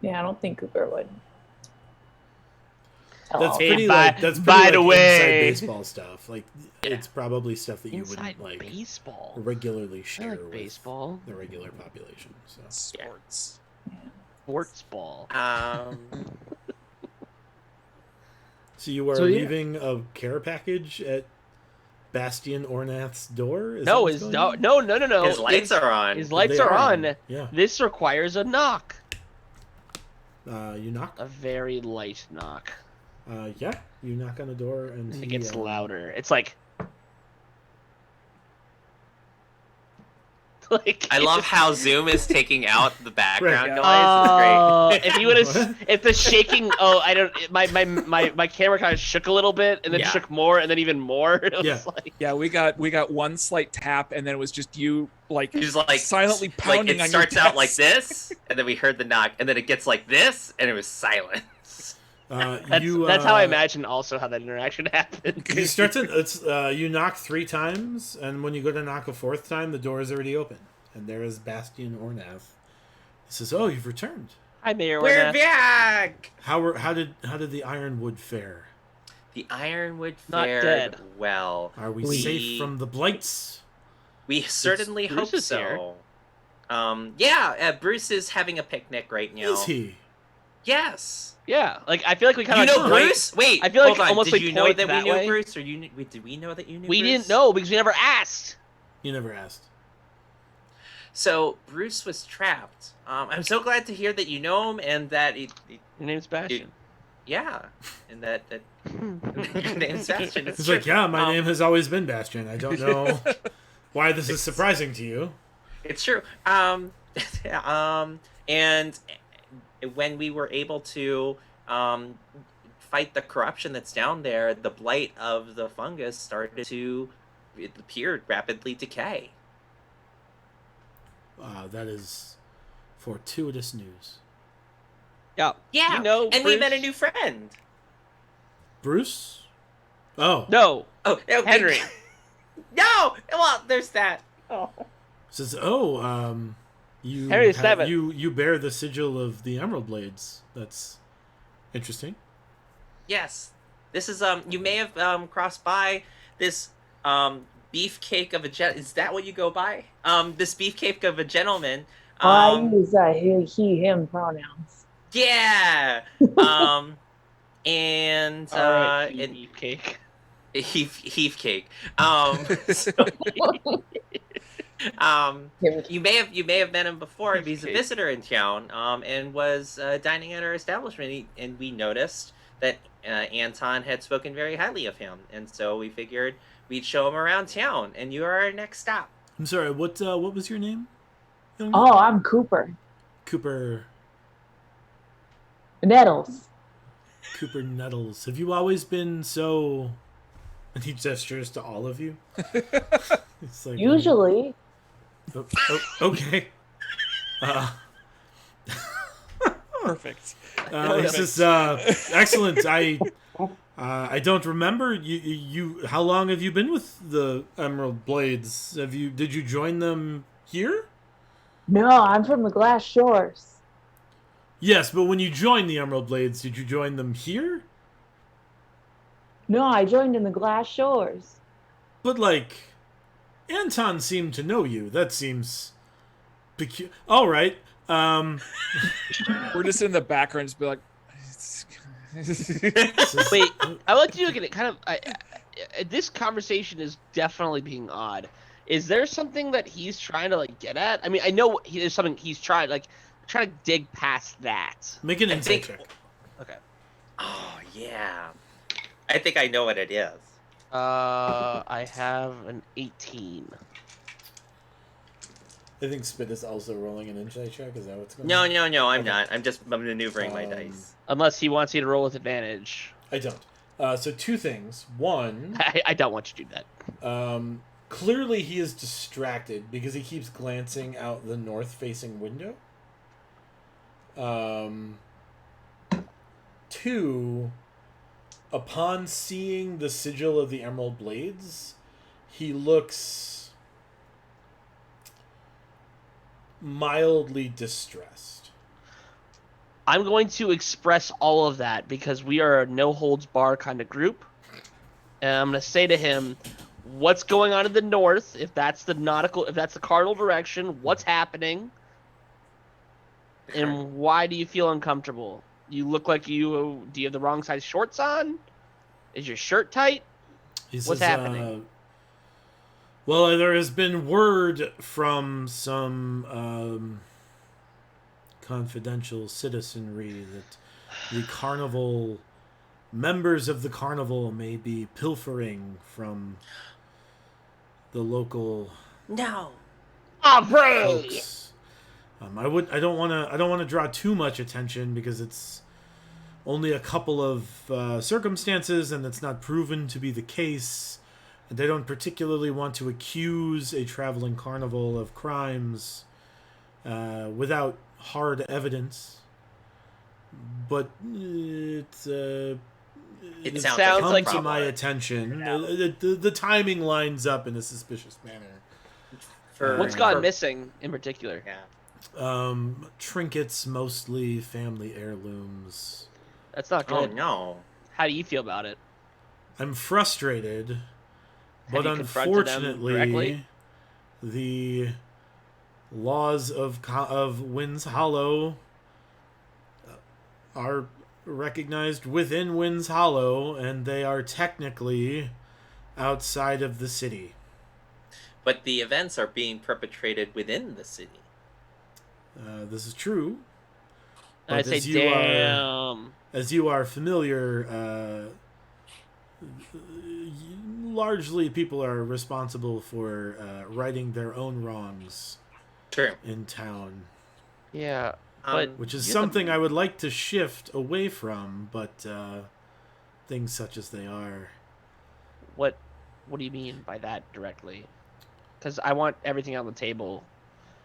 Yeah, I don't think Cooper would. Tell That's all Hey, pretty by- like that's by pretty the like way- inside baseball stuff. Like it's probably stuff that you Inside wouldn't like baseball. regularly I share like with baseball. the regular population. So Sports. Sports ball. So you are So, yeah. leaving a care package at Bastion Ornath's door? Is that No, what's his going no, on? no. His lights are on. His lights They are on. Yeah. This requires a knock. You knock? A very light knock. Yeah. You knock on the door and It he, gets louder. It's like. Like I love how Zoom is taking out the background Right. noise. It's great. if you would have, What? if the shaking, my camera kind of shook a little bit, and then Yeah. shook more, and then even more. It was Yeah. like, Yeah, we got one slight tap, and then it was just you He's like silently like pounding it on starts your out like desk. this, and then we heard the knock, and then it gets like this, and it was silence. that's how I imagine also how that interaction happened. You start to you knock 3 times, and when you go to knock a 4th time, the door is already open, and there is Bastion Ornath. He says, "Oh, you've returned. Hi, Mayor. We're Werner. back. How did the Ironwood fare? The Ironwood Not fared dead. well. Are we safe from the blights?" We certainly Bruce hope is here. so. Yeah, Bruce is having a picnic right now. Is he? Yes. Yeah, like I feel like we kind You of know Bruce? Wait, I feel like hold on. almost Did we you know point that we that knew way. Bruce, or did we know that you knew We Bruce? didn't know because we never asked. You never asked. So Bruce was trapped. I'm so glad to hear that you know him and that Your name's Bastion. yeah, and that your name's Bastion. It's He's true. like, "Yeah, my Um, name has always been Bastion. I don't know why this is surprising to you." It's true. And when we were able to fight the corruption that's down there, the blight of the fungus started to, it appeared, rapidly decay. That is fortuitous news. Yeah. Yeah, You know, and we met a Bruce- new friend. Bruce? Oh, No, Oh, okay. Henry. No, well, there's that. Oh. says, you Harry the Seventh. you bear the sigil of the Emerald Blades. That's interesting. Yes, This is you may have crossed by this beefcake of a is that what you go by? This beefcake of a gentleman. I use he, him pronouns. Yeah. And All right, and cake. heave cake. So, you may have met him before. He's a visitor in town, and was dining at our establishment. And we noticed that Anton had spoken very highly of him, and so we figured we'd show him around town. And you are our next stop. I'm sorry. What was your name? young man? Oh, I'm Cooper. Cooper Nettles. Nettles. Have you always been so? And he gestures to all of you. It's like, Usually. Okay. Perfect. This is excellent. I don't remember you. How long have you been with the Emerald Blades? Did you join them here? No, I'm from the Glass Shores. Yes, but when you joined the Emerald Blades, did you join them here? No, I joined in the Glass Shores. But Anton seemed to know you. That seems peculiar. All right. We're just in the background, just be like. Wait, I want you to get it. Kind of, this conversation is definitely being odd. Is there something that he's trying to get at? I mean, I know there's something he's trying to dig past that. Make an insight check. Okay. Oh yeah, I think I know what it is. I have an 18. I think Spit is also rolling an insight check. Is that what's going No, on? I'm not. I'm maneuvering my dice. Unless he wants you to roll with advantage. I don't. So two things. One, I don't want you to do that. clearly he is distracted because he keeps glancing out the north-facing window. Two, upon seeing the sigil of the Emerald Blades, he looks mildly distressed. I'm going to express all of that because we are a no-holds-bar kind of group. And I'm going to say to him, what's going on in the north? If that's the cardinal direction, what's happening? And why do you feel uncomfortable? You look like do you have the wrong size shorts on? Is your shirt tight? What's happening? Well, there has been word from some confidential citizenry that the carnival, members of the carnival may be pilfering from the local folks. I don't want to draw too much attention because it's only a couple of circumstances and it's not proven to be the case. And they don't particularly want to accuse a traveling carnival of crimes without hard evidence. But it sounds come like to my attention. The timing lines up in a suspicious manner. What's gone missing in particular? Yeah. Trinkets, mostly family heirlooms. That's not Oh good. no. How do you feel about it? I'm frustrated, Have but you confronted them unfortunately, directly? the laws of Winds Hollow are recognized within Winds Hollow, and they are technically outside of the city. But the events are being perpetrated within the city. This is true. And I'd but say, as you damn. As you are familiar, largely people are responsible for righting their own wrongs True. in town. Yeah, but Which is you're the- something I would like to shift away from, but things such as they are. What do you mean by that directly? Because I want everything on the table.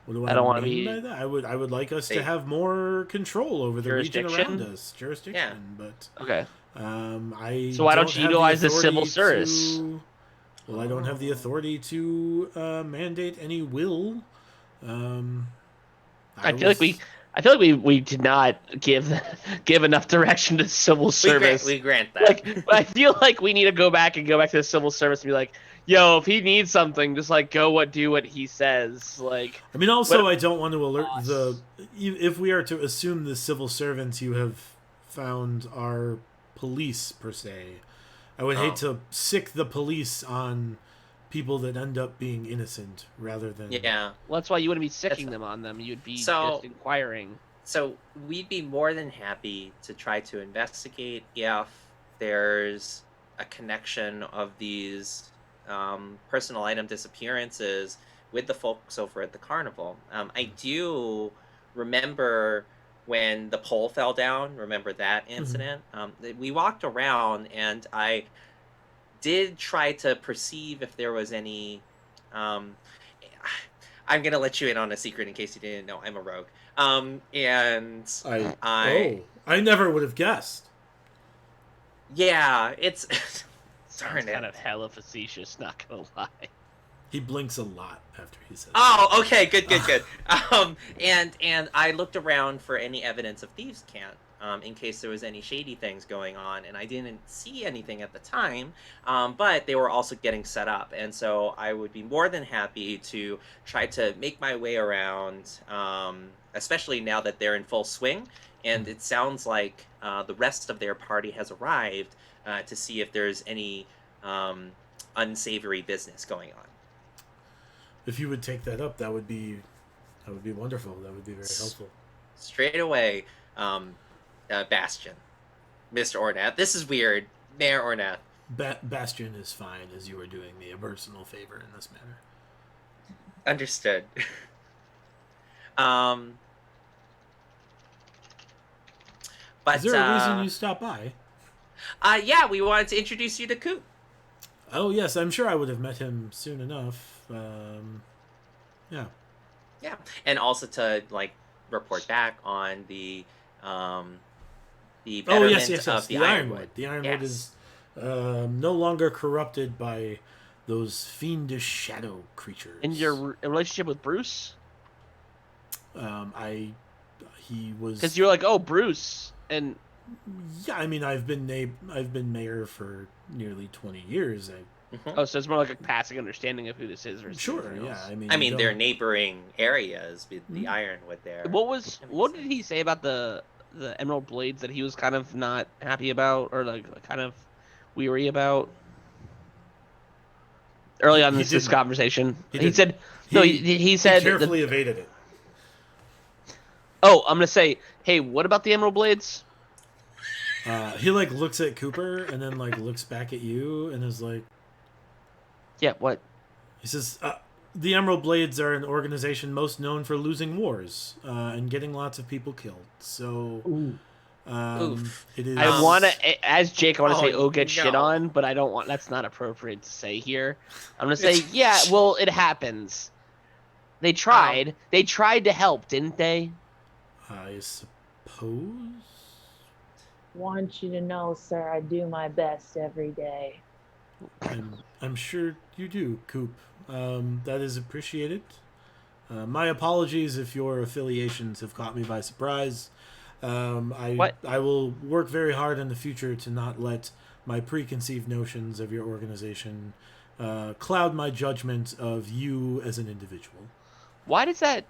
What do I don't wanna mean be- by that? I would like us to Hey. have more control over the region Jurisdiction? around us. Jurisdiction, but Okay. I So why don't don't you have utilize the authority civil service? Well, I don't have the authority to mandate any will. I feel like I feel like we did not give enough direction to civil service. We grant that. Like, I feel like we need to go back to the civil service and be like, yo, if he needs something, just like do what he says. Like, I mean, also, what- I don't want to alert if we are to assume the civil servants you have found are police per se. I would hate to sick the police on people that end up being innocent rather than Yeah. well, that's why you wouldn't be sicking them on them. You'd be just inquiring. So we'd be more than happy to try to investigate if there's a connection of these personal item disappearances with the folks over at the carnival. I do remember when the pole fell down. Remember that incident? We walked around, and I did try to perceive if there was any. I'm gonna let you in on a secret in case you didn't know. I'm a rogue. And I never would have guessed. yeah, it's Sounds kind of hella facetious, not gonna lie. He blinks a lot after he says. Oh, okay, good. And I looked around for any evidence of thieves' cant, in case there was any shady things going on, and I didn't see anything at the time. But they were also getting set up, and so I would be more than happy to try to make my way around, especially now that they're in full swing, and it sounds like the rest of their party has arrived, to see if there's any unsavory business going on. If you would take that up, that would be wonderful. That would be very helpful. Straight away, Bastion, Mr. Ornath. This is weird, Mayor Ornath. Bastion is fine, as you are doing me a personal favor in this matter. Understood. But Is there a reason you stopped by? Yeah, we wanted to introduce you to Coop. Oh yes, I'm sure I would have met him soon enough. Yeah. Yeah, and also to report back on the betterment of the Ironwood. The Ironwood is no longer corrupted by those fiendish shadow creatures. And your relationship with Bruce? He was because you're like, oh, Bruce, and yeah. I mean, I've been mayor for nearly 20 years. Oh, so it's more like a passing understanding of who this is. Versus Sure, yeah. I mean, they're neighboring areas with the Ironwood there. What did he say about the Emerald Blades that he was kind of not happy about, or kind of weary about? Early on in this conversation, he said he said carefully evaded it. Oh, I'm gonna say, hey, what about the Emerald Blades? He looks at Cooper and then looks back at you and is like, yeah, what? He says, the Emerald Blades are an organization most known for losing wars and getting lots of people killed. So, it is. I want to, as Jake, I want to say, get shit no. on, but I don't want. That's not appropriate to say here. I'm gonna say, yeah, well, it happens. They tried. They tried to help, didn't they? I suppose. Want you to know, sir, I do my best every day. I'm sure you do, Coop. That is appreciated. My apologies if your affiliations have caught me by surprise. I will work very hard in the future to not let my preconceived notions of your organization cloud my judgment of you as an individual. Why does that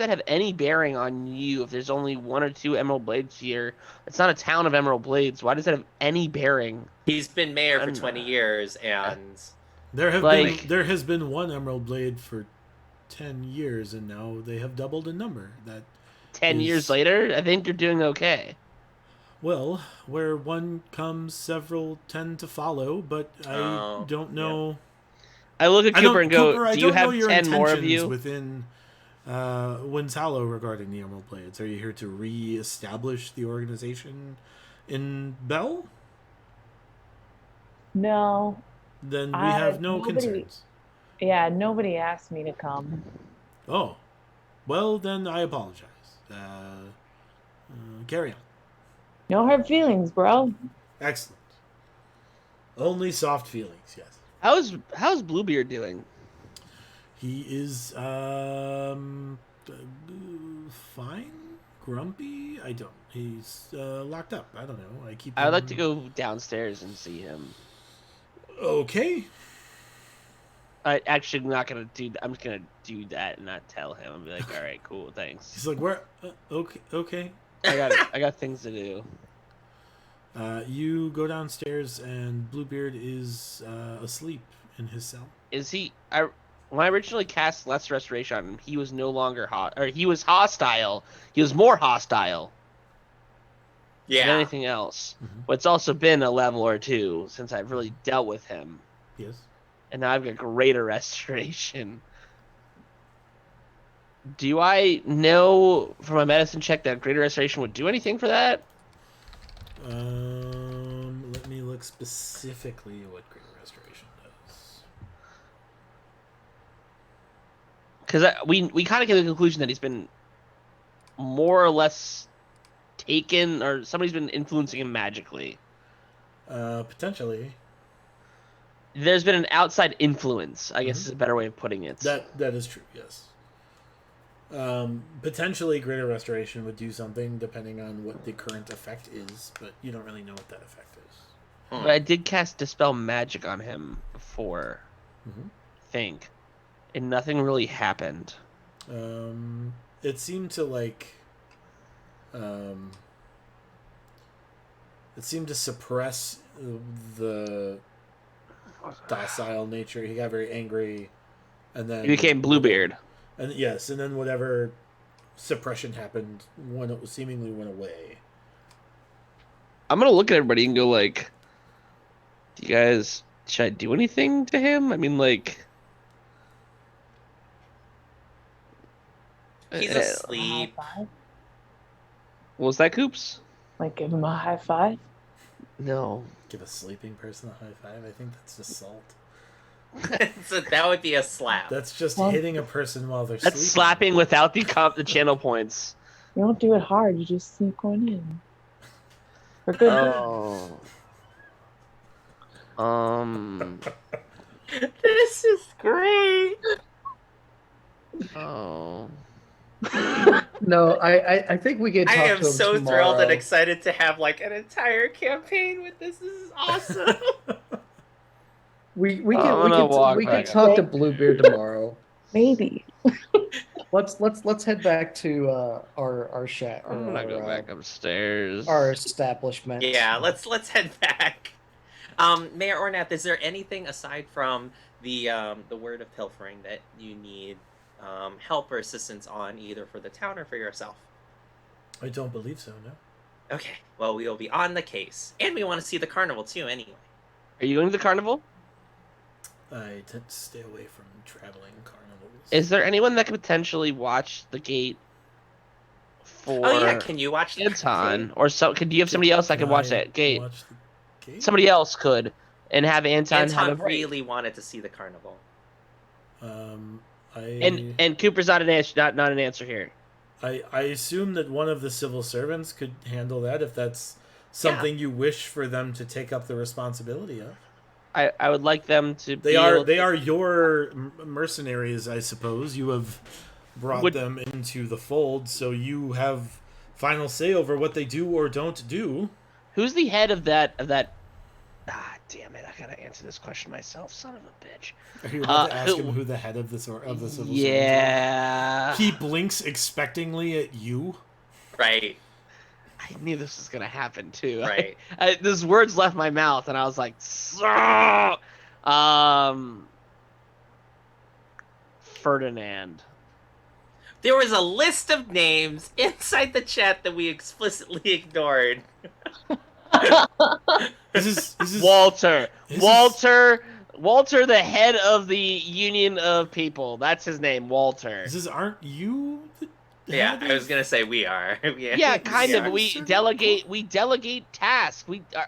have any bearing on you if there's only one or two Emerald Blades here? It's not a town of Emerald Blades. Why does that have any bearing? He's been mayor for 20 years, and there has been one Emerald Blade for 10 years, and now they have doubled in number. 10 years later, I think you're doing okay. Well, where one comes, several tend to follow, but I don't know. Yeah. I look at Cooper and go, Cooper, do you have 10 more of you? Within Wind's Hollow regarding the Emerald Blades? Are you here to re-establish the organization in Bell? No. Then we have no concerns. Yeah, nobody asked me to come. Oh. Well, then I apologize. Carry on. No hard feelings, bro. Excellent. Only soft feelings, yes. How's Bluebeard doing? He is fine. Grumpy. I don't. He's locked up. I don't know. I keep. I would like to him- go downstairs and see him. Okay. I actually not gonna do. I'm just gonna do that and not tell him. I'm be like, all right, cool, thanks. He's like, where? Okay. Okay. I got things to do. You go downstairs, and Bluebeard is asleep in his cell. Is he? When I originally cast Less Restoration on him, he was no longer he was hostile. He was more hostile than Yeah. anything else. Mhm. But it's also been a level or two since I've really dealt with him, Yes. and now I've got Greater Restoration. Do I know from a medicine check that Greater Restoration would do anything for that? Let me look specifically at what Greater Restoration does. Because we kind of get the conclusion that he's been more or less taken, or somebody's been influencing him magically. Potentially. There's been an outside influence, I guess is a better way of putting it. That is true. Yes. Potentially, Greater Restoration would do something depending on what the current effect is, but you don't really know what that effect is. But I did cast Dispel Magic on him before, Mhm. I think, and nothing really happened. It seemed to like, it seemed to suppress the docile nature. He got very angry, and then He became Bluebeard. And yes, and then whatever suppression happened when it seemingly went away. I'm gonna look at everybody and go like, "Do you guys? Should I do anything to him? I mean, like." He's uh, asleep. High five? what was that, Coops? Like give him a high five? No. Give a sleeping person a high five. I think that's assault. So that would be a slap. That's just Well, hitting a person while they're That's sleeping. slapping without the channel points. You don't do it hard. You just sneak one in. For good. Oh. This is great. Oh. No, I think we can talk I am to him so tomorrow. thrilled and excited to have like an entire campaign with this. This is awesome. We I'm can gonna walk we can back. talk to Bluebeard tomorrow. Maybe. Let's head back to our shack. I'm gonna go back upstairs. Our establishment. Yeah, let's head back. Mayor Ornath, is there anything aside from the word of pilfering that you need help or assistance on, either for the town or for yourself? I don't believe so, no. Okay, well, we will be on the case. And we want to see the carnival, too, anyway. Are you going to the carnival? I tend to stay away from traveling carnivals. Is there anyone that could potentially watch the gate for Oh, yeah, can you watch the Anton? Or could you have somebody else that could watch I that gate? watch the gate? Somebody else could, and have Anton have a Anton break. really wanted to see the carnival. And Cooper's not an answer. Not an answer here. I assume that one of the civil servants could handle that if that's something you wish for them to take up the responsibility of. I would like them to. They are your mercenaries, I suppose. You have brought them into the fold, so you have final say over what they do or don't do. Who's the head of that? Ah, damn it! I gotta answer this question myself, son of a bitch. Are you about to ask him who the head of the civil servants Yeah. is? He blinks expectingly at you. Right, I knew this was gonna happen too. right. Those words left my mouth, and I was like, "Sir!" Ferdinand. There was a list of names inside the chat that we explicitly ignored. This is Walter. this Walter, the head of the Union of People. That's his name, Walter. aren't you? The Yeah, head I was of- gonna say we are. Yeah, kind Yeah, of. We sure. delegate tasks. I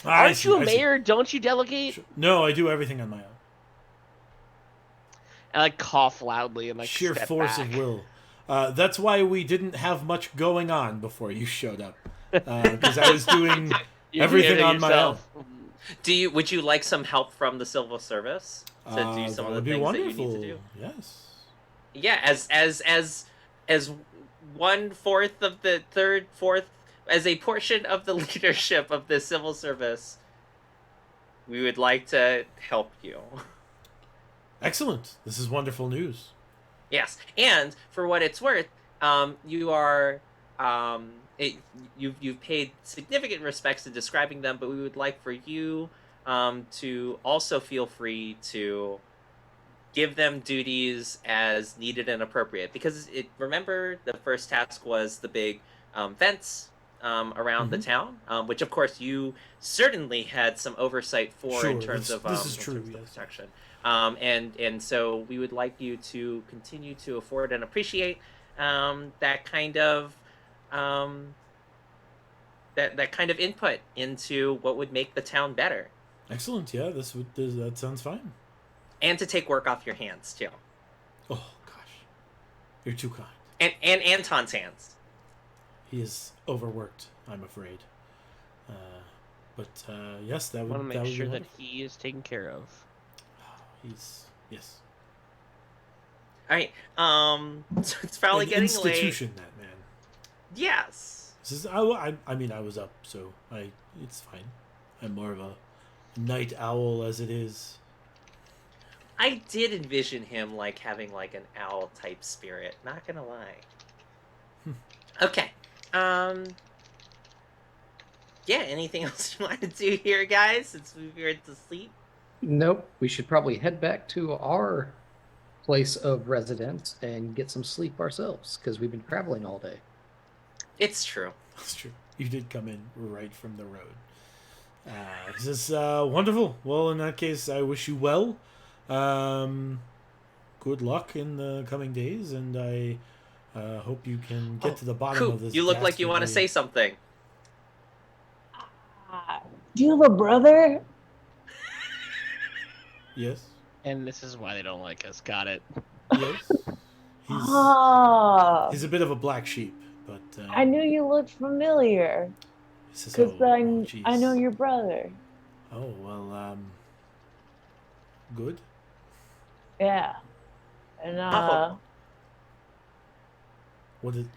Aren't see, you a I see. mayor? Don't you delegate? No, I do everything on my own. And I cough loudly and like Sheer step force back. of will. That's why we didn't have much going on before you showed up. Because I was doing You everything do it on my own. yourself. Would you like some help from the civil service to do some that of would the be things wonderful. that you need to do? Yes. Yeah, as 1/4 of the third, fourth, as a portion of the leadership of the civil service, we would like to help you. Excellent. This is wonderful news. Yes, and for what it's worth, you are you've paid significant respects to describing them, but we would like for you to also feel free to give them duties as needed and appropriate. Because remember, the first task was the big fence around the town, which of course you certainly had some oversight for in terms of this is true. in terms of Yes. protection. And so we would like you to continue to afford and appreciate that kind of that kind of input into what would make the town better, Excellent. Yeah, that sounds fine. and to take work off your hands too, Oh gosh, you're too kind. and Anton's hands. He is overworked, I'm afraid. But yes, that I would. want to that make would sure be that wonderful. he is taken care of. Yes. All right. So it's probably An getting institution, late. that man. Yes. This is. I mean, I was up, so it's fine. I'm more of a night owl as it is. I did envision him like having like an owl type spirit. Not gonna lie. Okay. Yeah. Anything else you want to do here, guys? Since we've been to sleep. Nope. We should probably head back to our place of residence and get some sleep ourselves because we've been traveling all day. It's true. That's true. You did come in right from the road. This is wonderful. Well, in that case, I wish you well. Good luck in the coming days, and I hope you can get to the bottom Coop, of this. you look like you want to dastardly- say something. Do you have a brother? Yes. And this is why they don't like us. Got it. Yes. Oh, He's a bit of a black sheep, but I knew you looked familiar he says, because "Oh, I jeez." know your brother. Oh well, good. Yeah, and Oh. What did?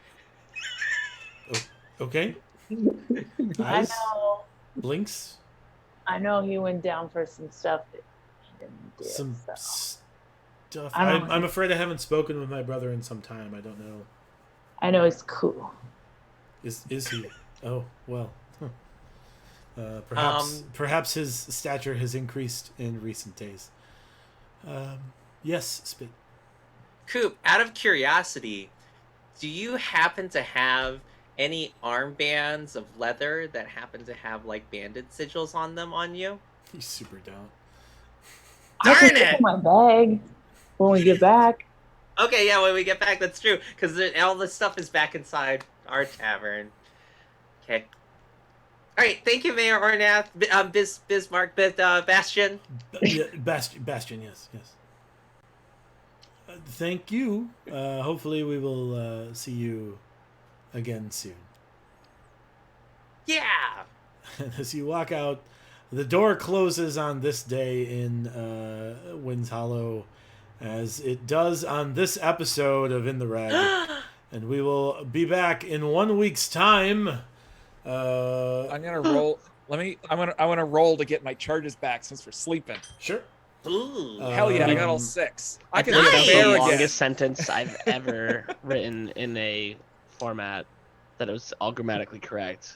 Oh, okay. I Eyes, know. blinks, I know he went down for some stuff that he didn't do. some so. stuff. I don't I'm afraid I haven't spoken with my brother in some time. I don't know. I know he's cool. Is he? Oh well. Perhaps his stature has increased in recent days. Yes, Spit. Coop, out of curiosity, do you happen to have any armbands of leather that happen to have like bandit sigils on them on you? He's super down. I can Darn look it! at my bag when we get back. Okay, yeah, when we get back, that's true, because all this stuff is back inside our tavern. Okay. All right, thank you, Mayor Ornath, Bismarck, Bastion. Yeah, Bastion, yes. Thank you. Hopefully we will see you again soon. Yeah. As you walk out, the door closes on this day in Winds Hollow, as it does on this episode of In the Red. And we will be back in 1 week's time. I'm gonna roll. I want to roll to get my charges back since we're sleeping. Sure. Ooh. Hell yeah, I got all Um, 6. I I can think Nice. that's the bear again. longest sentence I've ever written in a format that was all grammatically correct.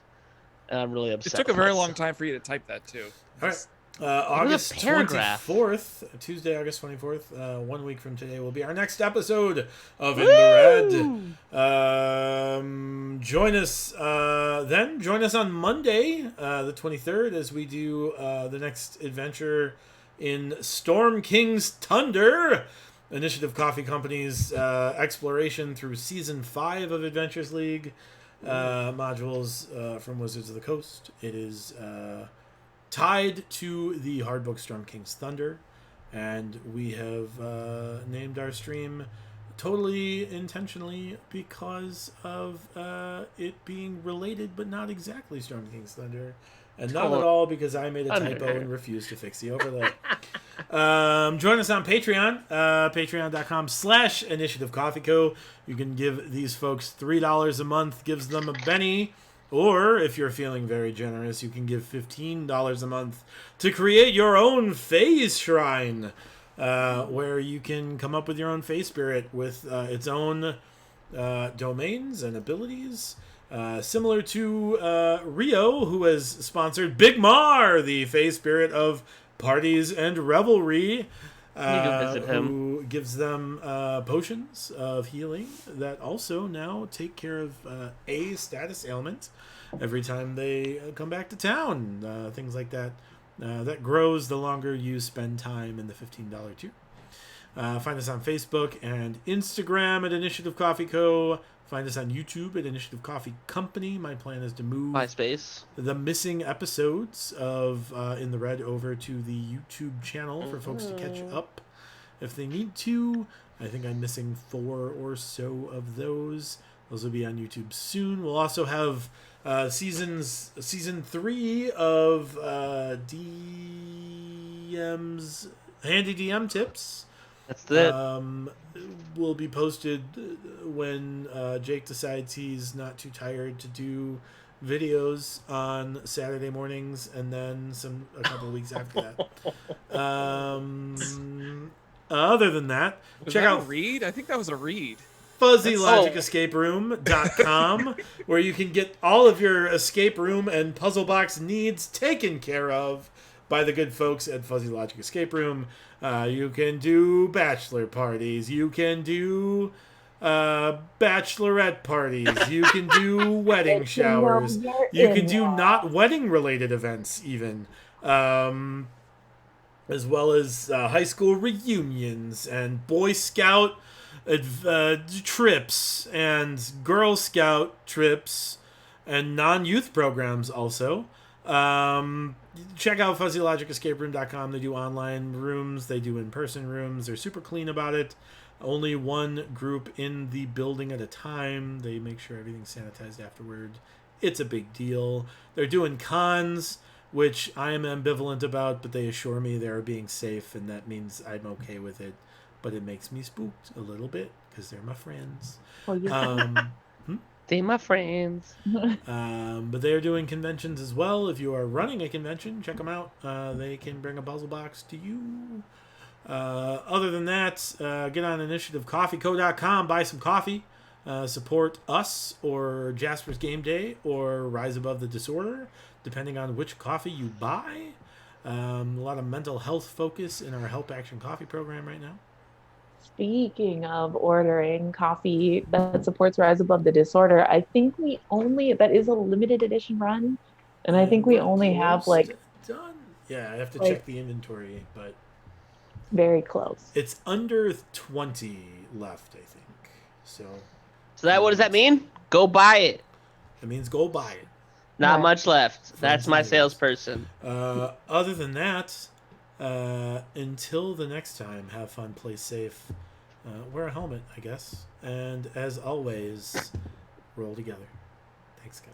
And I'm really It upset. took a with very long myself. time for you to type that too. All right. August paragraph. 24th, Tuesday, August 24th, 1 week from today will be our next episode of In the Red. Join us then. Join us on Monday, the 23rd, as we do the next adventure in Storm King's Thunder, Initiative Coffee Company's exploration through Season 5 of Adventures League modules from Wizards of the Coast. It is tied to the hard book Storm King's Thunder, and we have named our stream totally intentionally because of it being related but not exactly Storm King's Thunder, and not at all because I made a typo Thunder. and refused to fix the overlay. Join us on Patreon, patreon.com/Initiative Coffee Co. You can give these folks $3 a month, gives them a Benny. Or, if you're feeling very generous, you can give $15 a month to create your own phase shrine, where you can come up with your own phase spirit with its own domains and abilities. Similar to Rio, who has sponsored Big Mar, the phase spirit of parties and revelry. visit him. Who gives them potions of healing that also now take care of a status ailment every time they come back to town. Things like that. That grows the longer you spend time in the $15 tier. Find us on Facebook and Instagram at Initiative Coffee Co. Find us on YouTube at Initiative Coffee Company. My plan is to move MySpace. the missing episodes of In the Red over to the YouTube channel for folks to catch up if they need to. I think I'm missing 4 or so of those. Those will be on YouTube soon. We'll also have season 3 of DM's Handy DM Tips. That's it. Will be posted when Jake decides he's not too tired to do videos on Saturday mornings, and then a couple of weeks after that. Other than that, Was check that out a read? I think that was a read. FuzzyLogicEscapeRoom.com, where you can get all of your escape room and puzzle box needs taken care of by the good folks at Fuzzy Logic Escape Room. You can do bachelor parties. You can do bachelorette parties. You can do wedding showers. You can do not wedding related events even. As well as high school reunions and Boy Scout trips and Girl Scout trips and non-youth programs also. Check out FuzzyLogicEscapeRoom.com. They do online rooms. They do in-person rooms. They're super clean about it. Only one group in the building at a time. They make sure everything's sanitized afterward. It's a big deal. They're doing cons, which I am ambivalent about, but they assure me they're being safe, and that means I'm okay with it. But it makes me spooked a little bit because they're my friends. Oh, yeah. They my friends. But they are doing conventions as well. If you are running a convention, check them out. They can bring a puzzle box to you. Other than that, get on initiativecoffeeco.com, buy some coffee, support us or Jasper's Game Day or Rise Above the Disorder, depending on which coffee you buy. A lot of mental health focus in our Help Action Coffee program right now. Speaking of ordering coffee that supports Rise Above the Disorder, I think that is a limited edition run, and I think we only have Almost done. Yeah, I have to check the inventory, but very close. it's under 20 left, I think. So What does that mean? Go buy it. it means go buy it. Not Right. much left. That's my neighbors. salesperson. Other than that, until the next time, have fun, play safe, wear a helmet, I guess, and as always, roll together. Thanks, guys.